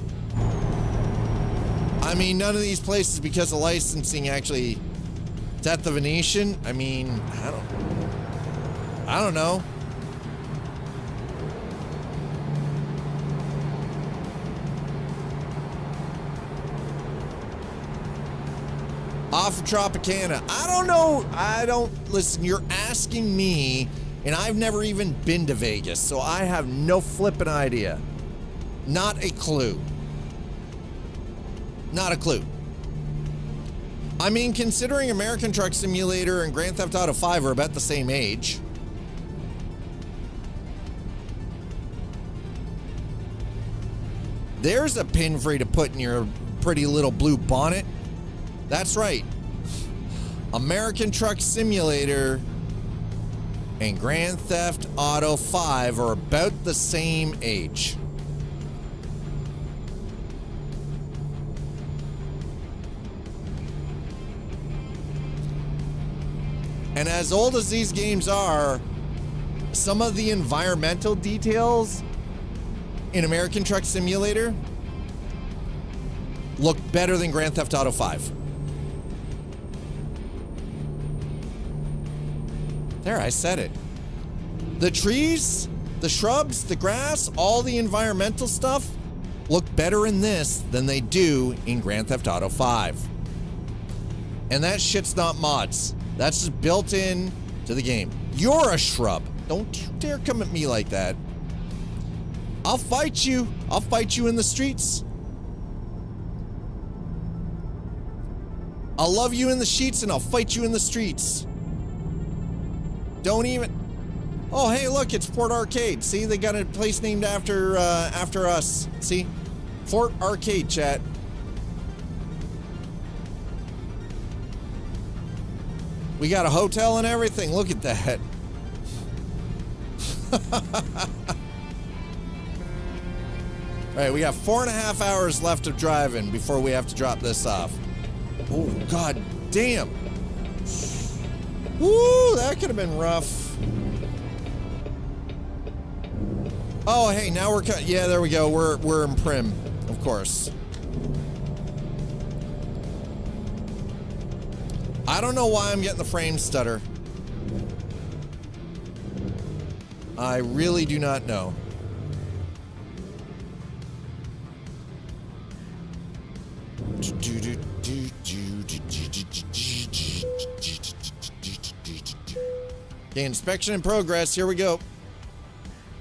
I mean, none of these places, because of licensing, actually. Is that the Venetian? I mean, I don't know. Off of Tropicana. I don't know. Listen, you're asking me, and I've never even been to Vegas, so I have no flippin' idea. Not a clue. Not a clue. I mean, considering American Truck Simulator and Grand Theft Auto 5 are about the same age. There's a pin for you to put in your pretty little blue bonnet. That's right. American Truck Simulator and Grand Theft Auto 5 are about the same age. And as old as these games are, some of the environmental details in American Truck Simulator look better than Grand Theft Auto 5. There, I said it. The trees, the shrubs, the grass, all the environmental stuff look better in this than they do in Grand Theft Auto 5. And that shit's not mods. That's just built in to the game. You're a shrub. Don't you dare come at me like that. I'll fight you. I'll fight you in the streets. I'll love you in the sheets and I'll fight you in the streets. Don't even. Oh, hey, look, it's Fort Arcade. See, they got a place named after us. See? Fort Arcade, chat. We got a hotel and everything. Look at that. All right, we got 4.5 hours left of driving before we have to drop this off. Oh, god damn. Woo, that could have been rough. Oh, hey, now we're cut. Yeah, there we go. We're in Prim, of course. I don't know why I'm getting the frame stutter. I really do not know. Okay, inspection in progress. Here we go.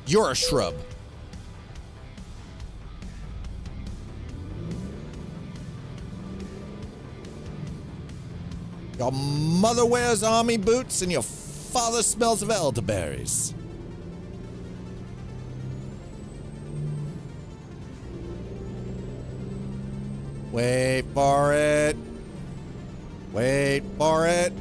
You're a shrub. Your mother wears army boots and your father smells of elderberries. Wait for it. Wait for it.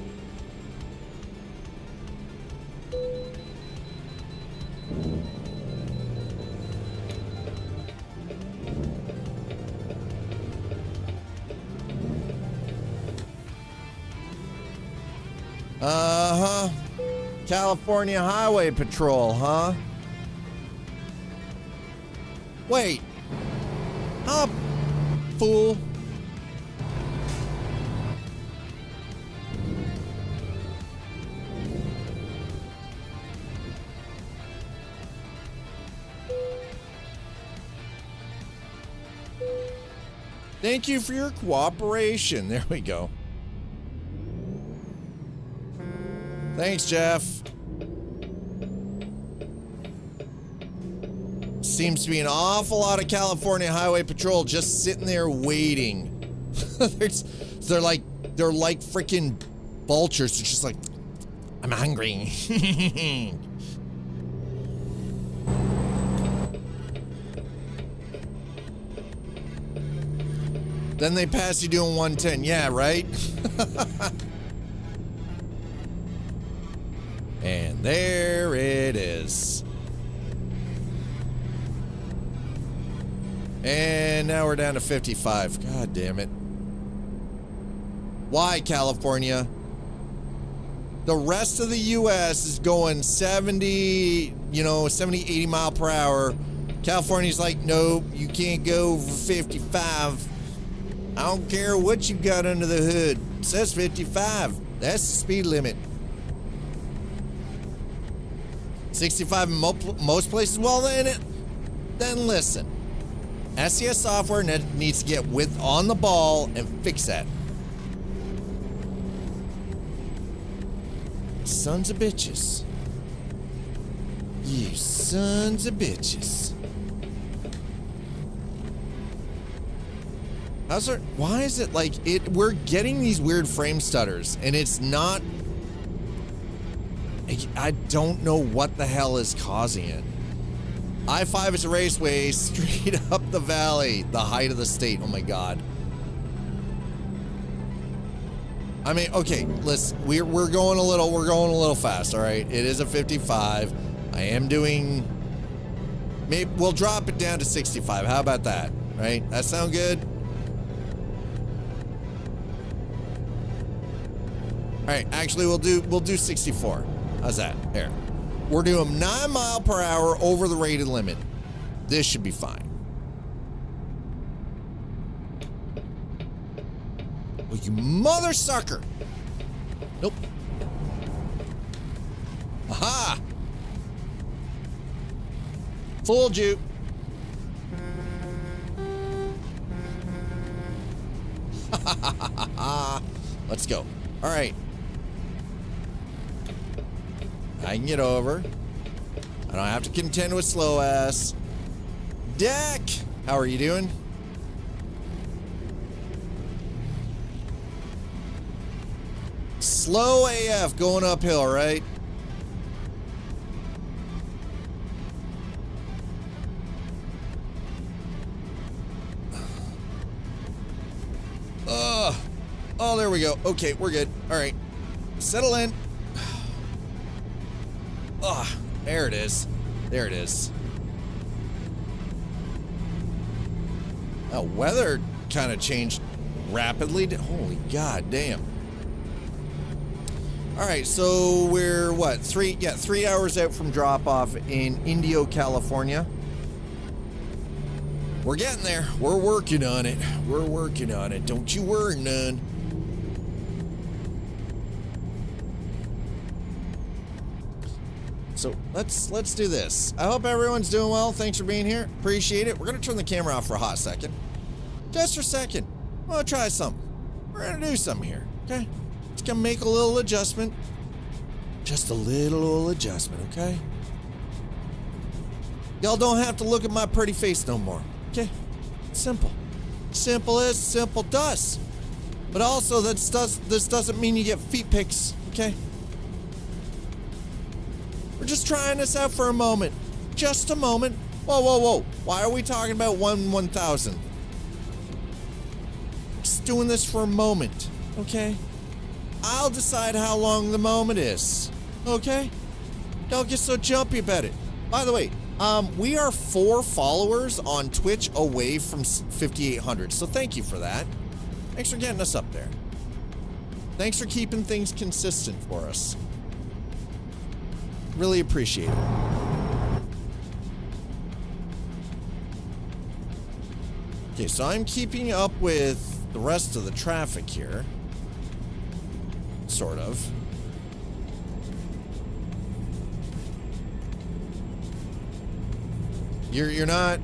Uh-huh. California Highway Patrol, huh? Wait. Huh, fool? Thank you for your cooperation. There we go. Thanks, Jeff. Seems to be an awful lot of California Highway Patrol just sitting there waiting. they're like freaking vultures. They're just like, I'm hungry. Then they pass you doing 110. Yeah, right? And there it is. And now we're down to 55. God damn it. Why, California? The rest of the U.S. is going 70, 80 mile per hour. California's like, nope, you can't go over 55. I don't care what you got under the hood. It says 55. That's the speed limit. 65 in most places. Well, then listen. SCS Software needs to get on the ball and fix that. Sons of bitches. You sons of bitches. Why is it like we're getting these weird frame stutters and it's not. I don't know what the hell is causing it. I-5 is a raceway straight up the valley, the height of the state. Oh my god. I mean, okay, listen, we're going a little fast, all right? It is a 55. I am doing. Maybe we'll drop it down to 65. How about that? Right? That sound good? All right, actually, we'll do 64. How's that? There. We're doing 9 mile per hour over the rated limit. This should be fine. Oh, you mother sucker! Nope. Aha! Fooled you. Let's go. All right. I can get over. I don't have to contend with slow ass. Deck, how are you doing? Slow AF going uphill, right? Oh, there we go. Okay, we're good. All right. Settle in. Oh, there it is. There it is. Oh, weather kind of changed rapidly. Holy god damn. All right, so we're what? 3 hours out from drop off in Indio, California. We're getting there. We're working on it. We're working on it. Don't you worry none. So let's do this. I hope everyone's doing well. Thanks for being here. Appreciate it. We're gonna turn the camera off for a hot second. Just for a second. I'm gonna try something. We're gonna do something here. Okay? Just gonna make a little adjustment. Just a little adjustment, okay? Y'all don't have to look at my pretty face no more. Okay? Simple. Simple as simple does. But also this doesn't mean you get feet pics, okay? We're just trying this out for a moment. Just a moment. Whoa, whoa, whoa. Why are we talking about 1/1000? Just doing this for a moment, okay? I'll decide how long the moment is, okay? Don't get so jumpy about it. By the way, we are 4 followers on Twitch away from 5,800, so thank you for that. Thanks for getting us up there. Thanks for keeping things consistent for us. Really appreciate it. Okay, so I'm keeping up with the rest of the traffic here. Sort of. You're not...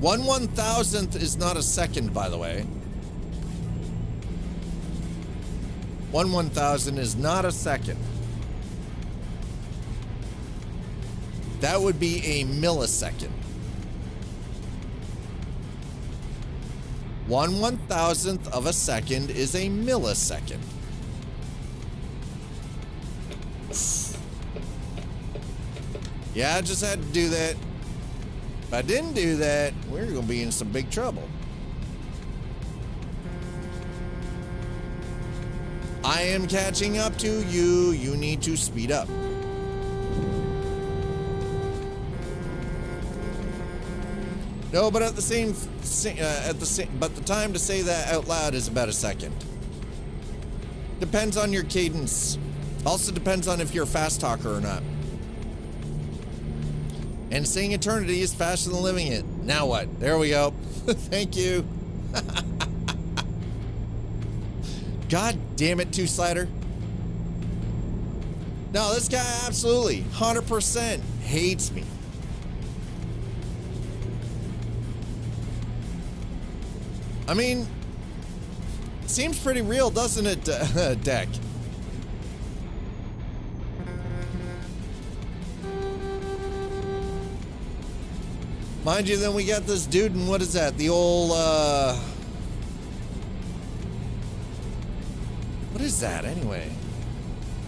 1/1000th is not a second, by the way. 1/1000 is not a second. That would be a millisecond. 1/1000th of a second is a millisecond. Yeah, I just had to do that. If I didn't do that, we're gonna be in some big trouble. I am catching up to you. You need to speed up. No, but but the time to say that out loud is about a second. Depends on your cadence. Also depends on if you're a fast talker or not. And saying eternity is faster than living it. Now what? There we go. Thank you. God damn it, 2-slider. No, this guy absolutely 100% hates me. I mean, seems pretty real, doesn't it, Deck? Mind you, then we got this dude, and what is that? The old, what is that, anyway?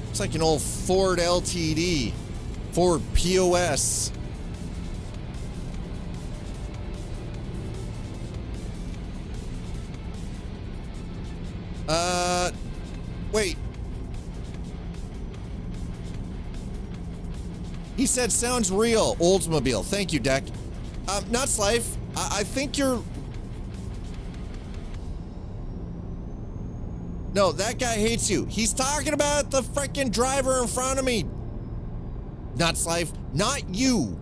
It's like an old Ford LTD. Ford POS. Wait. He said, sounds real, Oldsmobile. Thank you, Deck. Nuts Life, I think you're... No, that guy hates you. He's talking about the freaking driver in front of me. Nuts Life, not you.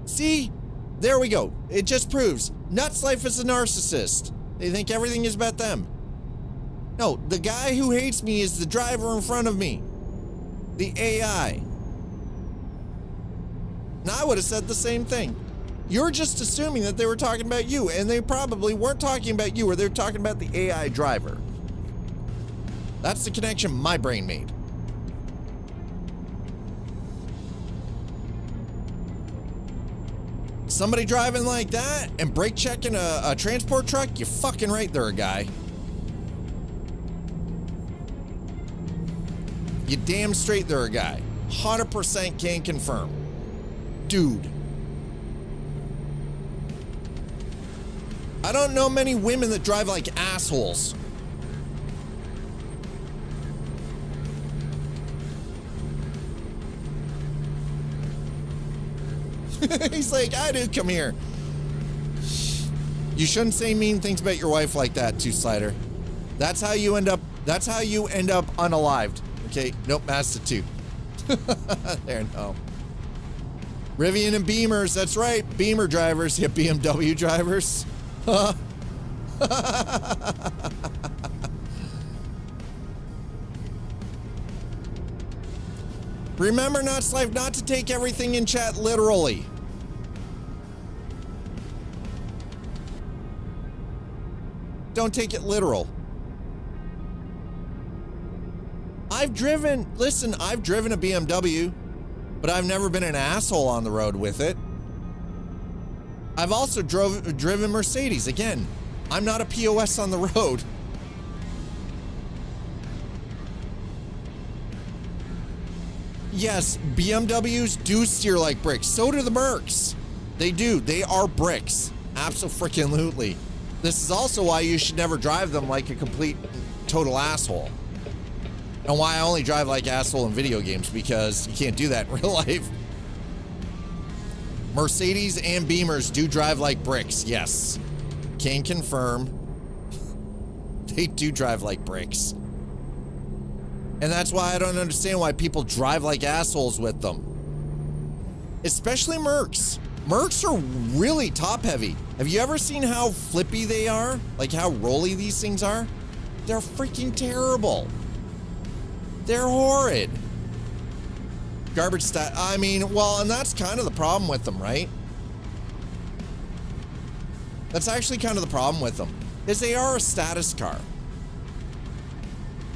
See? There we go. It just proves Nuts Life is a narcissist. They think everything is about them. No, the guy who hates me is the driver in front of me. The AI. And I would have said the same thing. You're just assuming that they were talking about you, and they probably weren't talking about you, or they're talking about the AI driver. That's the connection my brain made. Somebody driving like that and brake checking a transport truck, you're fucking right they're a guy. You damn straight they're a guy. 100% can confirm. Dude. I don't know many women that drive like assholes. He's like, I do, come here. You shouldn't say mean things about your wife like that, too, Slider. That's how you end up unalived. Okay, nope, Mazda 2. There, no. Rivian and Beamers, that's right. Beamer drivers, yeah, BMW drivers. Remember, Nuts Life, not to take everything in chat literally. Don't take it literal. I've driven a BMW, but I've never been an asshole on the road with it. I've also driven Mercedes. Again, I'm not a POS on the road. Yes, BMWs do steer like bricks. So do the Mercs. They do. They are bricks. Abso-freaking-lutely. This is also why you should never drive them like a complete, total asshole. And why I only drive like asshole in video games, because you can't do that in real life. Mercedes and Beamers do drive like bricks, yes. Can confirm. They do drive like bricks. And that's why I don't understand why people drive like assholes with them. Especially Mercs. Mercs are really top heavy. Have you ever seen how flippy they are? Like how rolly these things are? They're freaking terrible. They're horrid. Garbage stat. I mean, well, and that's kind of the problem with them, right? That's actually kind of the problem with them, is they are a status car.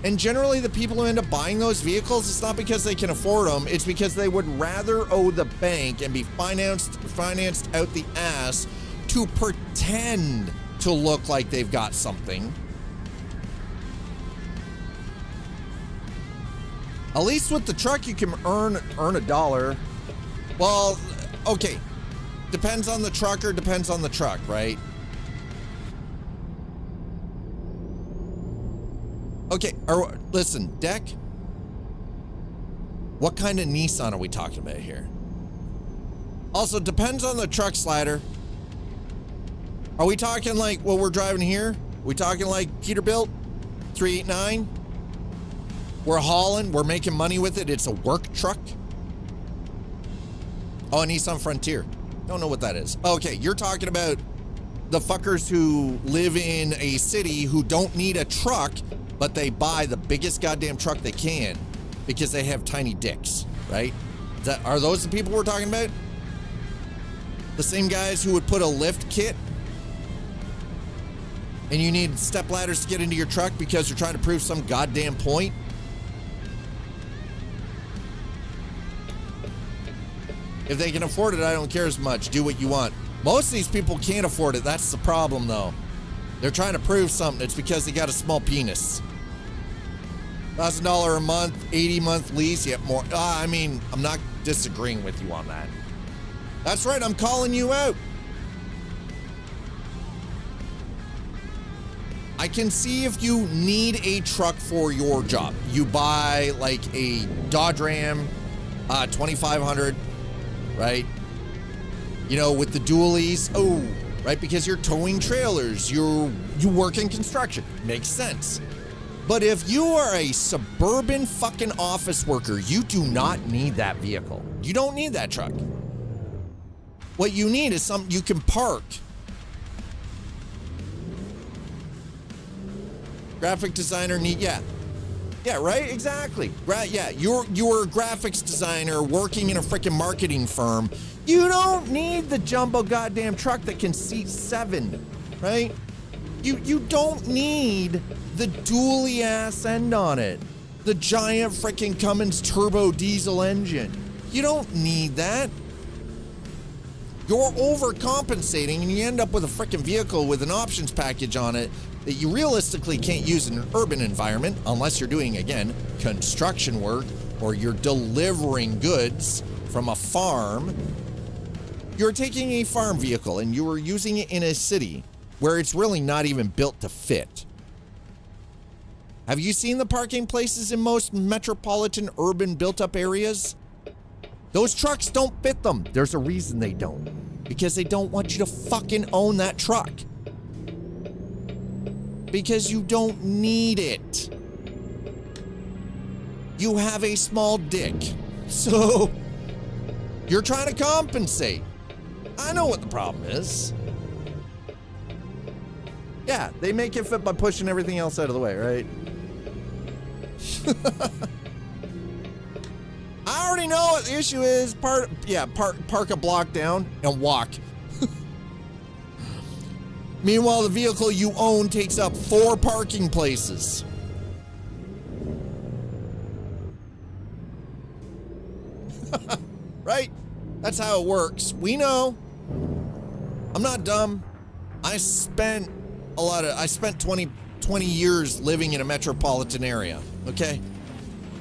And generally the people who end up buying those vehicles, it's not because they can afford them, it's because they would rather owe the bank and be financed out the ass to pretend to look like they've got something. At least with the truck, you can earn $1. Well, okay. Depends on the trucker, depends on the truck, right? Okay, listen, Deck. What kind of Nissan are we talking about here? Also, depends on the truck, Slider. Are we talking like what we're driving here? Are we talking like Peterbilt 389? We're hauling, we're making money with it. It's a work truck. Oh, a Nissan Frontier. Don't know what that is. Okay, you're talking about the fuckers who live in a city who don't need a truck, but they buy the biggest goddamn truck they can because they have tiny dicks, right? Are those the people we're talking about? The same guys who would put a lift kit and you need step ladders to get into your truck because you're trying to prove some goddamn point? If they can afford it, I don't care as much. Do what you want. Most of these people can't afford it. That's the problem, though. They're trying to prove something. It's because they got a small penis. $1,000 a month, 80-month lease. Yep, more. I mean, I'm not disagreeing with you on that. That's right. I'm calling you out. I can see if you need a truck for your job. You buy like a Dodge Ram 2500. Right? You know, with the dualies. Oh, right? Because you're towing trailers. You work in construction. Makes sense. But if you are a suburban fucking office worker, you do not need that vehicle. You don't need that truck. What you need is something you can park. Graphic designer need, yeah. Yeah, right? Exactly. Right, yeah. You're a graphics designer working in a freaking marketing firm. You don't need the jumbo goddamn truck that can seat 7, right? You don't need the dually ass end on it. The giant freaking Cummins turbo diesel engine. You don't need that. You're overcompensating and you end up with a freaking vehicle with an options package on it that you realistically can't use in an urban environment unless you're doing, again, construction work or you're delivering goods from a farm. You're taking a farm vehicle and you are using it in a city where it's really not even built to fit. Have you seen the parking places in most metropolitan urban built-up areas? Those trucks don't fit them. There's a reason they don't. Because they don't want you to fucking own that truck. Because you don't need it. You have a small dick. So, you're trying to compensate. I know what the problem is. Yeah, they make it fit by pushing everything else out of the way, right? I already know what the issue is. Park a block down and walk. Meanwhile, the vehicle you own takes up 4 parking places. Right? That's how it works. We know. I'm not dumb. I spent 20 years living in a metropolitan area, okay?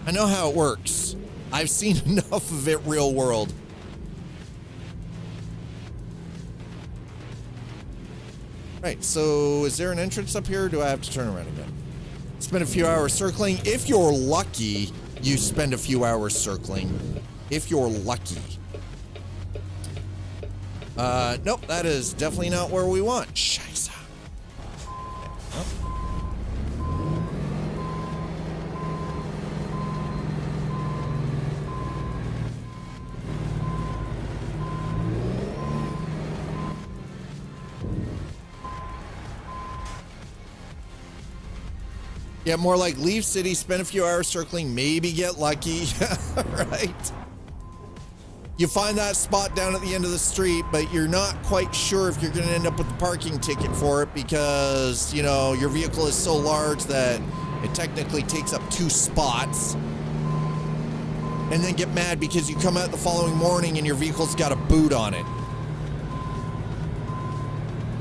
I know how it works. I've seen enough of it real world. Right, so is there an entrance up here or do I have to turn around again? Spend a few hours circling. If you're lucky, you spend a few hours circling. If you're lucky. Nope, that is definitely not where we want. Scheiße. Yeah, more like leave city, spend a few hours circling, maybe get lucky, right? You find that spot down at the end of the street, but you're not quite sure if you're going to end up with the parking ticket for it because, you know, your vehicle is so large that it technically takes up 2 spots. And then get mad because you come out the following morning and your vehicle's got a boot on it.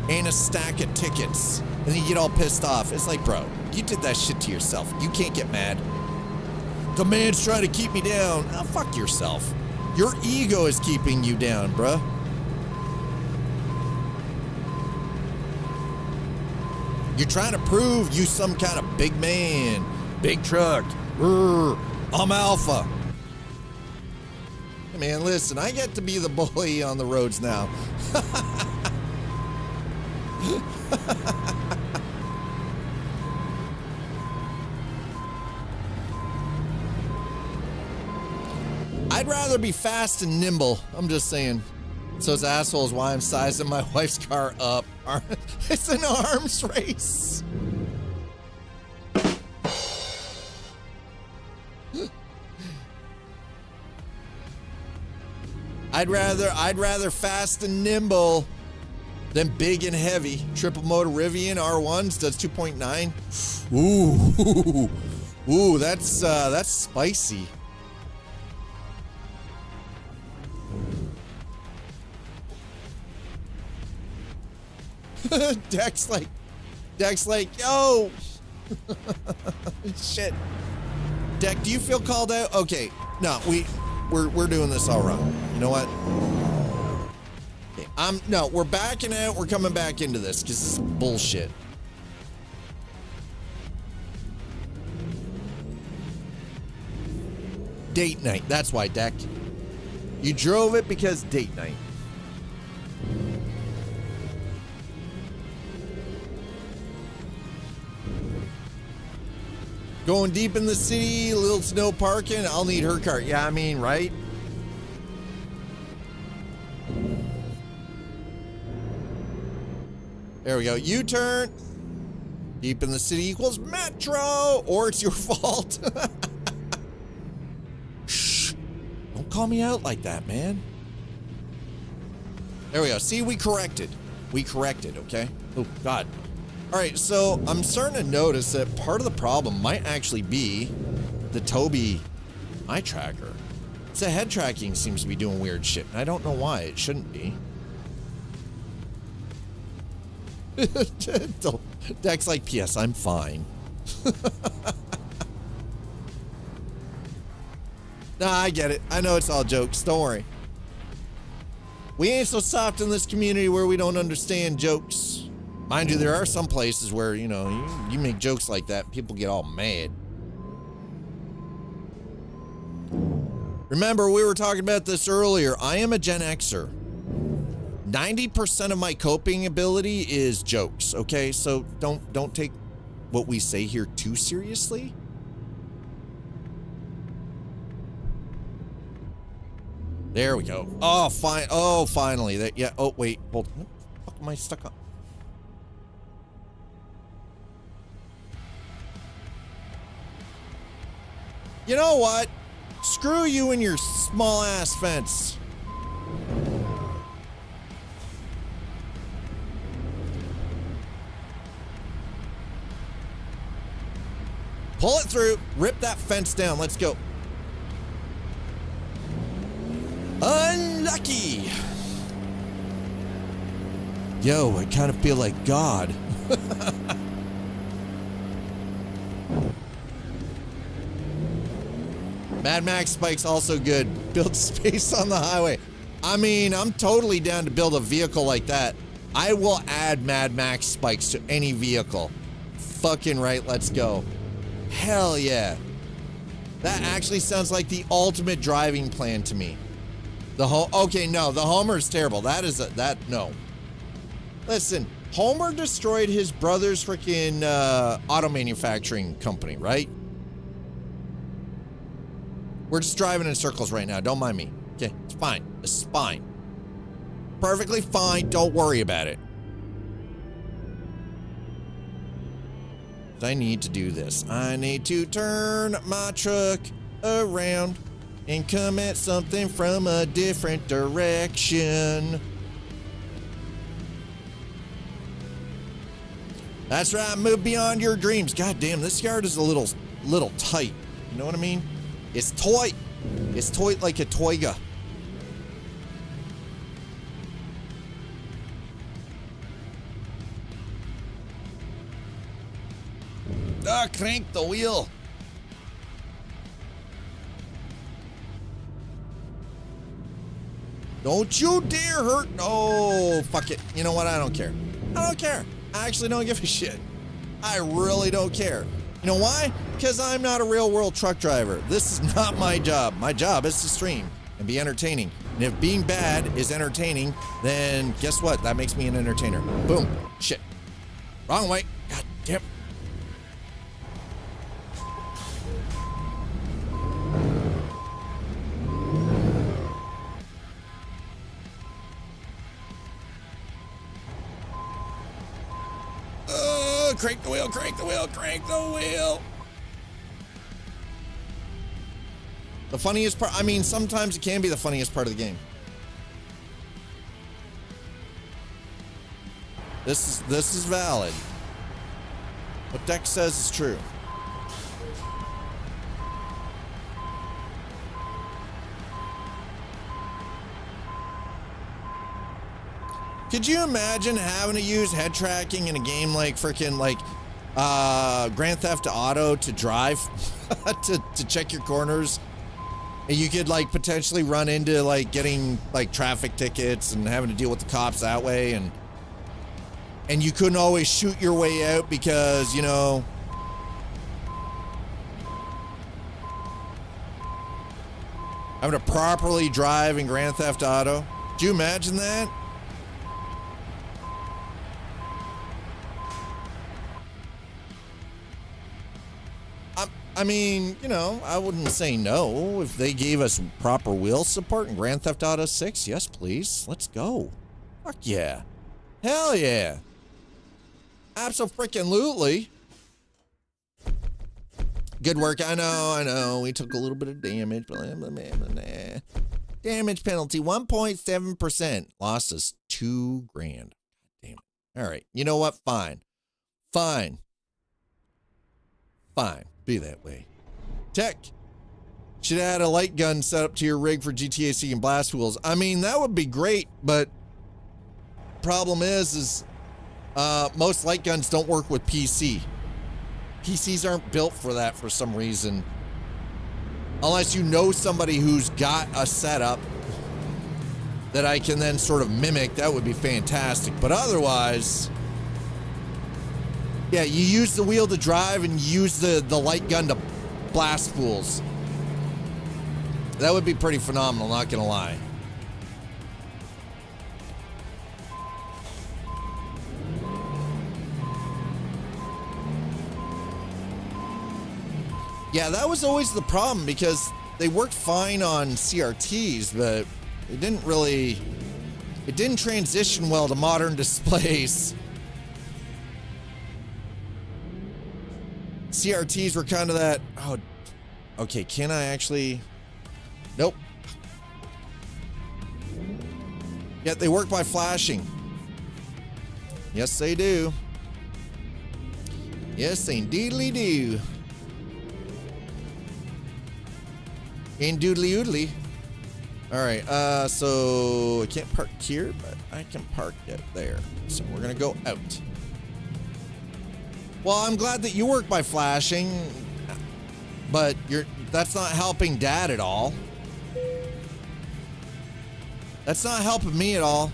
And a stack of tickets. And then you get all pissed off. It's like, bro, you did that shit to yourself. You can't get mad. The man's trying to keep me down. Oh, fuck yourself. Your ego is keeping you down, bruh. You're trying to prove you some kind of big man. Big truck. I'm alpha. Hey man, listen, I get to be the bully on the roads now. I'd rather be fast and nimble. I'm just saying. So those assholes why I'm sizing my wife's car up. It's an arms race. I'd rather fast and nimble than big and heavy. Triple motor Rivian R1s does 2.9. Ooh, that's spicy. Deck's like, yo. Shit. Deck, do you feel called out? Okay, no, we're doing this all wrong. You know what? Okay, no, we're backing out. We're coming back into this because this is bullshit. Date night. That's why, Deck. You drove it because date night. Going deep in the city, little to no parking. I'll need her car. Yeah, I mean, right? There we go. U-turn. Deep in the city equals metro. Or it's your fault. Shh. Don't call me out like that, man. There we go. See, we corrected. We corrected, okay? Oh, God. All right, so I'm starting to notice that part of the problem might actually be the Toby eye tracker. The head tracking seems to be doing weird shit, and I don't know why. It shouldn't be. Deck's like, P.S. I'm fine. Nah, I get it. I know it's all jokes. Don't worry. We ain't so soft in this community where we don't understand jokes. Mind you, there are some places where, you know, you make jokes like that, people get all mad. Remember, we were talking about this earlier. I am a Gen Xer. 90% of my coping ability is jokes, okay? So don't take what we say here too seriously. There we go. Oh, fine. Oh, finally. That, yeah. Oh, wait. Hold. What the fuck am I stuck on? You know what? Screw you and your small ass fence. Pull it through. Rip that fence down. Let's go. Unlucky. Yo, I kind of feel like God. Mad Max Spike's also good. Build space on the highway. I mean, I'm totally down to build a vehicle like that. I will add Mad Max Spikes to any vehicle. Fucking right, let's go. Hell yeah. That actually sounds like the ultimate driving plan to me. Okay, no, the Homer's terrible. No. Listen, Homer destroyed his brother's freaking auto manufacturing company, right? We're just driving in circles right now. Don't mind me. Okay, it's fine. It's fine. Perfectly fine. Don't worry about it. I need to do this. I need to turn my truck around and come at something from a different direction. That's right. Move beyond your dreams. God damn, this yard is a little tight. You know what I mean? It's toy. It's toy like a toiga. Ah, crank the wheel. Don't you dare hurt. No, fuck it. You know what? I don't care. I don't care. I actually don't give a shit. I really don't care. You know why? Because I'm not a real world truck driver. This is not my job. My job is to stream and be entertaining. And if being bad is entertaining, then guess what? That makes me an entertainer. Boom. Shit. Wrong way. God damn. Crank the wheel, crank the wheel, crank the wheel. The funniest part, I mean, sometimes it can be the funniest part of the game. This is valid. What Dex says is true. Could you imagine having to use head tracking in a game like freaking Grand Theft Auto to drive to check your corners? And you could like potentially run into like getting like traffic tickets and having to deal with the cops that way, and you couldn't always shoot your way out because, you know, having to properly drive in Grand Theft Auto. Do you imagine that? I mean, you know, I wouldn't say no. If they gave us proper wheel support in Grand Theft Auto 6, yes, please. Let's go. Fuck yeah. Hell yeah. Abso-freaking-lutely. Good work. I know. We took a little bit of damage. Damage penalty, 1.7%. Lost us $2,000. Damn it. All right. You know what? Fine. Be that way. Tech. Should add a light gun set up to your rig for GTA so you can blast wheels. I mean, that would be great, but problem is Most light guns don't work with PC. PCs aren't built for that for some reason. Unless you know somebody who's got a setup that I can then sort of mimic, that would be fantastic. But otherwise, yeah, you use the wheel to drive and use the light gun to blast fools. That would be pretty phenomenal, not gonna lie. Yeah, that was always the problem because they worked fine on CRTs, but it didn't transition well to modern displays. CRTs were kind of that, oh, okay, can I actually? Nope. Yet they work by flashing. Yes, they do. Yes, they indeedly do. In doodly oodly. All right, so I can't park here, but I can park it there. So we're gonna go out. Well, I'm glad that you work by flashing, but that's not helping Dad at all. That's not helping me at all.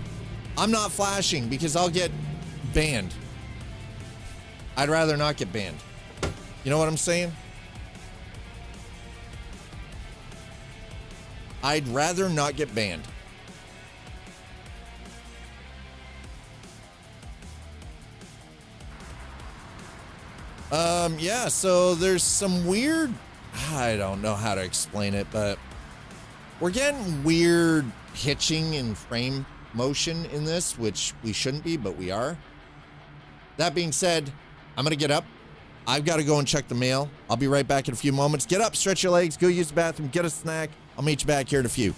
I'm not flashing because I'll get banned. I'd rather not get banned. You know what I'm saying? I'd rather not get banned. Yeah, so there's some weird, I don't know how to explain it, but we're getting weird hitching and frame motion in this, which we shouldn't be, but we are. That being said, I'm gonna get up. I've got to go and check the mail. I'll be right back in a few moments. Get up, stretch your legs, go use the bathroom, get a snack. I'll meet you back here in a few.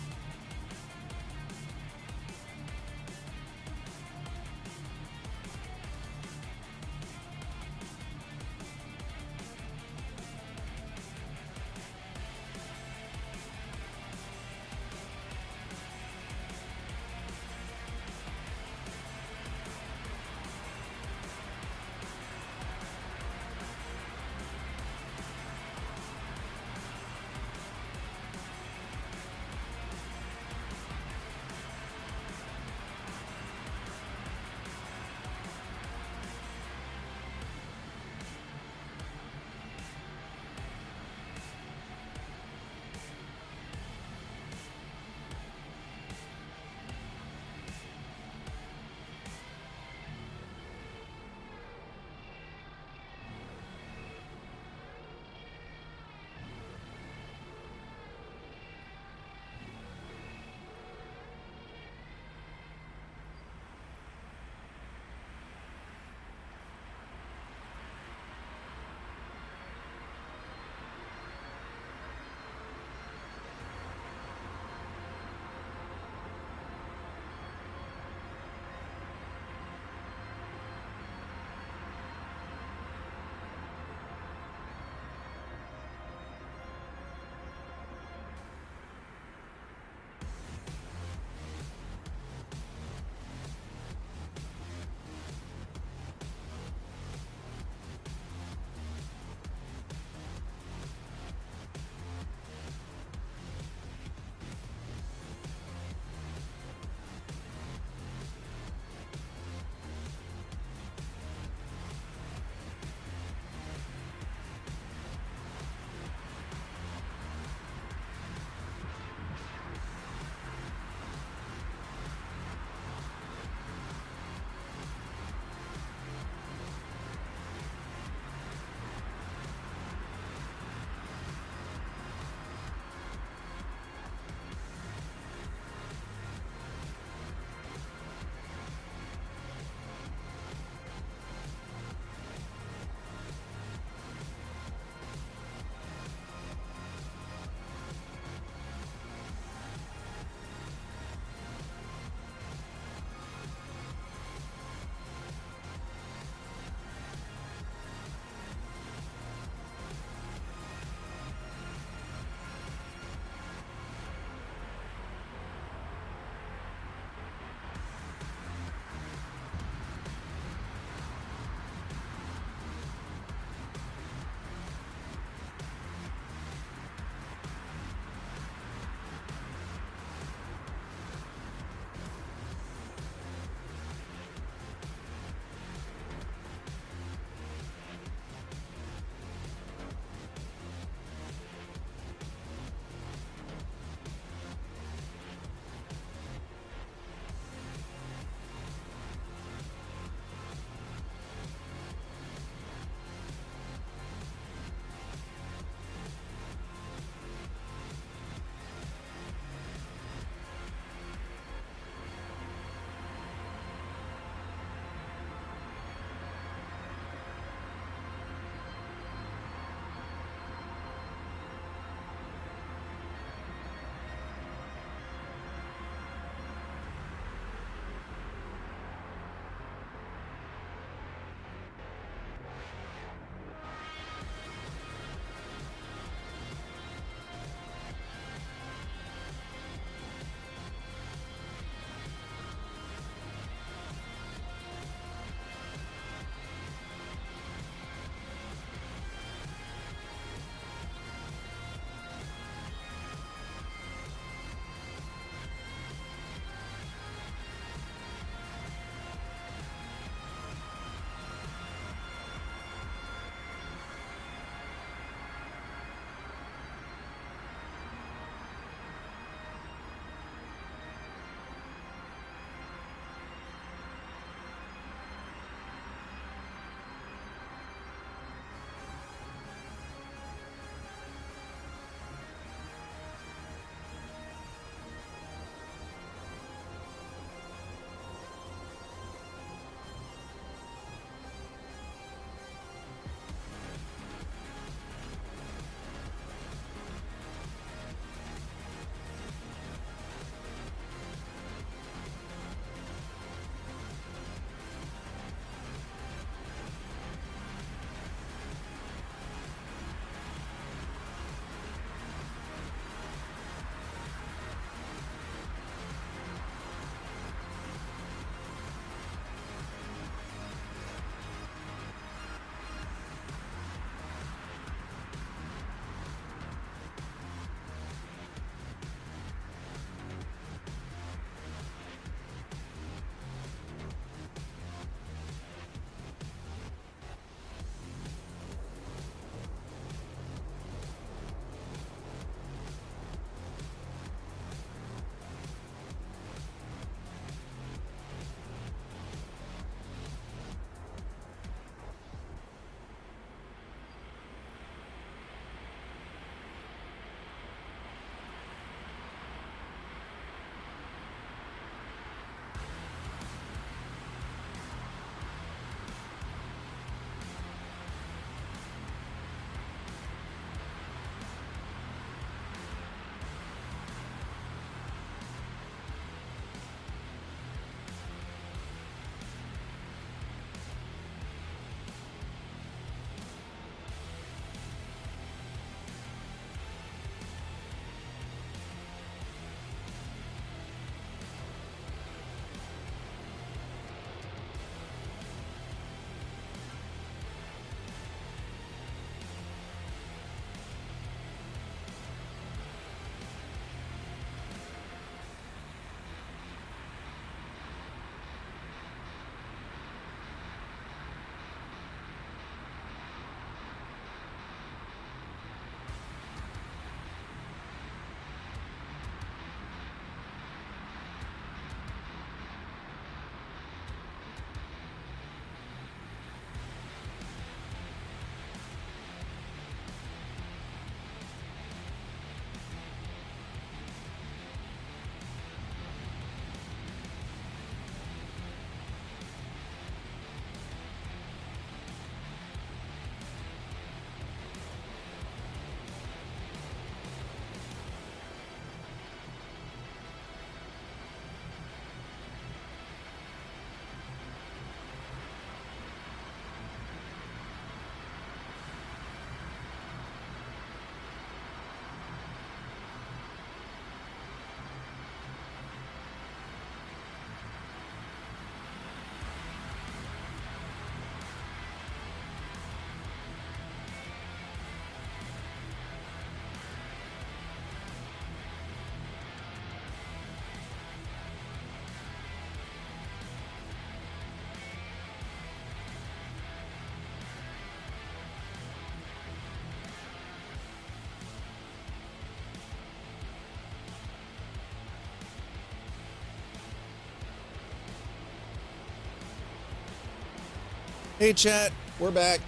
Hey chat, we're back.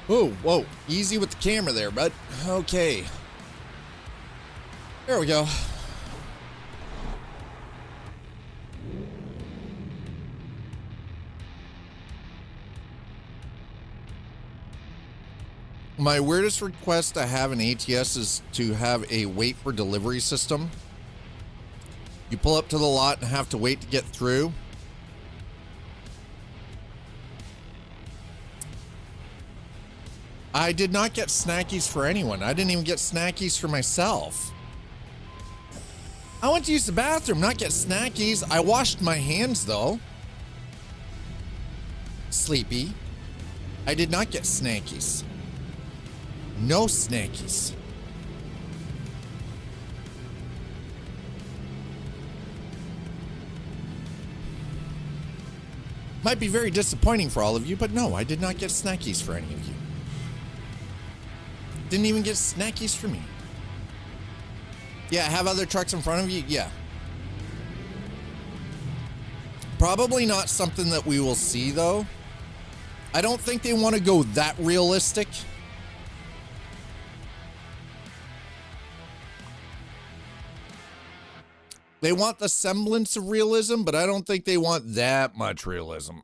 Whoa, whoa, easy with the camera there, bud. Okay. There we go. My weirdest request I have in ATS is to have a wait for delivery system. You pull up to the lot and have to wait to get through. I did not get snackies for anyone. I didn't even get snackies for myself. I went to use the bathroom, not get snackies. I washed my hands though. Sleepy. I did not get snackies. No snackies. Might be very disappointing for all of you, but no, I did not get snackies for any of you. Didn't even get snackies for me. Yeah, have other trucks in front of you? Yeah. Probably not something that we will see though. I don't think they want to go that realistic. They want the semblance of realism, but I don't think they want that much realism.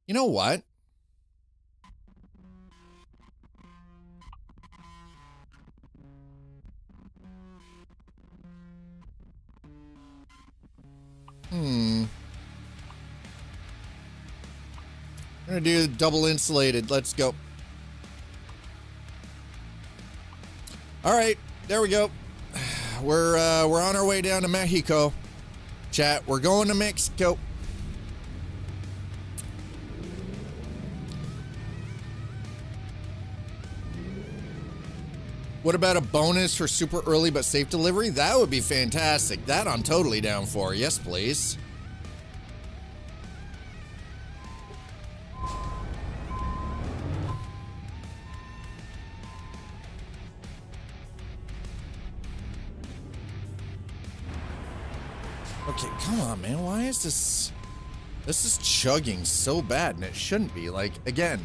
You know what? I'm gonna do double insulated. Let's go. All right, there we go. We're on our way down to Mexico. Chat, we're going to Mexico. What about a bonus for super early but safe delivery? That would be fantastic. That I'm totally down for. Yes, please. Okay, come on, man. Why is this... This is chugging so bad, and it shouldn't be. Like, again,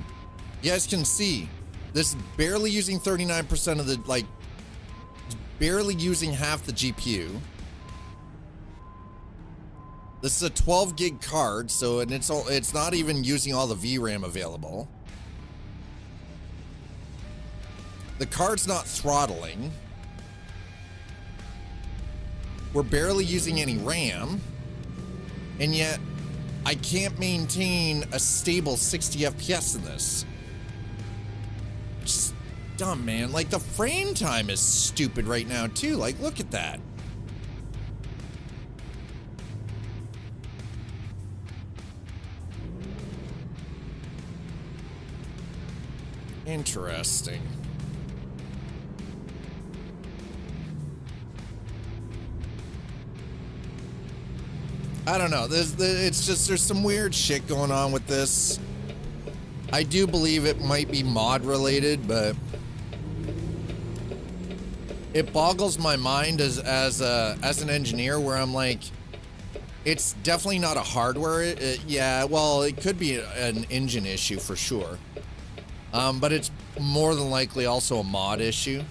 you guys can see, this is barely using 39% of the, like, barely using half the GPU. This is a 12 gig card, so, and it's not even using all the VRAM available. The card's not throttling. We're barely using any RAM, and yet I can't maintain a stable 60 FPS in this. Just dumb, man. Like, the frame time is stupid right now, too. Like, look at that. Interesting. I don't know. It's just, there's some weird shit going on with this. I do believe it might be mod related, but it boggles my mind as an engineer, where I'm like, it's definitely not a hardware. Yeah, well, it could be an engine issue for sure, but it's more than likely also a mod issue.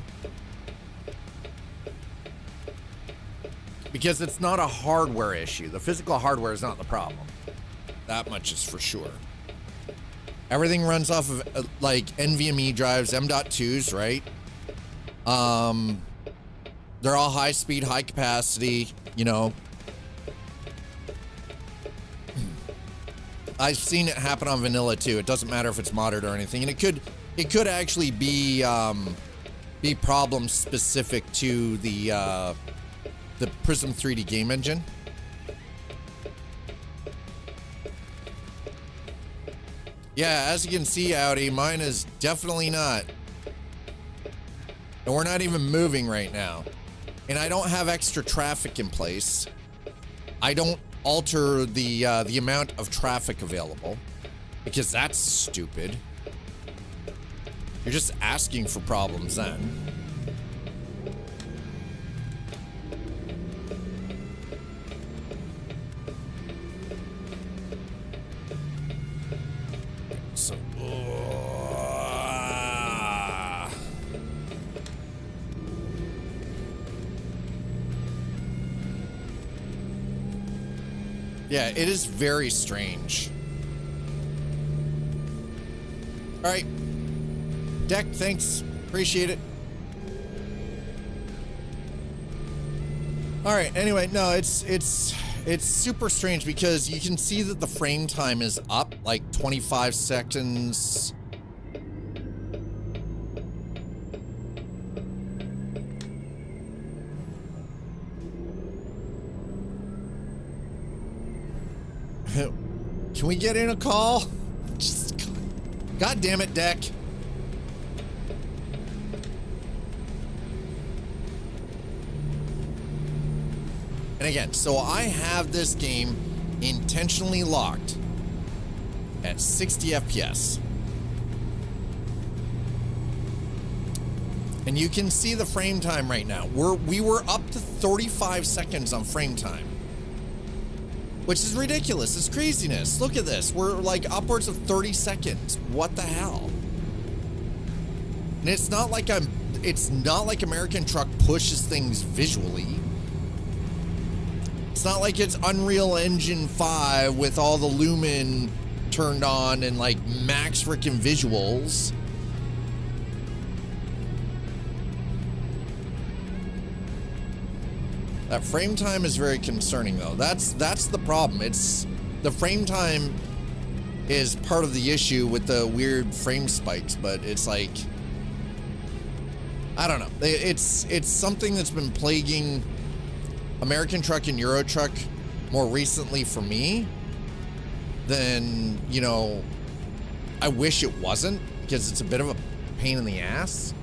Because it's not a hardware issue. The physical hardware is not the problem. That much is for sure. Everything runs off of like NVMe drives, M.2s, right? They're all high speed, high capacity, you know. I've seen it happen on vanilla too. It doesn't matter if it's modded or anything. And it could actually be problem specific to the Prism 3D game engine. Yeah, as you can see, Audi, mine is definitely not. And we're not even moving right now. And I don't have extra traffic in place. I don't alter the amount of traffic available, because that's stupid. You're just asking for problems then. Yeah, it is very strange. All right. Deck, thanks. Appreciate it. All right, anyway, no, it's super strange because you can see that the frame time is up like 25 seconds. Can we get in a call? Just, God damn it, Deck. And again, so I have this game intentionally locked at 60 FPS. And you can see the frame time right now. We were up to 35 seconds on frame time, which is ridiculous. It's craziness. Look at this. We're like upwards of 30 seconds. What the hell? And it's not like American Truck pushes things visually. It's not like it's Unreal Engine 5 with all the lumen turned on and like max freaking visuals. That frame time is very concerning though. That's the problem. It's the frame time is part of the issue with the weird frame spikes, but it's like, I don't know. It's something that's been plaguing American Truck and Euro Truck more recently for me than, you know, I wish it wasn't, because it's a bit of a pain in the ass.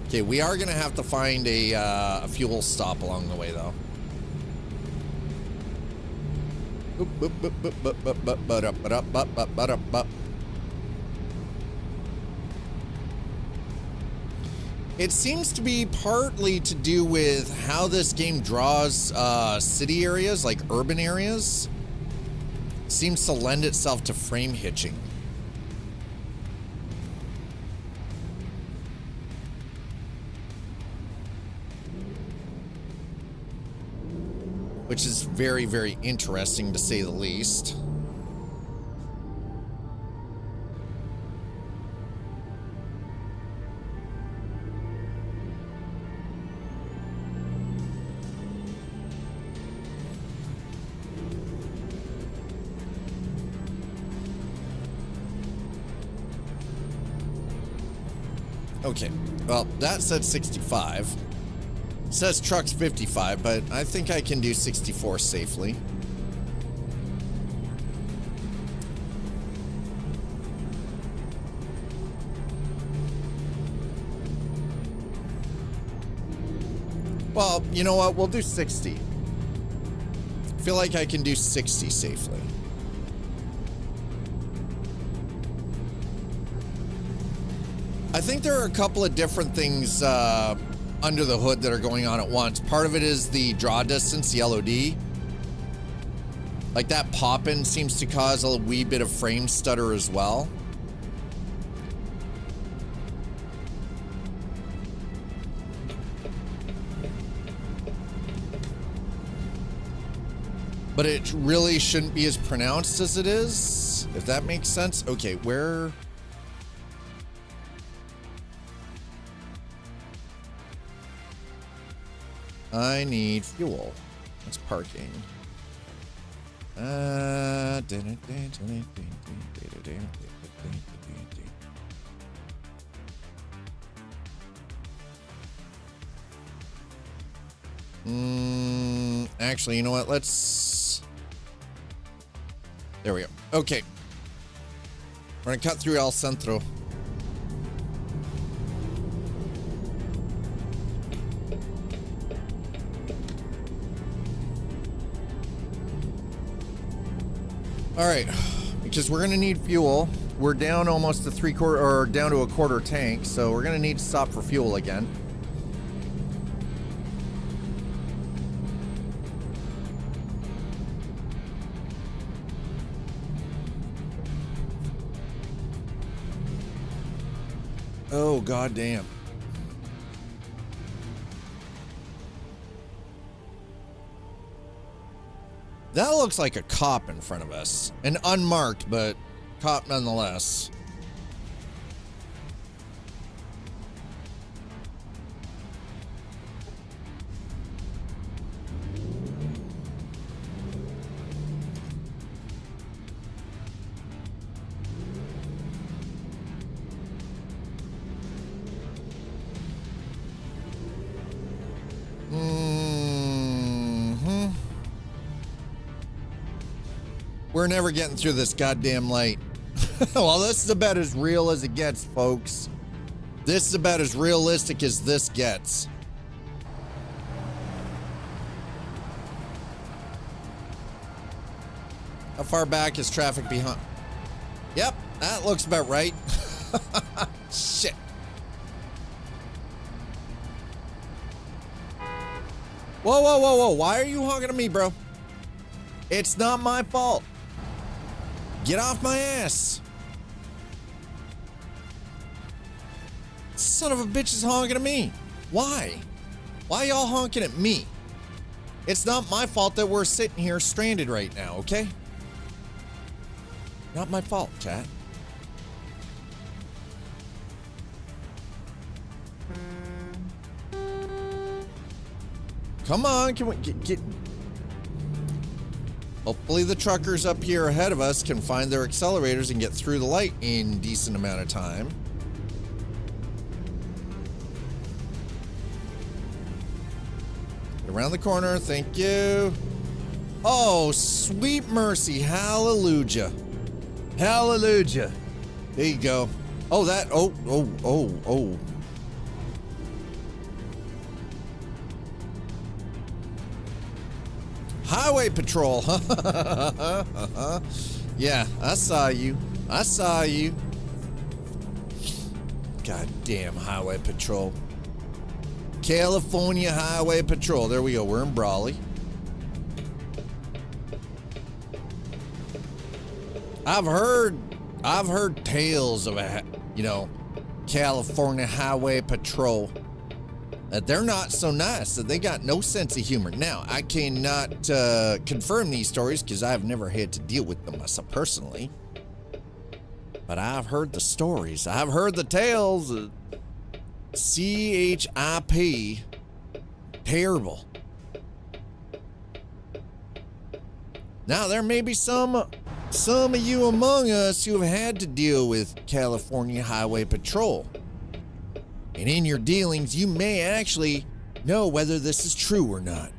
Okay, we are gonna have to find a fuel stop along the way though. It seems to be partly to do with how this game draws city areas, like urban areas. Seems to lend itself to frame hitching. Which is very, very interesting to say the least. Okay, well, that said 65. Says truck's 55, but I think I can do 64 safely. Well, you know what? We'll do 60. I feel like I can do 60 safely. I think there are a couple of different things under the hood that are going on at once. Part of it is the draw distance, the LOD. Like that pop-in seems to cause a wee bit of frame stutter as well. But it really shouldn't be as pronounced as it is, if that makes sense. Okay, where... I need fuel. That's parking. Actually, you know what? Let's... There we go. Okay. We're gonna cut through El Centro. All right, because we're gonna need fuel. We're down almost to down to a quarter tank, so we're gonna need to stop for fuel again. Oh, goddamn. That looks like a cop in front of us. An unmarked, but cop nonetheless. We're never getting through this goddamn light. Well, this is about as real as it gets, folks. This is about as realistic as this gets. How far back is traffic behind? Yep, that looks about right. Shit. Whoa, whoa, whoa, whoa. Why are you honking at me, bro? It's not my fault. Get off my ass. Son of a bitch is honking at me. Why? Why y'all honking at me? It's not my fault that we're sitting here stranded right now, okay? Not my fault, chat. Come on, can we get... Hopefully the truckers up here ahead of us can find their accelerators and get through the light in a decent amount of time. Get around the corner, thank you. Oh, sweet mercy, hallelujah. Hallelujah. There you go. Oh, that, oh. Highway Patrol. Yeah, I saw you. I saw you. Goddamn Highway Patrol. California Highway Patrol. There we go. We're in Brawley. I've heard tales of California Highway Patrol. That they're not so nice, that they got no sense of humor. Now, I cannot confirm these stories because I've never had to deal with them myself personally. But I've heard the stories. I've heard the tales. CHIP. Terrible. Now, there may be some of you among us who have had to deal with California Highway Patrol. And in your dealings, you may actually know whether this is true or not.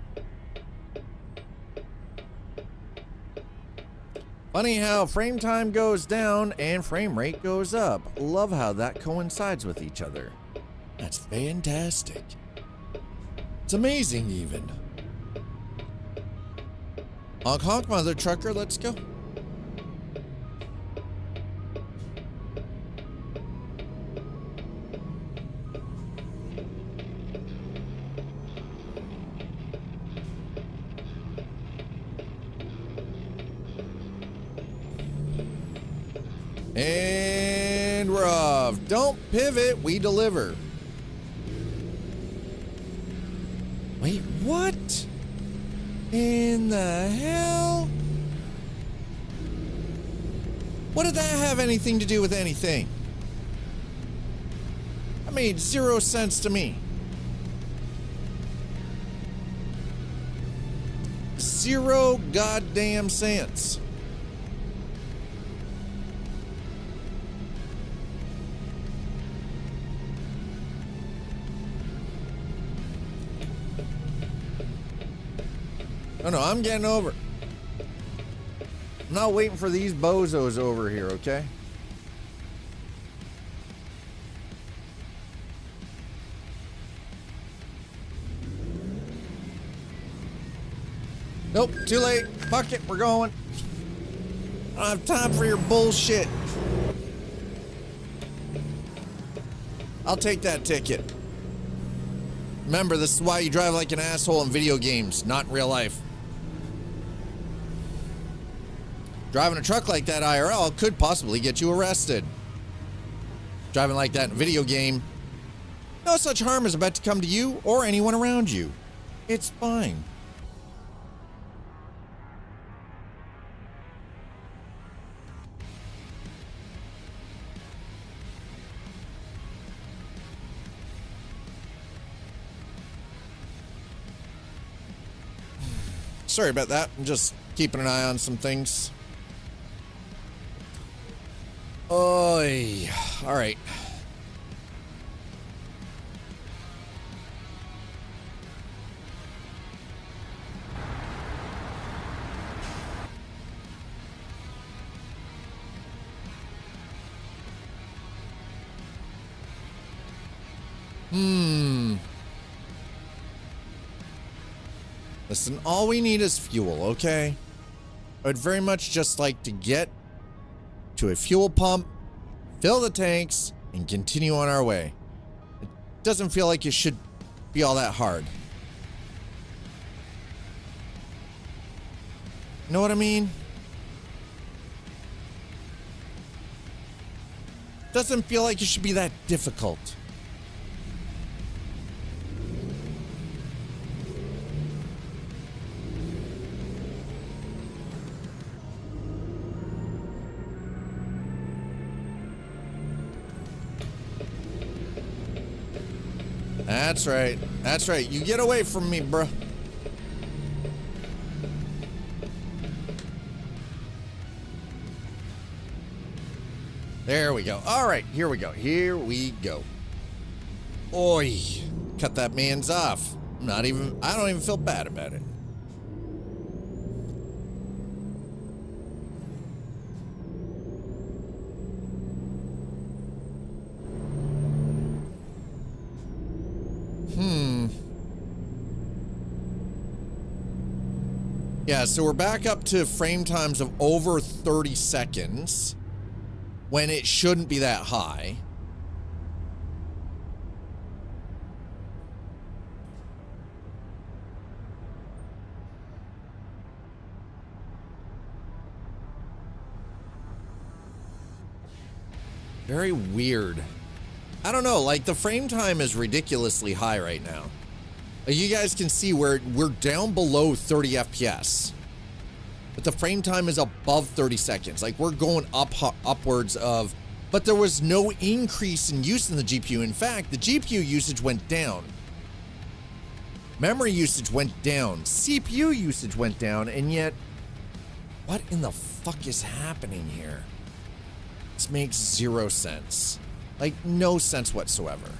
Funny how frame time goes down and frame rate goes up. Love how that coincides with each other. That's fantastic. It's amazing even. Honk honk, mother trucker, let's go. And we're off. Don't pivot, we deliver. Wait, what? In the hell? What did that have anything to do with anything? That made 0 sense to me. 0 goddamn sense. Oh no, I'm getting over. I'm not waiting for these bozos over here, okay? Nope, too late. Fuck it, we're going. I don't have time for your bullshit. I'll take that ticket. Remember, this is why you drive like an asshole in video games, not in real life. Driving a truck like that IRL could possibly get you arrested. Driving like that in a video game, no such harm is about to come to you or anyone around you. It's fine. Sorry about that. I'm just keeping an eye on some things. Oy. All right. Listen, all we need is fuel, okay? I'd very much just like to get to a fuel pump, fill the tanks, and continue on our way. It doesn't feel like it should be all that hard. You know what I mean? Doesn't feel like it should be that difficult. That's right. That's right. You get away from me, bruh. There we go. All right, here we go. Here we go. Oi. Cut that man's off. I don't even feel bad about it. Yeah, so we're back up to frame times of over 30 seconds when it shouldn't be that high. Very weird. I don't know, like the frame time is ridiculously high right now. You guys can see we're down below 30 FPS, but the frame time is above 30 seconds. Like we're going upwards of, but there was no increase in use in the GPU. In fact, the GPU usage went down. Memory usage went down. CPU usage went down, and yet, what in the fuck is happening here? This makes zero sense. Like, no sense whatsoever.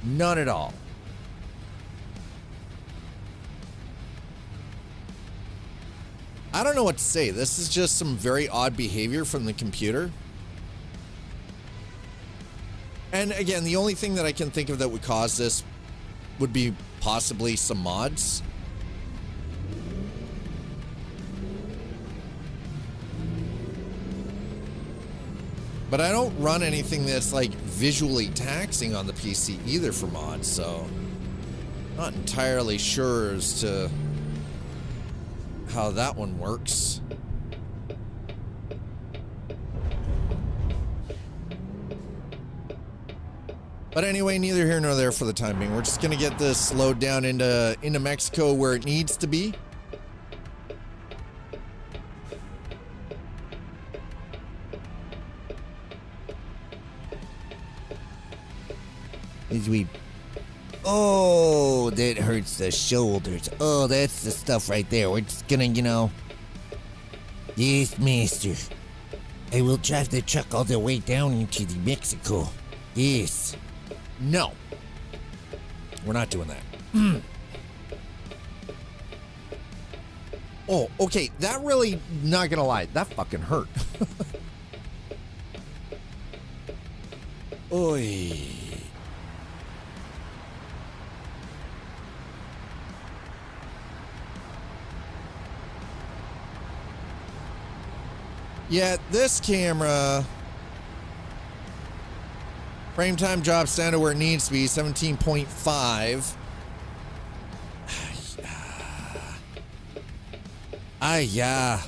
None at all. I don't know what to say. This is just some very odd behavior from the computer. And again, the only thing that I can think of that would cause this would be possibly some mods. But I don't run anything that's like visually taxing on the PC either for mods, so not entirely sure as to how that one works. But anyway, neither here nor there for the time being. We're just gonna get this slowed down into Mexico where it needs to be. As we, oh, that hurts the shoulders. Oh, that's the stuff right there. We're just gonna, you know. Yes, master. I will drive the truck all the way down into the Mexico. Yes. No. We're not doing that. Oh, okay. That really, not gonna lie, that fucking hurt. Oy. Yeah, this camera, frame time drops down to where it needs to be, 17.5. Yeah.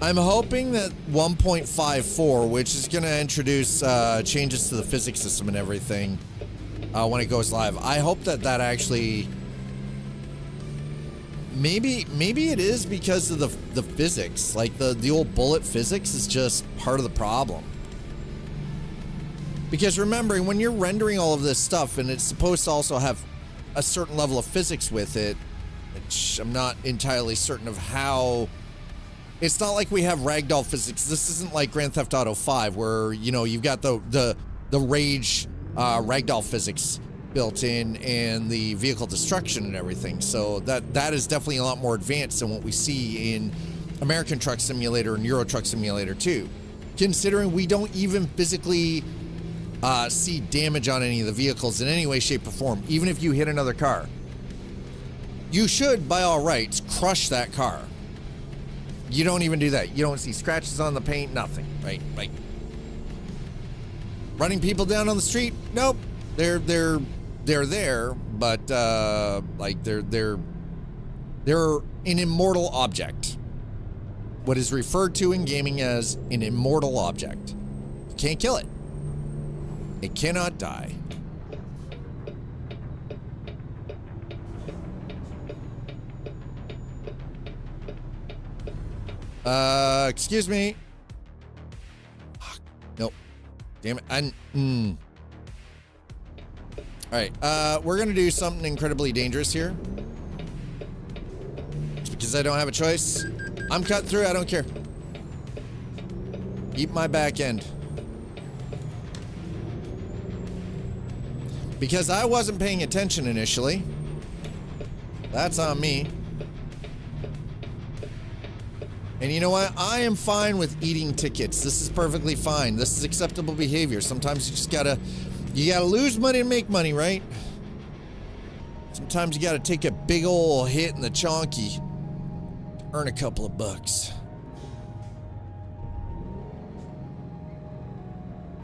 I'm hoping that 1.54, which is going to introduce changes to the physics system and everything, when it goes live. I hope that actually, maybe it is because of the physics. Like the old bullet physics is just part of the problem. Because remembering, when you're rendering all of this stuff, and it's supposed to also have a certain level of physics with it, which I'm not entirely certain of how. It's not like we have ragdoll physics. This isn't like Grand Theft Auto 5, where, you know, you've got the rage ragdoll physics built in and the vehicle destruction and everything. So that is definitely a lot more advanced than what we see in American Truck Simulator and Euro Truck Simulator 2. Considering we don't even physically see damage on any of the vehicles in any way, shape, or form, even if you hit another car. You should, by all rights, crush that car. You don't even do that. You don't see scratches on the paint, nothing, right? Like, running people down on the street, nope. They're there, but like they're an immortal object. What is referred to in gaming as an immortal object. You can't kill it. It cannot die. Excuse me. Nope. Damn it. All right, we're gonna do something incredibly dangerous here. It's because I don't have a choice. I'm cutting through, I don't care. Eat my back end. Because I wasn't paying attention initially. That's on me. And you know what? I am fine with eating tickets. This is perfectly fine. This is acceptable behavior. Sometimes you just gotta lose money to make money, right? Sometimes you gotta take a big ol' hit in the chonky to earn a couple of bucks.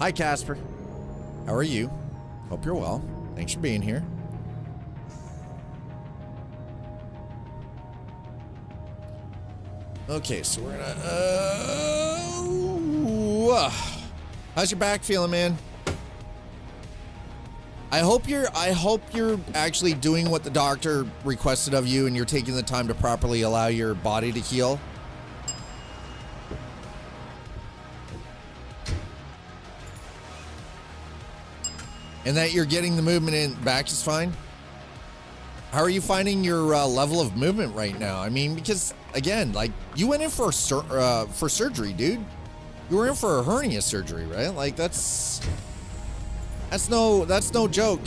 Hi, Casper. How are you? Hope you're well. Thanks for being here. Okay, so we're gonna how's your back feeling, man? I hope you're actually doing what the doctor requested of you and you're taking the time to properly allow your body to heal. And that you're getting the movement in back is fine. How are you finding your level of movement right now? I mean, because again, like, you went in for surgery, dude. You were in for a hernia surgery, right? Like, that's no joke.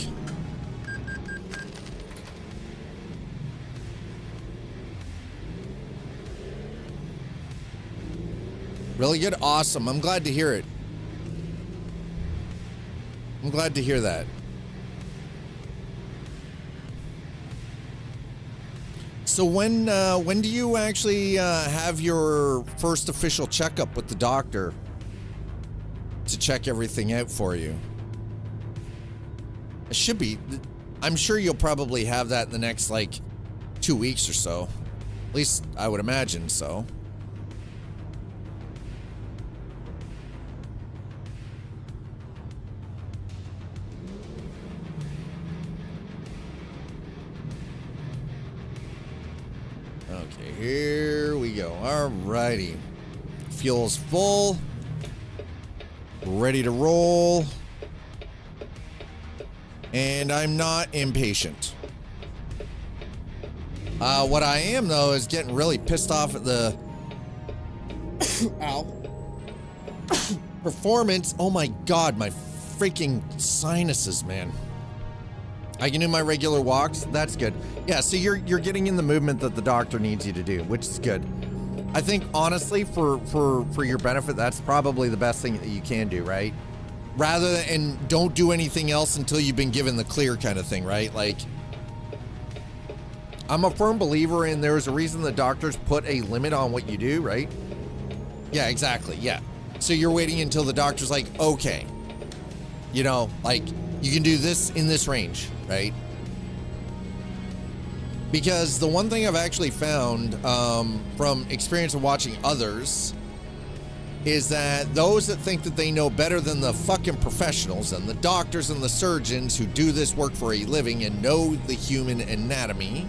Really good, awesome. I'm glad to hear it. I'm glad to hear that. So when do you actually have your first official checkup with the doctor to check everything out for you? It should be. I'm sure you'll probably have that in the next, like, 2 weeks or so. At least I would imagine so. Okay, here we go. Alrighty. Fuel's full. Ready to roll. And I'm not impatient. What I am, though, is getting really pissed off at the ow. Performance. Oh my god, my freaking sinuses, man. I can do my regular walks. That's good. Yeah, so you're getting in the movement that the doctor needs you to do, which is good. I think, honestly, for your benefit, that's probably the best thing that you can do, right? Rather than, and don't do anything else until you've been given the clear kind of thing, right? Like, I'm a firm believer in there's a reason the doctors put a limit on what you do, right? Yeah, exactly, yeah. So you're waiting until the doctor's like, okay, you know, like, you can do this in this range, right? Because the one thing I've actually found from experience of watching others is that those that think that they know better than the fucking professionals and the doctors and the surgeons who do this work for a living and know the human anatomy,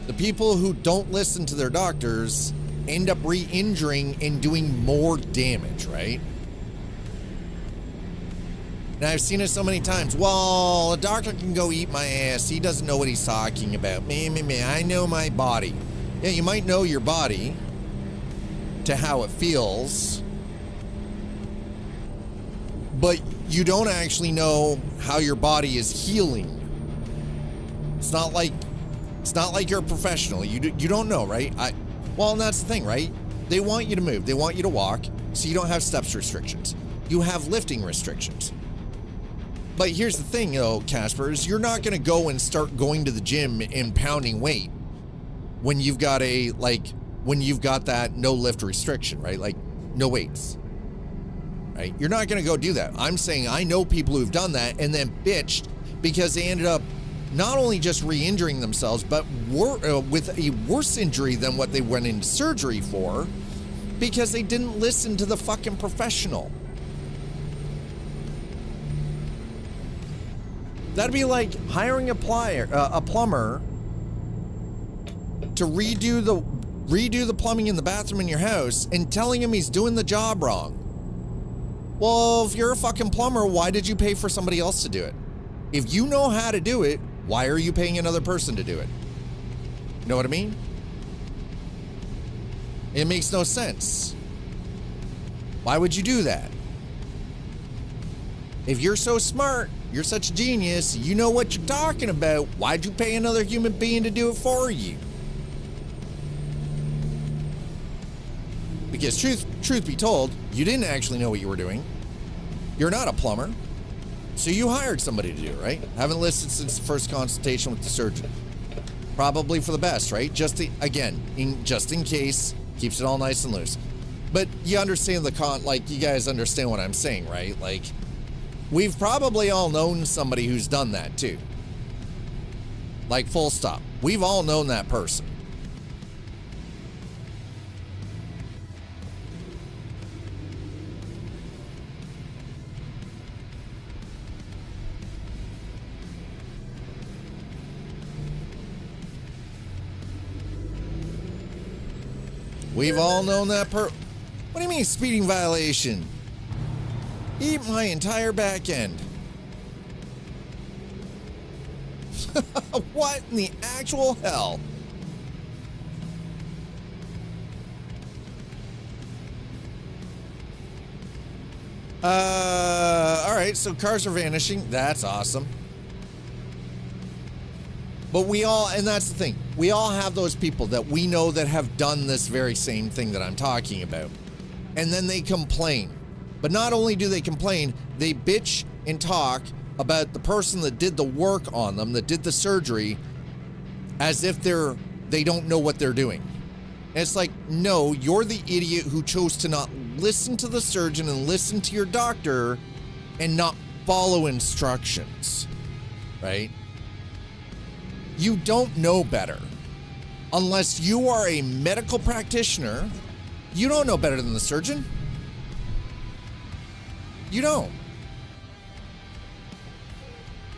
the people who don't listen to their doctors end up re-injuring and doing more damage, right? And I've seen it so many times. Well, a doctor can go eat my ass. He doesn't know what he's talking about. Me. I know my body. Yeah, you might know your body to how it feels, but you don't actually know how your body is healing. It's not like you're a professional. You don't know, right? Well, and that's the thing, right? They want you to move. They want you to walk, so you don't have steps restrictions. You have lifting restrictions. But here's the thing, though, Casper, is you're not going to go and start going to the gym and pounding weight when you've got that no lift restriction, right? Like no weights, right? You're not going to go do that. I'm saying I know people who've done that and then bitched because they ended up not only just re-injuring themselves, but with a worse injury than what they went into surgery for because they didn't listen to the fucking professional. That'd be like hiring a plumber to redo the plumbing in the bathroom in your house and telling him he's doing the job wrong. Well, if you're a fucking plumber, why did you pay for somebody else to do it? If you know how to do it, why are you paying another person to do it? You know what I mean? It makes no sense. Why would you do that? If you're so smart, you're such a genius, you know what you're talking about, why'd you pay another human being to do it for you? Because truth be told, you didn't actually know what you were doing. You're not a plumber. So you hired somebody to do it, right? Haven't listened since the first consultation with the surgeon. Probably for the best, right? Just in case, keeps it all nice and loose. But you understand you guys understand what I'm saying, right? Like, we've probably all known somebody who's done that too. Like, full stop. We've all known that person. We've all known that What do you mean speeding violation? Eat my entire back end. What in the actual hell? All right, so cars are vanishing. That's awesome. But and that's the thing, we all have those people that we know that have done this very same thing that I'm talking about. And then they complain. But not only do they complain, they bitch and talk about the person that did the work on them, that did the surgery, as if they don't know what they're doing. And it's like, no, you're the idiot who chose to not listen to the surgeon and listen to your doctor and not follow instructions, right? You don't know better. Unless you are a medical practitioner, you don't know better than the surgeon. You don't.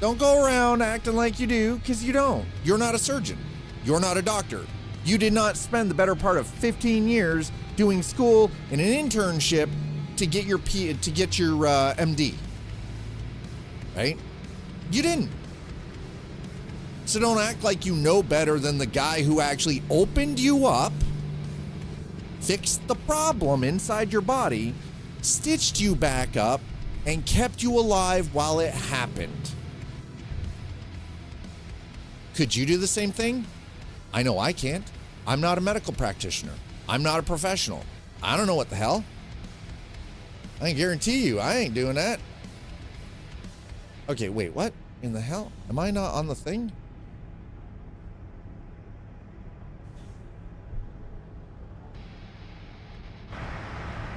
Don't go around acting like you do, because you don't. You're not a surgeon. You're not a doctor. You did not spend the better part of 15 years doing school and an internship to get your MD. Right? You didn't. So don't act like you know better than the guy who actually opened you up, fixed the problem inside your body, stitched you back up, and kept you alive while it happened. Could you do the same thing? I know I can't. I'm not a medical practitioner. I'm not a professional. I don't know what the hell. I can guarantee you I ain't doing that. Okay, wait, what in the hell? Am I not on the thing?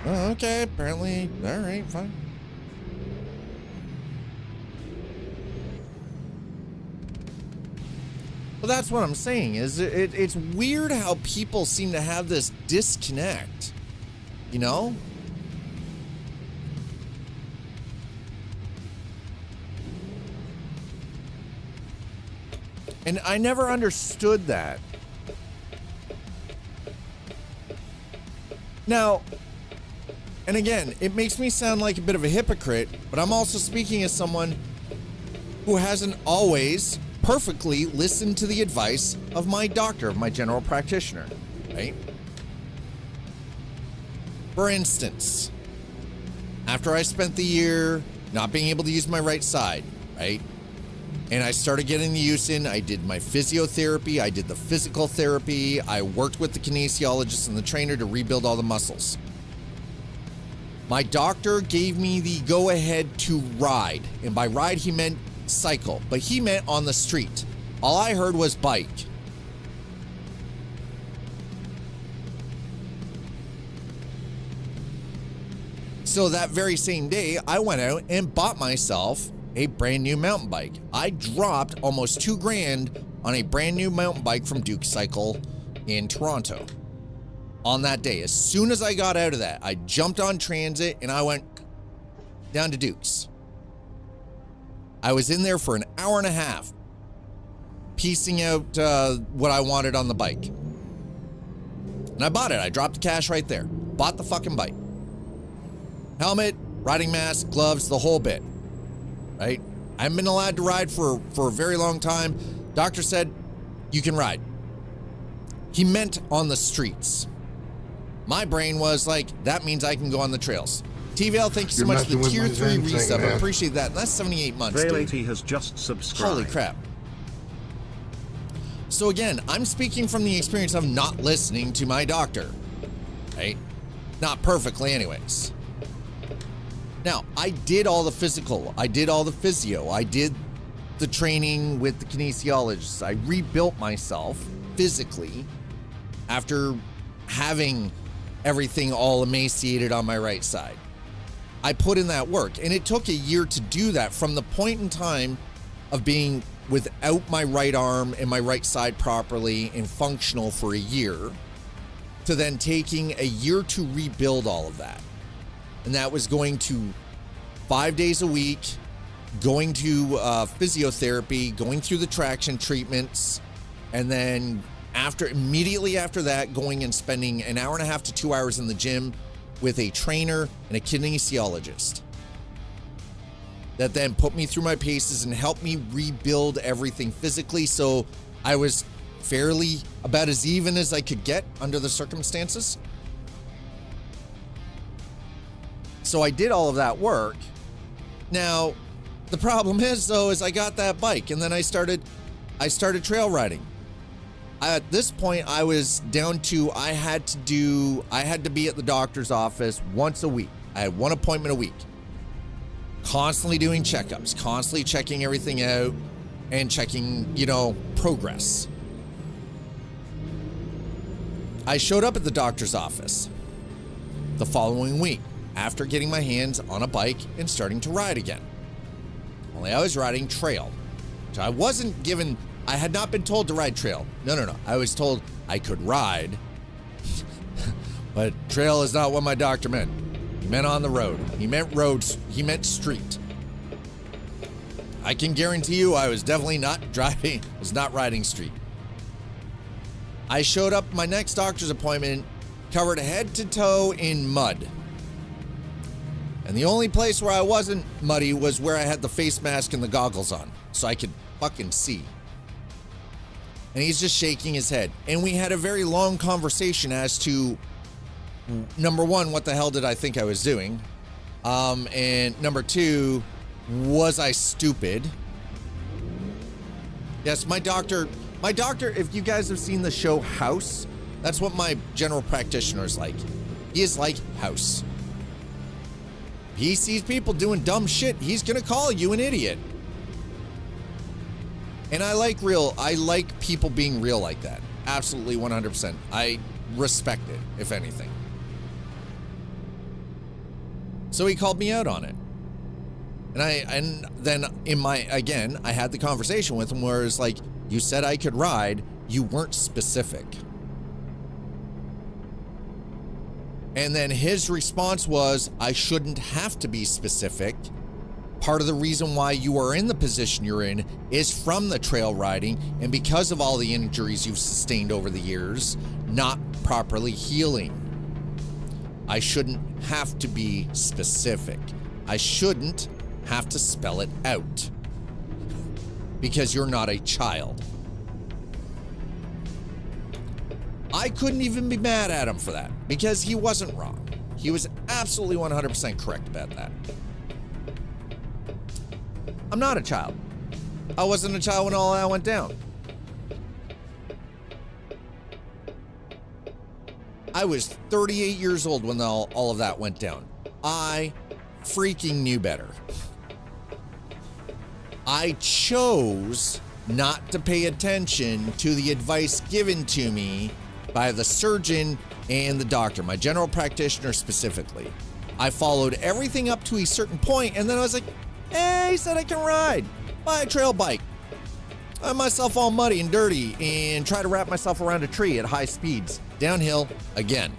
Oh, okay, apparently. All right, fine. Well, that's what I'm saying, is it's weird how people seem to have this disconnect, you know? And I never understood that. Now, And again, it makes me sound like a bit of a hypocrite, but I'm also speaking as someone who hasn't always perfectly listened to the advice of my doctor, of my general practitioner, right? For instance, after I spent the year not being able to use my right side, right? And I started getting the use in, I did my physiotherapy, I did the physical therapy, I worked with the kinesiologist and the trainer to rebuild all the muscles. My doctor gave me the go-ahead to ride, and by ride he meant cycle, but he meant on the street. All I heard was bike. So that very same day, I went out and bought myself a brand new mountain bike. I dropped almost $2,000 on a brand new mountain bike from Duke Cycle in Toronto. On that day, as soon as I got out of that, I jumped on transit and I went down to Duke's. I was in there for an hour and a half, piecing out what I wanted on the bike. And I bought it. I dropped the cash right there. Bought the fucking bike. Helmet, riding mask, gloves, the whole bit. Right? I haven't been allowed to ride for a very long time. Doctor said, you can ride. He meant on the streets. My brain was like, that means I can go on the trails. TVL, thank you so much for the tier 3 resub. I appreciate that. That's 78 months, dude. Vale80 has just subscribed. Holy crap. So again, I'm speaking from the experience of not listening to my doctor. Right? Not perfectly anyways. Now, I did all the physical. I did all the physio. I did the training with the kinesiologist. I rebuilt myself physically after having everything all emaciated on my right side. I put in that work, and it took a year to do that from the point in time of being without my right arm and my right side properly and functional for a year to then taking a year to rebuild all of that. And that was going to 5 days a week, going to physiotherapy, going through the traction treatments, and then immediately after that, going and spending an hour and a half to 2 hours in the gym with a trainer and a kinesiologist that then put me through my paces and helped me rebuild everything physically. So I was fairly about as even as I could get under the circumstances. So I did all of that work. Now, the problem is though, is I got that bike and then I started trail riding. At this point, I was down to, I had to be at the doctor's office once a week. I had one appointment a week. Constantly doing checkups, constantly checking everything out and checking, progress. I showed up at the doctor's office the following week after getting my hands on a bike and starting to ride again. Only I was riding trail, which I wasn't given. I had not been told to ride trail. No. I was told I could ride, but trail is not what my doctor meant. He meant on the road. He meant roads. He meant street. I can guarantee you I was definitely not riding street. I showed up my next doctor's appointment covered head to toe in mud. And the only place where I wasn't muddy was where I had the face mask and the goggles on, so I could fucking see. And he's just shaking his head. And we had a very long conversation as to, number one, what the hell did I think I was doing? And number two, was I stupid? Yes, my doctor, if you guys have seen the show House, that's what my general practitioner is like. He is like House. He sees people doing dumb shit, he's gonna call you an idiot. And I like people being real like that. Absolutely 100%. I respect it, if anything. So he called me out on it. And then I had the conversation with him where it's like, you said I could ride, you weren't specific. And then his response was, I shouldn't have to be specific. Part of the reason why you are in the position you're in is from the trail riding and because of all the injuries you've sustained over the years, not properly healing. I shouldn't have to be specific. I shouldn't have to spell it out. Because you're not a child. I couldn't even be mad at him for that, because he wasn't wrong. He was absolutely 100% correct about that. I'm not a child. I wasn't a child when all that went down. I was 38 years old when all of that went down. I freaking knew better. I chose not to pay attention to the advice given to me by the surgeon and the doctor, my general practitioner specifically. I followed everything up to a certain point, and then I was like, hey, he said I can ride. Buy a trail bike. I'm myself all muddy and dirty and try to wrap myself around a tree at high speeds. Downhill again.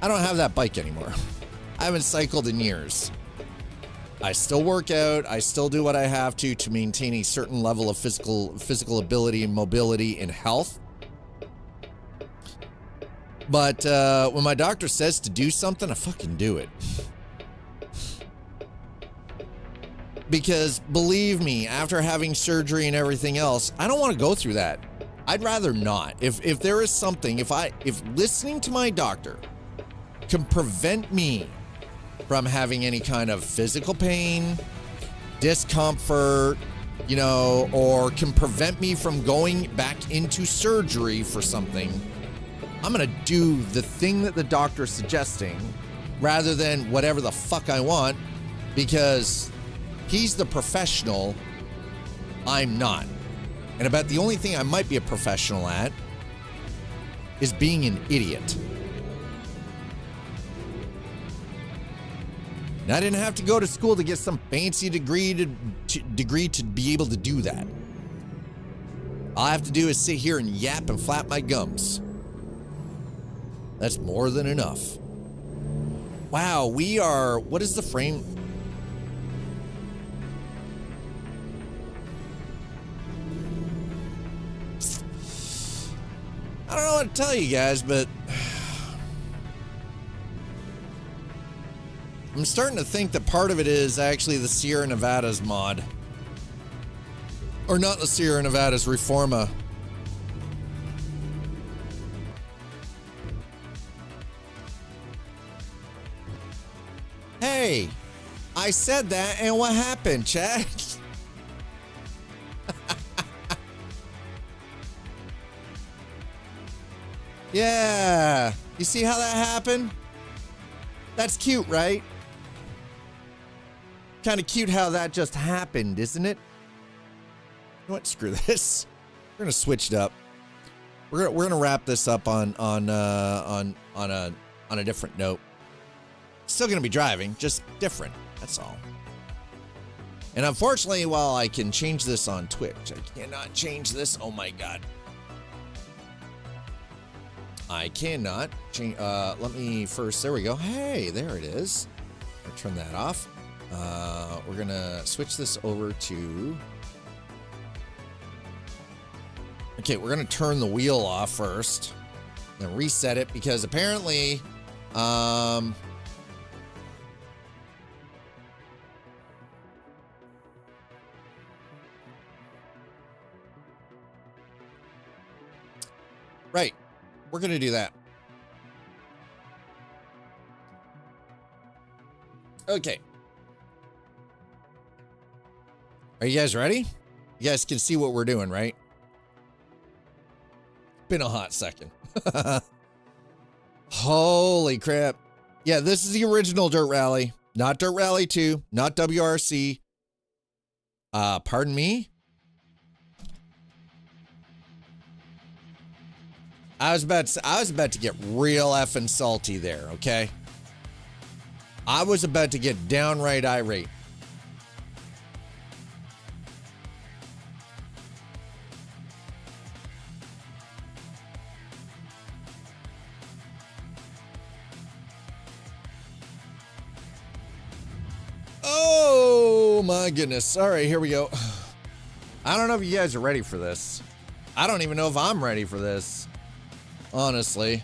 I don't have that bike anymore. I haven't cycled in years. I still work out. I still do what I have to maintain a certain level of physical ability and mobility and health. But when my doctor says to do something, I fucking do it. Because believe me, after having surgery and everything else, I don't want to go through that. I'd rather not. If there is something, if listening to my doctor can prevent me from having any kind of physical pain, discomfort, you know, or can prevent me from going back into surgery for something, I'm gonna do the thing that the doctor's suggesting rather than whatever the fuck I want, because he's the professional, I'm not. And about the only thing I might be a professional at is being an idiot. And I didn't have to go to school to get some fancy degree to be able to do that. All I have to do is sit here and yap and flap my gums. That's more than enough. Wow, we are, what is the frame? I don't know what to tell you guys, but I'm starting to think that part of it is actually the Sierra Nevadas mod. Or not the Sierra Nevadas, Reforma. Hey, I said that, and what happened, Chad? Yeah, you see how that happened? That's cute, right? Kind of cute how that just happened, isn't it? You know what? Screw this. We're gonna switch it up. We're gonna wrap this up on a different note. Still gonna be driving, just different. That's all. And unfortunately, while I can change this on Twitch, I cannot change this. Oh my god. I cannot change. Let me first. There we go. Hey, there it is. I'll turn that off. We're gonna switch this over to. Okay, we're gonna turn the wheel off first, then reset it because apparently, right. We're going to do that. Okay. Are you guys ready? You guys can see what we're doing, right? Been a hot second. Holy crap. Yeah, this is the original Dirt Rally. Not Dirt Rally 2. Not WRC. Pardon me? I was about to get real effing salty there, okay? I was about to get downright irate. Oh my goodness. All right, here we go. I don't know if you guys are ready for this. I don't even know if I'm ready for this, honestly.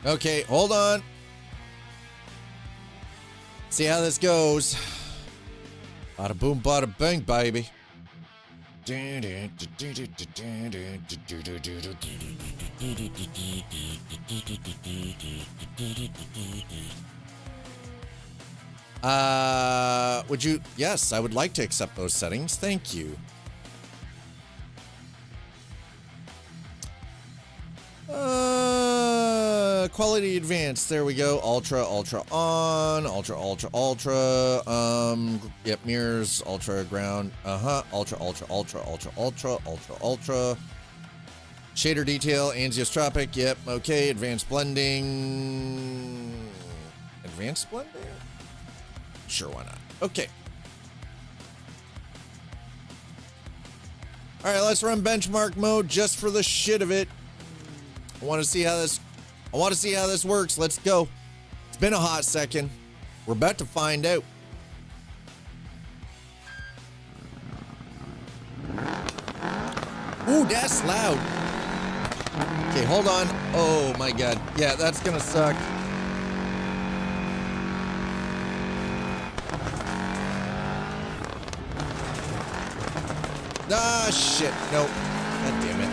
Okay, hold on. See how this goes. Bada boom, bada bang, baby. Would you? Yes, I would like to accept those settings. Thank you. Quality advanced. There we go. Ultra, ultra on. Ultra, ultra, ultra. Yep, mirrors. Ultra ground. Ultra, ultra, ultra, ultra, ultra, ultra, ultra. Shader detail. Anisotropy. Yep. Okay. Advanced blending. Advanced blending? Sure, why not? Okay. All right, let's run benchmark mode just for the shit of it. I want to see how this works. Let's go. It's been a hot second. We're about to find out. Ooh, that's loud. Okay, hold on. Oh my god. Yeah, that's gonna suck. Ah, shit. Nope. God damn it.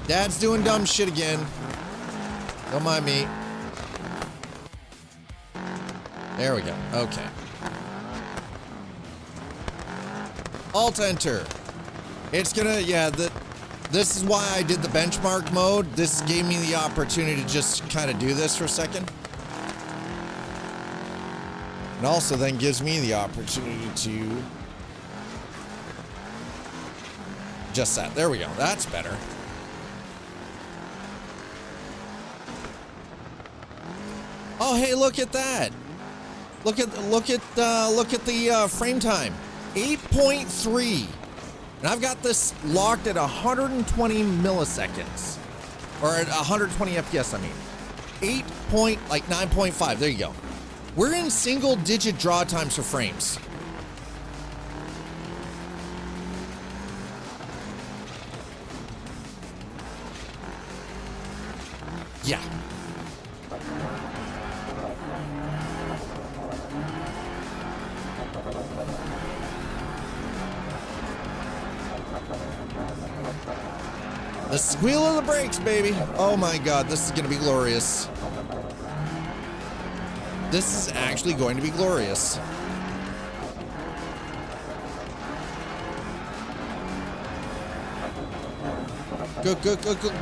Dad's doing dumb shit again. Don't mind me. There we go. Okay. Alt enter. It's gonna, yeah, this is why I did the benchmark mode. This gave me the opportunity to just kind of do this for a second. And also then gives me the opportunity to just that. There we go. That's better. Oh, hey, look at that. Look at the frame time. 8.3. And I've got this locked at 120 milliseconds. Or at 120 FPS, I mean. 9.5. There you go. We're in single digit draw times for frames. Yeah. The squeal of the brakes, baby. Oh my god, this is gonna be glorious. This is actually going to be glorious.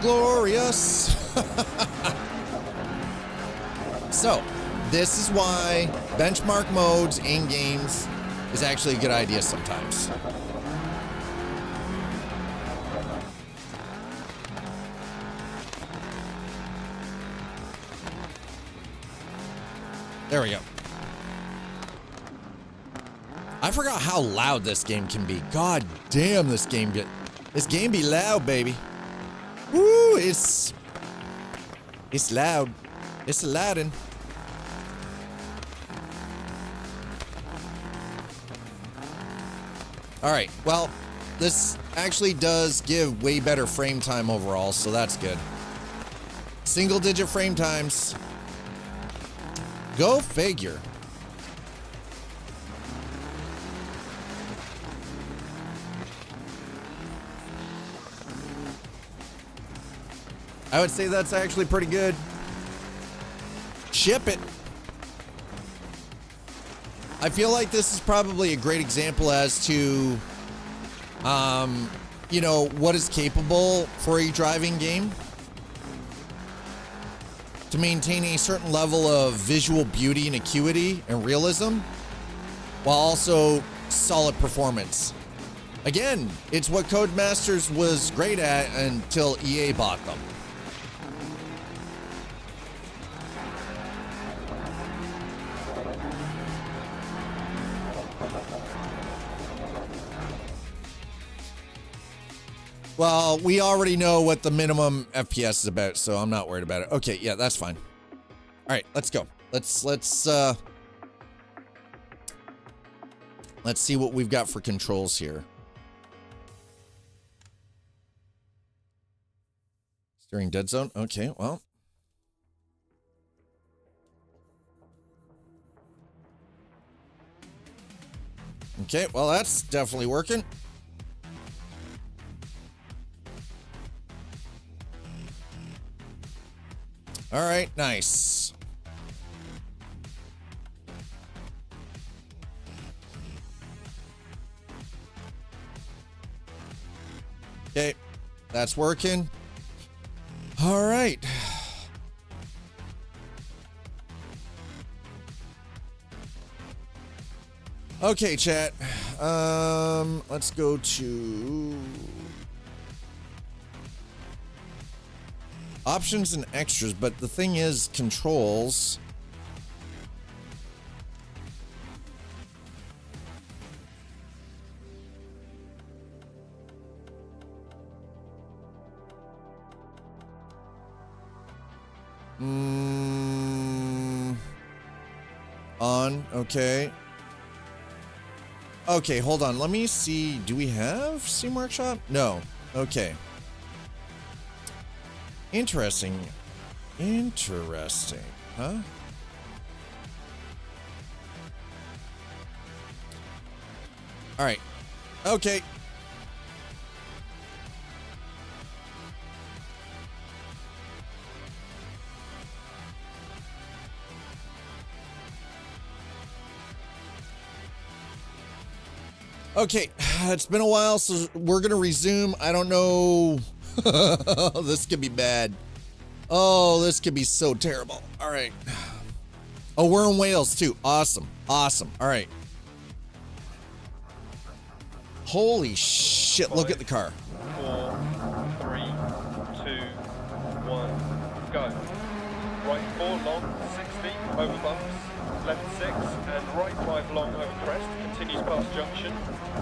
Glorious. So, this is why benchmark modes in games is actually a good idea sometimes. There we go. I forgot how loud this game can be. God damn, this game be loud, baby. Woo, it's loud. It's Aladdin. All right, well, this actually does give way better frame time overall, so that's good. Single digit frame times. Go figure. I would say that's actually pretty good. Ship it. I feel like this is probably a great example as to, you know, what is capable for a driving game. To maintain a certain level of visual beauty and acuity and realism, while also solid performance. Again, it's what Codemasters was great at until EA bought them. Well, we already know what the minimum FPS is about, so I'm not worried about it. Okay, yeah, that's fine. All right, let's go. Let's see what we've got for controls here. Steering dead zone. Okay, well. Okay, well, that's definitely working. All right, nice. Okay, that's working. All right. Okay, chat. Let's go to options and extras, but the thing is, controls. On, okay. Okay, hold on. Let me see. Do we have Steam Workshop? No. Okay. Interesting. Interesting. Huh? All right. Okay. Okay, it's been a while, so we're gonna resume. I don't know. This could be bad. Oh, this could be so terrible. All right. Oh, we're in Wales too. Awesome. Awesome. All right. Holy shit, look at the car. 4, 3, 2, 1, go. Right 4 long, 60, over bumps. Left 6 and right 5 long over crest. Continues past junction.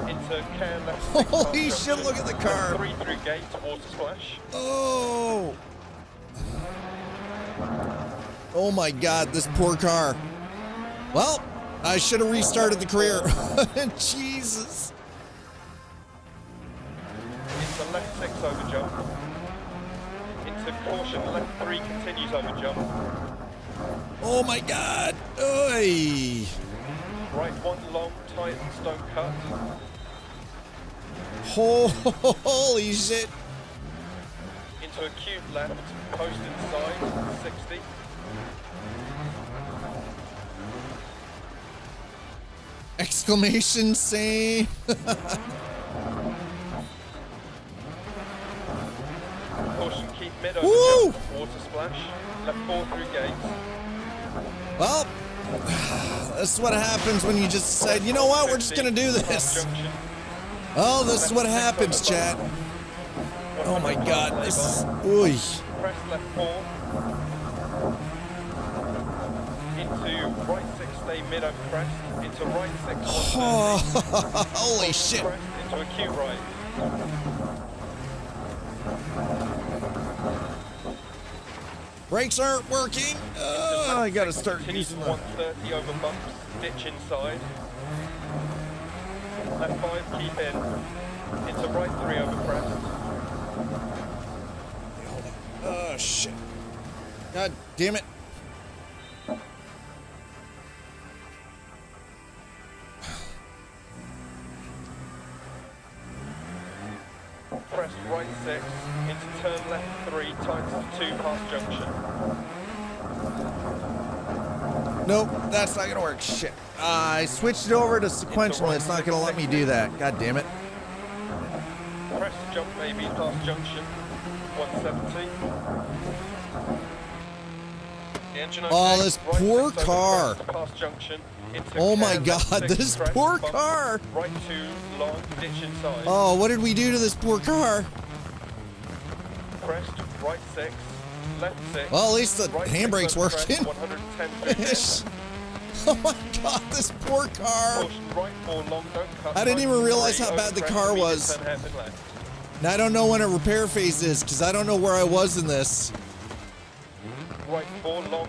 Into can left 6. Holy shit, look at the car. 3 through gate, water splash. Oh. Oh my god, this poor car. Well, I should have restarted the career. Jesus. Into left 6 over jump. Into caution, left 3 continues over jump. Oh my god. Oy. Right 1 long, tight, stone cut. Holy shit. Into acute left, post inside, 60. Exclamation save. Caution, keep mid over Woo! jump, water splash. Left 4 through gate. Well, this is what happens when you just decide, you know what, we're just gonna do this. Oh, this is what happens, chat. Oh my god, this is, ooh. Press left 4. Into right 6, stay mid over crest. Into right 6, 130. Holy shit. Crest into acute right. Brakes aren't working. I gotta start using them. 130 over bumps, ditch inside. Left 5, keep in. Into right 3 over crest. Oh shit. God damn it. Crest right 6, into turn left 3, tightens 2 past junction. Nope, that's not gonna work. Shit. I switched it over to sequential and it's not gonna let me do that. God damn it. Press jump maybe past junction, 170. The engine Oh, okay. this Right poor 6 over car. crest, past junction, into Oh my can, god, left 6 this crest, poor bump, car. Right 2 long, ditch inside. Oh, what did we do to this poor car? Crest, right 6, left 6. Well, at least the right handbrake's 6 over crest, working. 110 through Oh my God, this poor car. Caution right 4 long, don't cut. I didn't right even realize 3 how bad over the crest, car medium was. turn hairpin left. Now I don't know when a repair phase is because I don't know where I was in this. Right 4 long.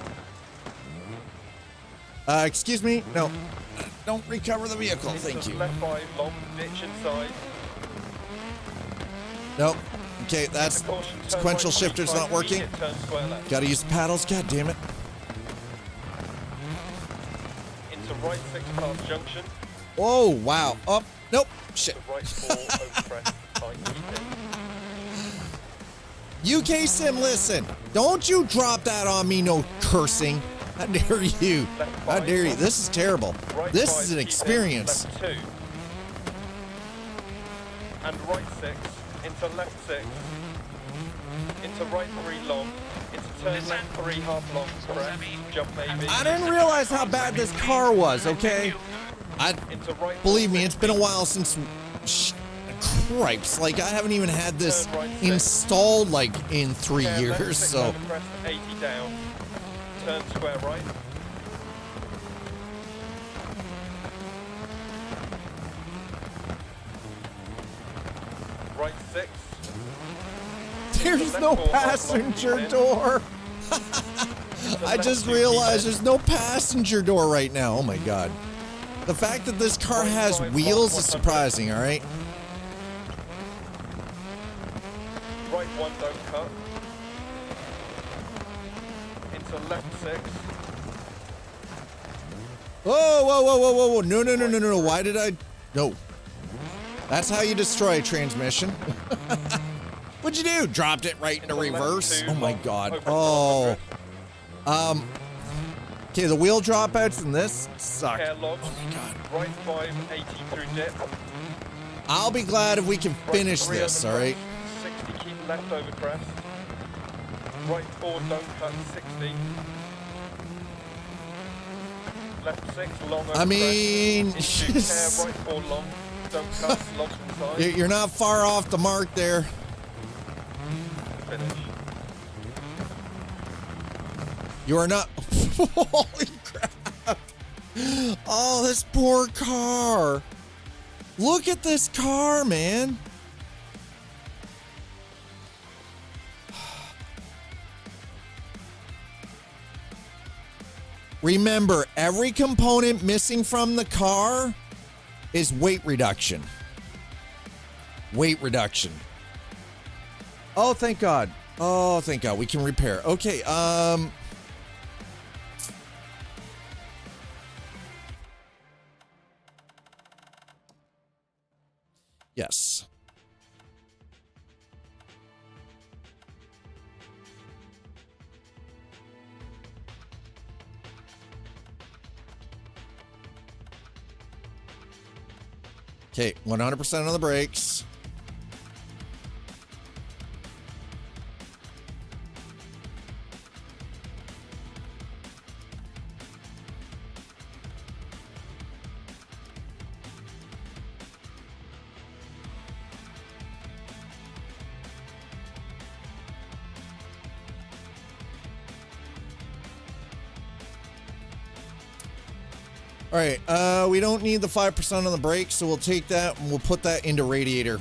Excuse me? No. Don't recover the vehicle, thank Into you. left 5 long, ditch inside. Nope. Okay, that's Caution, turn sequential right, shifter's 35, not working. immediate turn square left. Gotta use the paddles, god damn it. Into right 6 past junction. Oh, wow. Up. Nope. Shit. To right 4 over crest, tight keep UK Sim, listen. Don't you drop that on me, no cursing. How dare you? How dare you? This is terrible. Right This 5, is an keep in, experience. left 2. And right 6. Into left 6. Into right 3 long. Into turn left 3 half long. Crest. Jump maybe. I didn't realize how bad this car was, okay? Into right Believe me, 4, it's been a while since... Cripes, like I haven't even had this Turn right 6. installed like in 3 Turn left years, 6 so... over crest, 80 down. Turn square right. Right 6. There's left no 4, right, passenger long, door. I left just 2, realized keep in. there's no passenger door right now. Oh my god. The fact that this car Right has 5, wheels long, is 100. surprising, alright? Right 1, don't cut. Into left 6. Whoa, whoa, whoa, whoa, whoa, whoa. No, no, no, no, no, no. Why did I... No. That's how you destroy a transmission. What'd you do? Dropped it right into Into left reverse? 2, Oh my long, god. over Oh. 100. Okay, the wheel dropouts in this suck. Care log. Oh my god. Right 5, 80 through dip. I'll be glad if we can Right finish 3 this, over alright? crest, 60, keep left over crest. Right 4, don't cut, 60. Left 6, long over I mean, crest. Into care, right 4 long. Don't cut, lost inside. you're not far off the mark there. Finish. You are not. Holy crap. Oh, this poor car. Look at this car, man. Remember, every component missing from the car is weight reduction. Weight reduction. Oh, thank God. Oh, thank God. We can repair. Okay, yes. Okay, 100% on the brakes. All right, we don't need the 5% on the brakes, so we'll take that and we'll put that into radiator.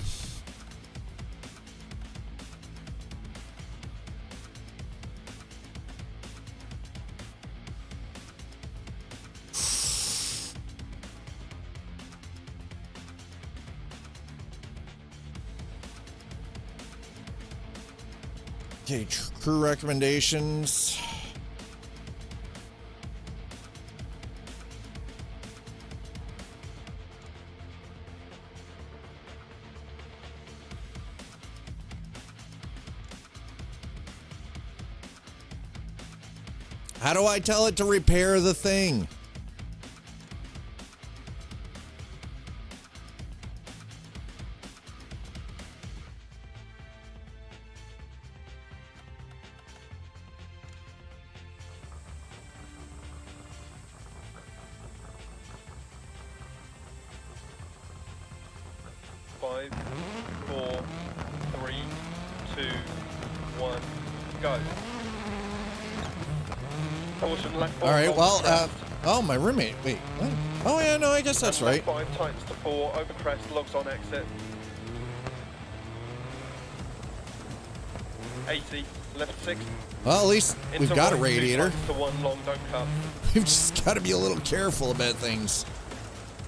Okay, crew recommendations. How do I tell it to repair the thing? Five, 4, 3, 2, 1, go. Caution left. All right, well, Oh, my roommate. Wait, what? Oh, yeah, no, I guess that's right. Left 5 tightens to 4, over crest, logs on exit. 80, left 6. Well, at least we've got a radiator. To 1 long, don't cut. We've just got to be a little careful about things.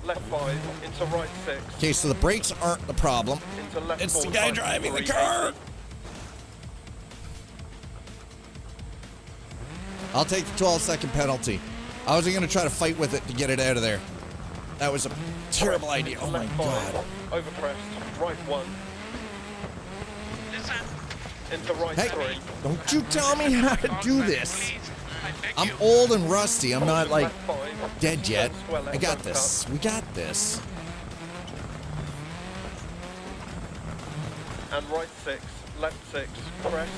Left 5, into right 6. Okay, so the brakes aren't the problem. Into left It's 4, the guy driving the car. I'll take the 12-second penalty. I wasn't going to try to fight with it to get it out of there. That was a terrible idea. Oh, my God. Over crest, right 1. Into right 3. Don't you tell me how to do this. I'm old and rusty. I'm not, like, dead yet. I got this. We got this. And right 6, left 6, crest,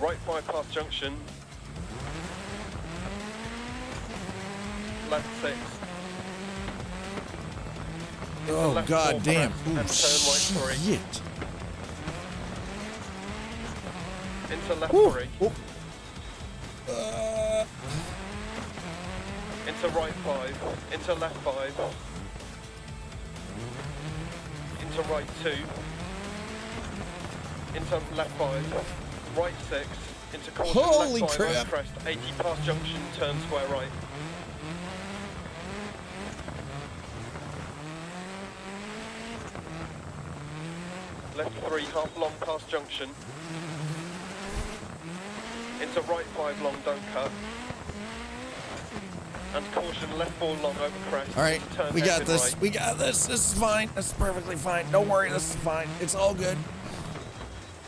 right 5 past junction. Left 6. Oh, God damn. And turn right 3. Shit. Into left Ooh. 3. Ooh. Into right 5. Into left 5. Into right 2. Into left 5. Right 6. Into caution. Holy left 5 crap. over crest. 80 past junction. Turn square right. Left 3, half long past junction. Into right 5 long, don't cut. And caution, left 4 long over crest. All right, Turn we got exit this. right. We got this. This is fine. This is perfectly fine. Don't worry. This is fine. It's all good.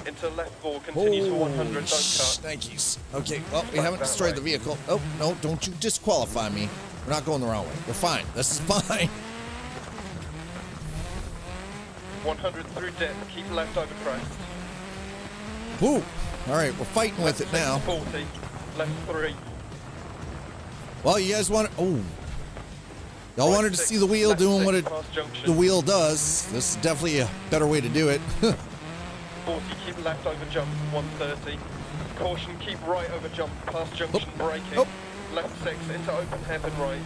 Into left 4, continues for 100, don't cut. Thank yous. Okay, well, we Back haven't that destroyed way. the vehicle. Oh, no, don't you disqualify me. We're not going the wrong way. We're fine. This is fine. 100 through dip, keep left over crest. Woo. All right, we're fighting with it Left now. 40, left 3. Well, you guys want to... Oh. Y'all Right wanted to 6, see the wheel left doing 6 what past junction. the wheel does. This is definitely a better way to do it. 40, keep left over jump, 130. Caution, keep right over jump, past junction, braking. Oh. Left 6, into open hairpin right.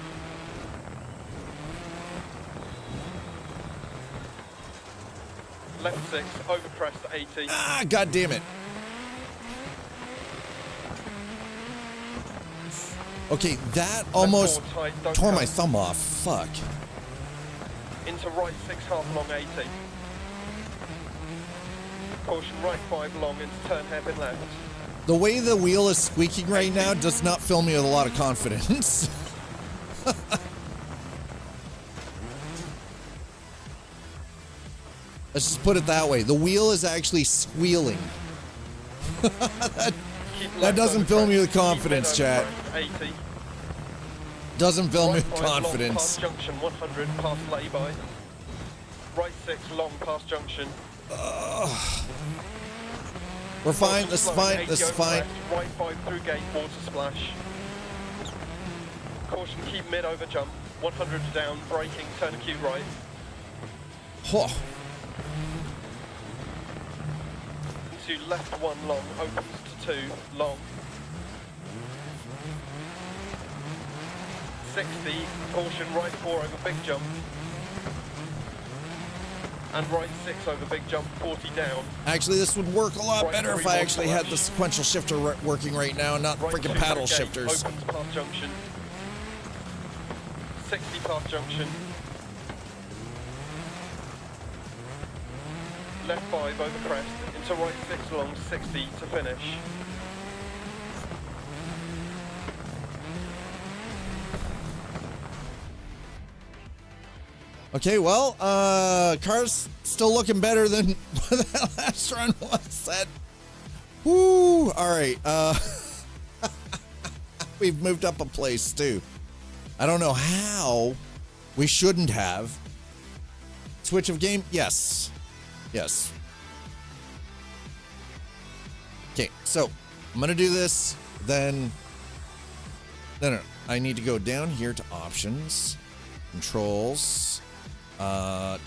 Left 6, over crest, 80. Ah, God damn it. Okay, that almost Left 4 tight, don't tore cut. my thumb off. Fuck. Into right 6, half long, 80. Caution, right 5 long, into turn hairpin left. The way the wheel is squeaking right now does not fill me with a lot of confidence. Let's just put it that way. The wheel is actually squealing. That doesn't fill me with confidence, chat. 80. Doesn't fill me Right with 5 long confidence. past junction, 100 past lay-by. Right 6 long past junction. We're fine. This is fine. 80 This is over fine. crest, Right 5 through gate, water splash. Caution, keep mid over jump. 100 down, braking, turn acute right. Oh, Into left 1 long, opens to 2, long. 60, caution, right 4 over big jump. And right 6 over big jump, 40 down. actually, this would work a lot Right better if 3 I long actually had flash. the sequential shifter working right now, not Right freaking 2 paddle through gate, shifters. Opens past junction. 60 past junction. Left 5 over crest, into right 6 long, 60 to finish. Okay, well, car's still looking better than that last run was. That, woo! All right, we've moved up a place too. I don't know how. We shouldn't have. Switch of game? Yes. Yes. Okay, so I'm gonna do this. Then, no. I need to go down here to options, controls. Okay,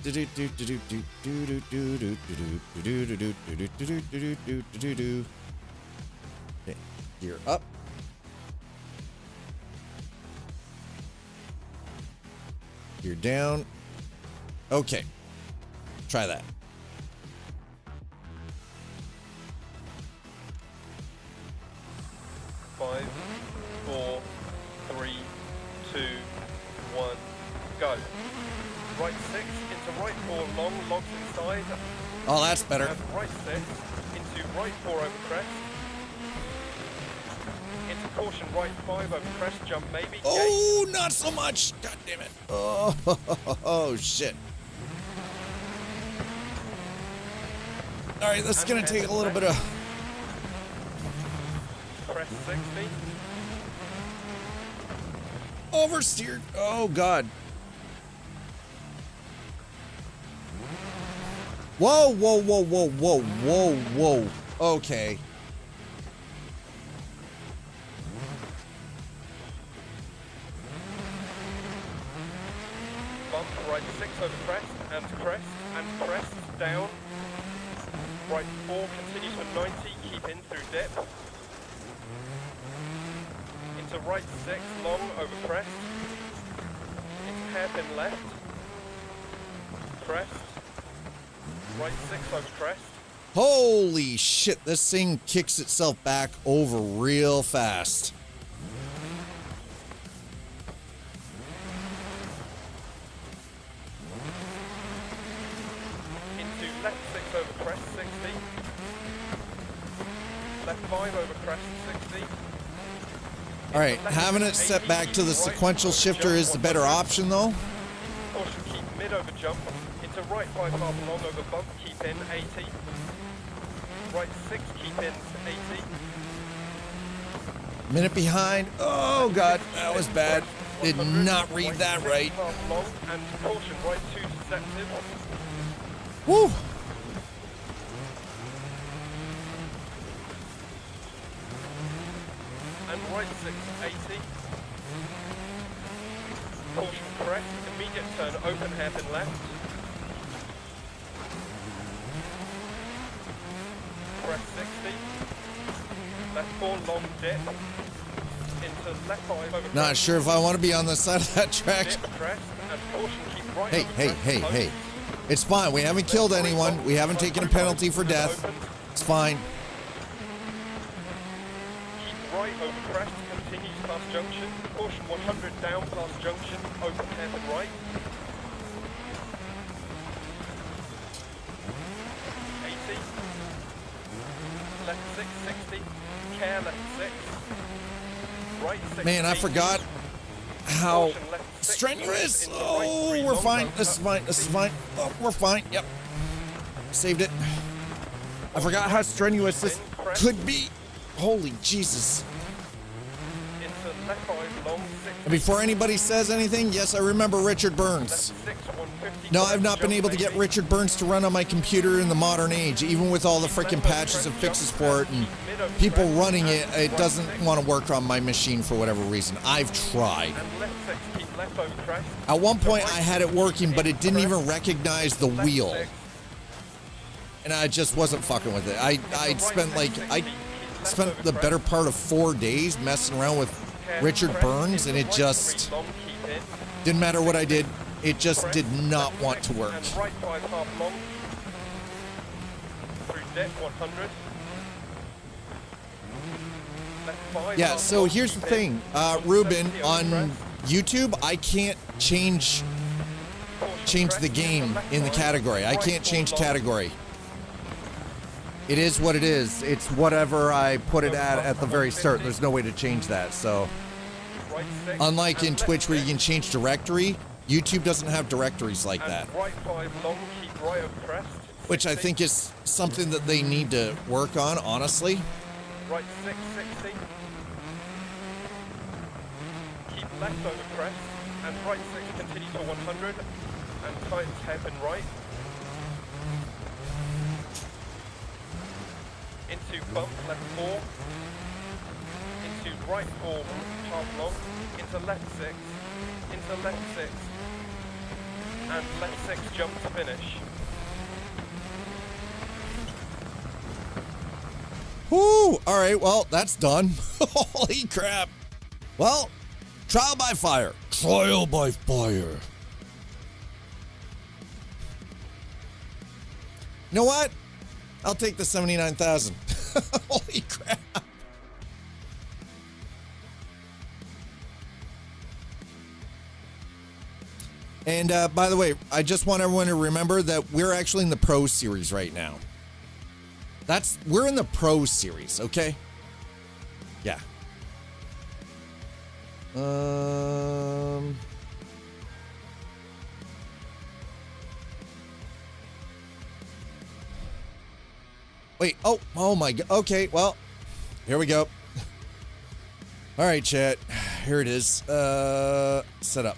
gear up. You're down. Okay. Try that. Five, four, three, two, one, go. Right 6 into right 4 long, logs inside. Oh, that's better. And right 6 into right 4 over crest. Into caution right 5 over crest, jump maybe. Oh, not so much. God damn it. Oh, shit. All right, this is going to take a little bit of... Crest 60. Oversteered. Oh, God. Whoa, whoa, whoa, whoa, whoa, whoa, whoa. Okay. Bump right 6 over crest and crest down. Right 4 continues for 90, keep in through dip. Into right 6 long over crest. Into hairpin left. Crest. Right 6 over crest. Holy shit, this thing kicks itself back over real fast. Into left 6 over crest, 60. Left 5 over crest, 60. All right, having it set back to the sequential shifter is the better option, though. Caution, keep mid over jump. Into right 5 half long over bump, keep in 80. Right 6, keep in 80. Minute behind. Oh, God, that was bad. Did not read that right. Half long and caution, right 2 deceptive. Woo! And right 6, 80. Caution correct, immediate turn, open hairpin left. Crest 60. Left 4 long dip. Into left 5 over Not crest. sure if I want to be on the side of that track. Dip crest and caution, keep right Hey, over hey, crest, hey, close. hey. It's fine. We haven't killed anyone. We haven't taken a penalty for death. It's fine. Keep right over crest, continues past junction. Caution 100 down past junction, open hairpin right. 80. Left 6, 60. Care left 6. Right 6. Man, I 80. forgot how Caution left 6, strenuous. crest into right Oh, 3 we're long fine. bump, This is fine. This is fine. Oh, we're fine. Yep. Saved it. I forgot how strenuous this could be. Holy Jesus. Into left 5 long 6. And before anybody says anything, yes, I remember Richard Burns. Left 6, 150. No, I've not been jump able to get maybe. Richard Burns to run on my computer in the modern age, even with all the freaking patches and fixes for it and people running it. It doesn't want to work on my machine for whatever reason. I've tried. And left 6, keep left over crest. At one point, I had it working, but it didn't even recognize the Left wheel, 6, and I just wasn't fucking with it. I spent the better part of 4 days messing around with Richard Burns, and it just long, keep in. didn't matter what I did. It just did not want to work. And right 5 half long. Through dip 100. Left 5 Yeah, half so long, here's the keep in. thing, Ruben, 70 on over YouTube, I can't change the game in the category. I can't change category. It is what it is. It's whatever I put it at the very start. There's no way to change that. So, Right 6, unlike in and Twitch left where you 6, can change directory, YouTube doesn't have directories like and that, right 5 long, keep right over crest. which I 60. think is something that they need to work on, honestly. Right 6, 60. Keep left over crest. And right 6 continue to 100. And tightens hairpin right. Into bump left 4. Into right 4 half long. Into left 6. Into left 6. And left 6 jump to finish. Whoo! All right, well, that's done. Holy crap. Well, trial by fire. Trial by fire. You know what? I'll take the 79,000. Holy crap. And by the way, I just want everyone to remember that we're actually in the Pro Series right now. We're in the Pro Series, okay? Yeah. Wait, oh my god. Okay, well, here we go. All right, chat. Here it is. Set up.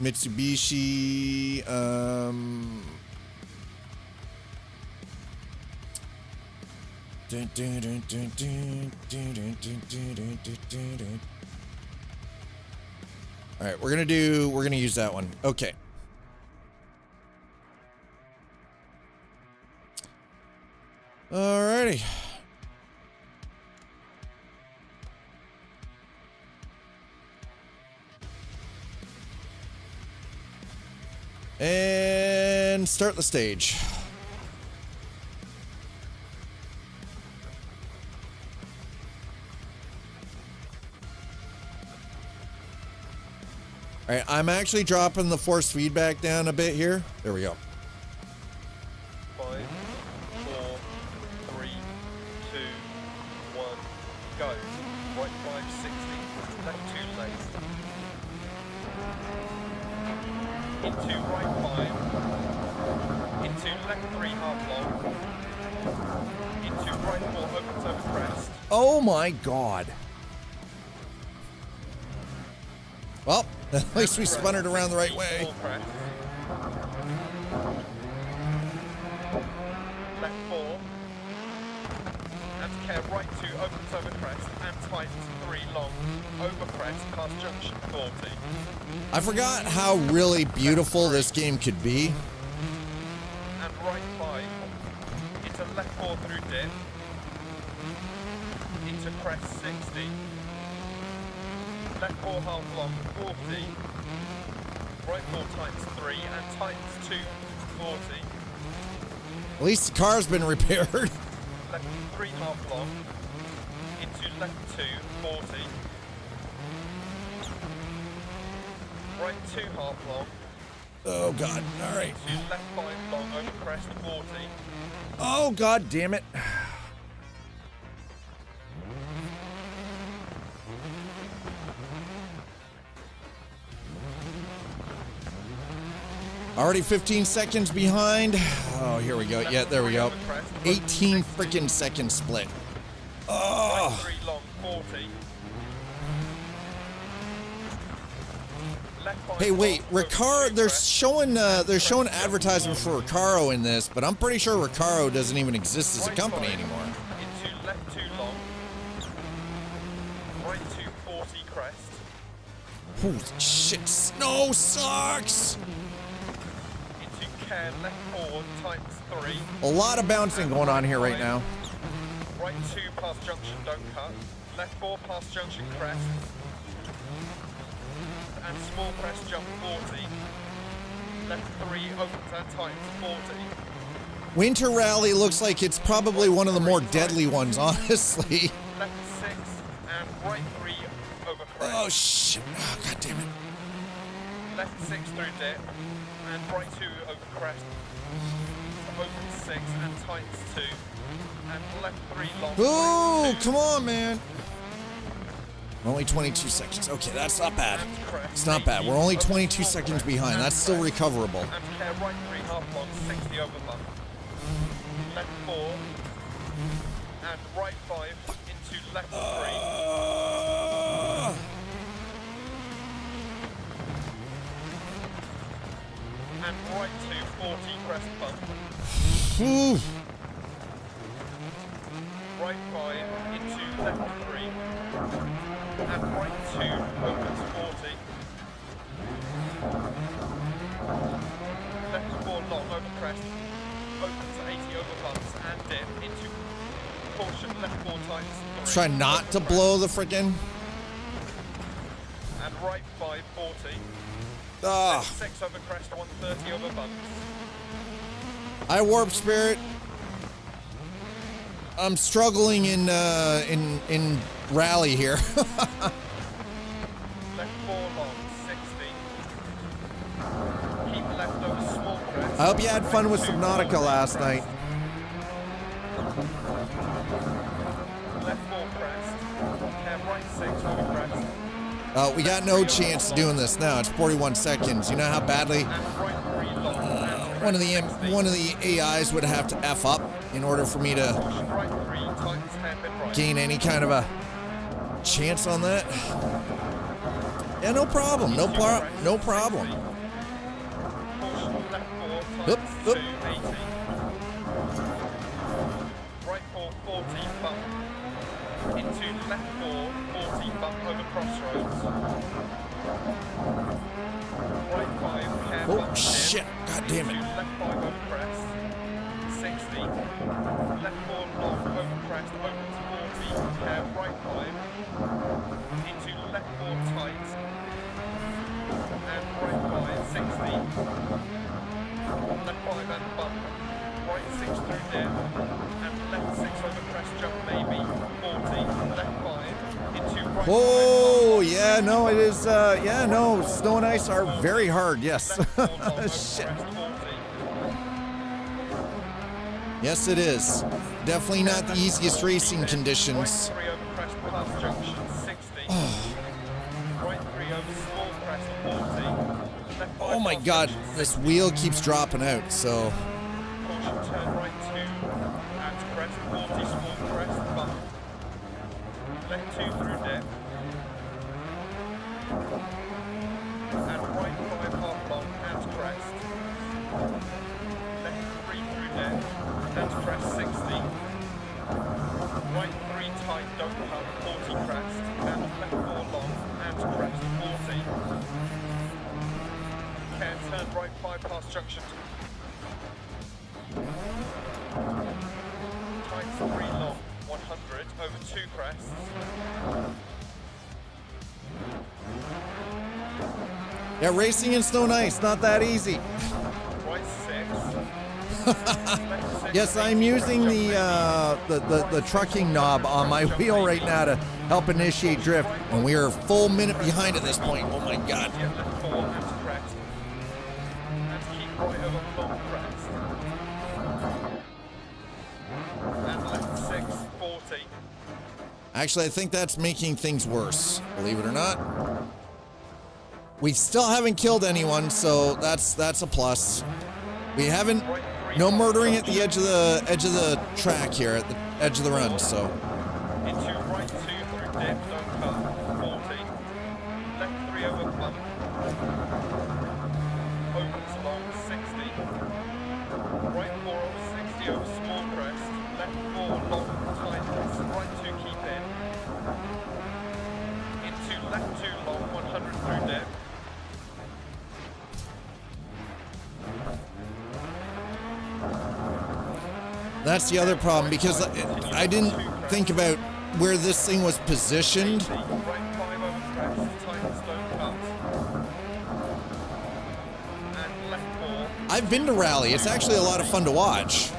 Mitsubishi, all right, we're gonna use that one. Okay. Alrighty. And start the stage. All right, I'm actually dropping the force feedback down a bit here. There we go. 5, 4, 3, 2, 1, go. Right 560, left 2 left. Into right 5. Into left 3 half long. Into right 4 opens over crest. Oh my god. Well, at least we spun it around the right way. Left 4. And care right 2 opens over crest and tightens 3 long over crest past junction 40. I forgot how really beautiful this game could be. And right 5. Into left 4 through dip. Into crest 60. Left 4 half long 40. Right 4 times 3 and times 2 40. At least the car's been repaired. Left 3 half long. Into left 2 40. Right 2 half long. Oh god, alright. Into left 5 long over crest 40. Oh god damn it. Already 15 seconds behind. Oh, here we go. Yeah, there we go. 18 freaking second split. Oh. Right 3 long 40. Hey, wait, Recaro. They're showing advertisement for Recaro in this, but I'm pretty sure Recaro doesn't even exist as a company anymore. Into left 2 long. Right 2 40 crest. Holy shit, snow sucks. Care left 4 times 3. A lot of bouncing going on here right now. Right 2 past junction, don't cut. Left 4 past junction crest. And small crest jump 40. Left 3 opens and tightens 40. Winter Rally looks like it's probably one of the more deadly ones, honestly. Left 6 and right 3 over crest. Oh shit, oh, god damn it. Left 6 through dip. And right 2 over crest. Open 6 and tightens 2. And left 3 long. Oh, come on, man. Only 22 seconds. Okay, that's not bad. It's not bad. We're only 22 seconds behind. That's still recoverable. And care right 3 half long, 60 over bump. Left 4. And right 5 into left 3. And right 2, 40 crest bump. Right 5 into left 3. And right 2 opens 40. Left 4 long over crest. Opens 80 over bump. caution, left 4 tights. Try not to blow the frickin'. And right 5, 40. Ah. 6 over crest, 130 over bumps. I warp spirit. I'm struggling in rally here. Left 4 long, 60. Keep left over small crest. I hope you had fun with Subnautica last night. Left 4 crest. And right 6 over crest. We got no chance of doing this now. It's 41 seconds. You know how badly And right 3 long. one of the AIs would have to F up in order for me to Right 3 tights, hairpin right. gain any kind of a chance on that. Yeah, no problem. No problem. Caution left 4 Oop, tights, oop. 280. Right 4, 40 bump. Into left 4, 40 bump over crossroads. Right 5, hair Oh bump shit! God damn into it! left 5 over crest. 60. Left 4 long over crest, opens 40. Hair right 5. Into left 4 tight. And right 5, 60. Left 5 and bump. Right 6 through dip. And left 6 over crest jump maybe. 40. Left 5. Into right Oh yeah, no, it is. Yeah, no, snow and ice are very hard. Yes. left 4 long over Shit. crest 40. Yes, it is. Definitely not the easiest racing Right conditions. 3 over crest past junction 60. Right 3 over small crest 40. Left 5 Oh my past God, junction this 60. wheel keeps dropping out. So Caution turn right 2 at crest 40 small crest bump. Left 2 through dip. And right 5 half long at crest. Left 3 through dip. And crest 60. Right 3 tight don't cut 40 crest. And left 4 long and crest 40. Can turn right 5 past junction. Tights 3 long, 100 over 2 crests. yeah, racing in snow and ice not that easy. Right 6. Yes, I'm using the trucking knob on my wheel right now to help initiate drift, and we are a full minute behind at this point. Oh my God. Get left 4 and crest. And keep right over long crest. And left 6, 40. Actually, I think that's making things worse, believe it or not. We still haven't killed anyone, so that's a plus. We haven't no murdering at the edge of the track here, at the edge of the run, so Into right 2 through dip, don't cut, 40. Left 3 over bump. Opens long, 60. Right 4 over 60 over small crest. Left 4 long, tightness. Right 2 keep in. Into left 2 long, 100 through dip. that's the other problem, because I didn't think about where this thing was positioned. Right 5 over crest, tightness, don't cut. And left 4. I've been to rally. It's actually a lot of fun to watch.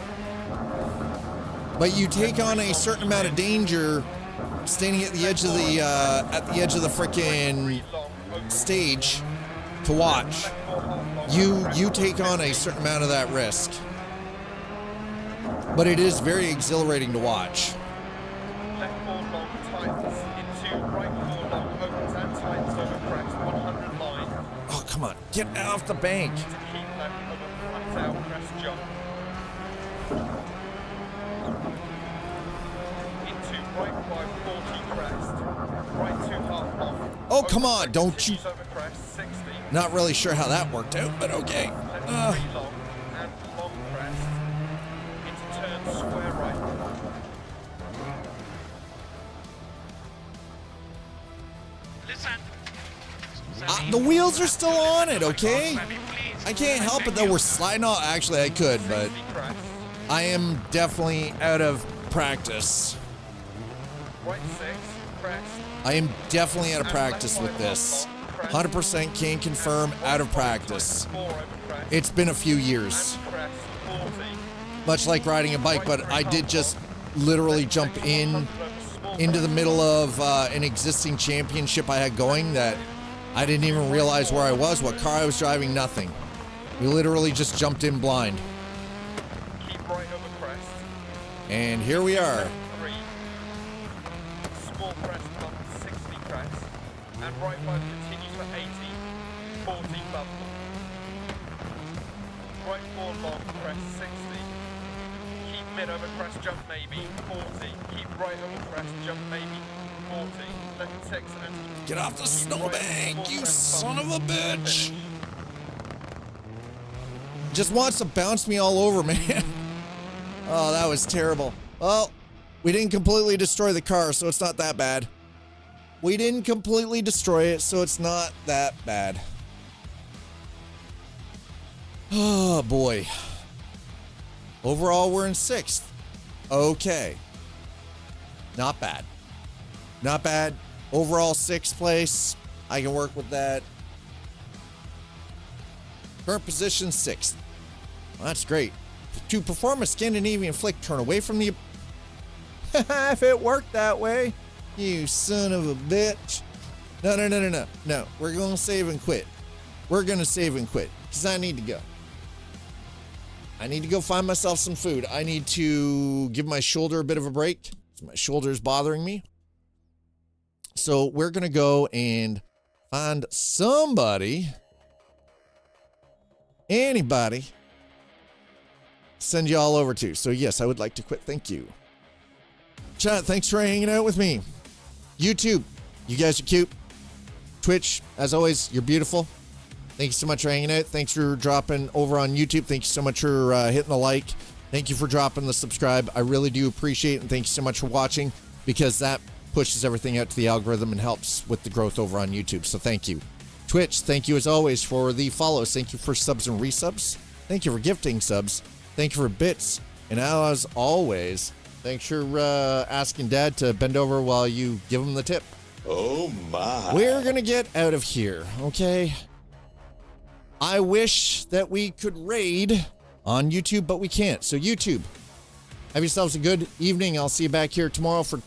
But you take on a certain amount of danger standing at the edge of the frickin' stage to watch. You take on a certain amount of that risk. But it is very exhilarating to watch. Left 4 long tightens into right 4 long opens and tightens over crest 100 line Oh, come on. Get off the bank. to keep left over flat out crest jump. Into right 5 40 crest. Right 2 half long. Oh, come on. Don't you... Continues over crest 60. Not really sure how that worked out, but okay. Left 3 long and long crest. Into turn square right. The wheels are still on it, okay? I can't help it though. We're sliding off. Actually, I could, but 60 crest. I am definitely out of practice. Right 6, crest. I am definitely out of practice with this. 100% can confirm out of practice. It's been a few years. Much like riding a bike, but I did just literally jump into the middle of an existing championship I had going that I didn't even realize where I was, what car I was driving, nothing. We literally just jumped in blind. Keep right over crest. And here we are. 3. Small crest bump, 60 crest. And right 5 continues for 80. 40 bump. Right 4 long, crest 60. Keep mid over crest, jump maybe, 40. Keep right over crest, jump maybe, 40. Left 6 and... Get off the snowbank, you son of a bitch! Just wants to bounce me all over, man. Oh, that was terrible. Well, we didn't completely destroy the car, so it's not that bad. We didn't completely destroy it, so it's not that bad. Oh, boy. Overall, we're in 6th. Okay. Not bad. Not bad. Overall, 6th place. I can work with that. Current position, 6th. Well, that's great. To perform a Scandinavian flick, turn away from the... If it worked that way, you son of a bitch. No. No, we're going to save and quit. We're going to save and quit because I need to go. I need to go find myself some food. I need to give my shoulder a bit of a break. My shoulder's bothering me. So we're going to go and find somebody, anybody, send you all over to. So yes, I would like to quit. Thank you. Chat, thanks for hanging out with me. YouTube, you guys are cute. Twitch, as always, you're beautiful. Thank you so much for hanging out. Thanks for dropping over on YouTube. Thank you so much for hitting the like. Thank you for dropping the subscribe. I really do appreciate it. And thank you so much for watching because that pushes everything out to the algorithm and helps with the growth over on YouTube. So thank you. Twitch, thank you as always for the follows. Thank you for subs and resubs. Thank you for gifting subs. Thank you for bits. And as always, thanks for asking Dad to bend over while you give him the tip. Oh my. We're going to get out of here, okay? I wish that we could raid on YouTube, but we can't. So YouTube, have yourselves a good evening. I'll see you back here tomorrow for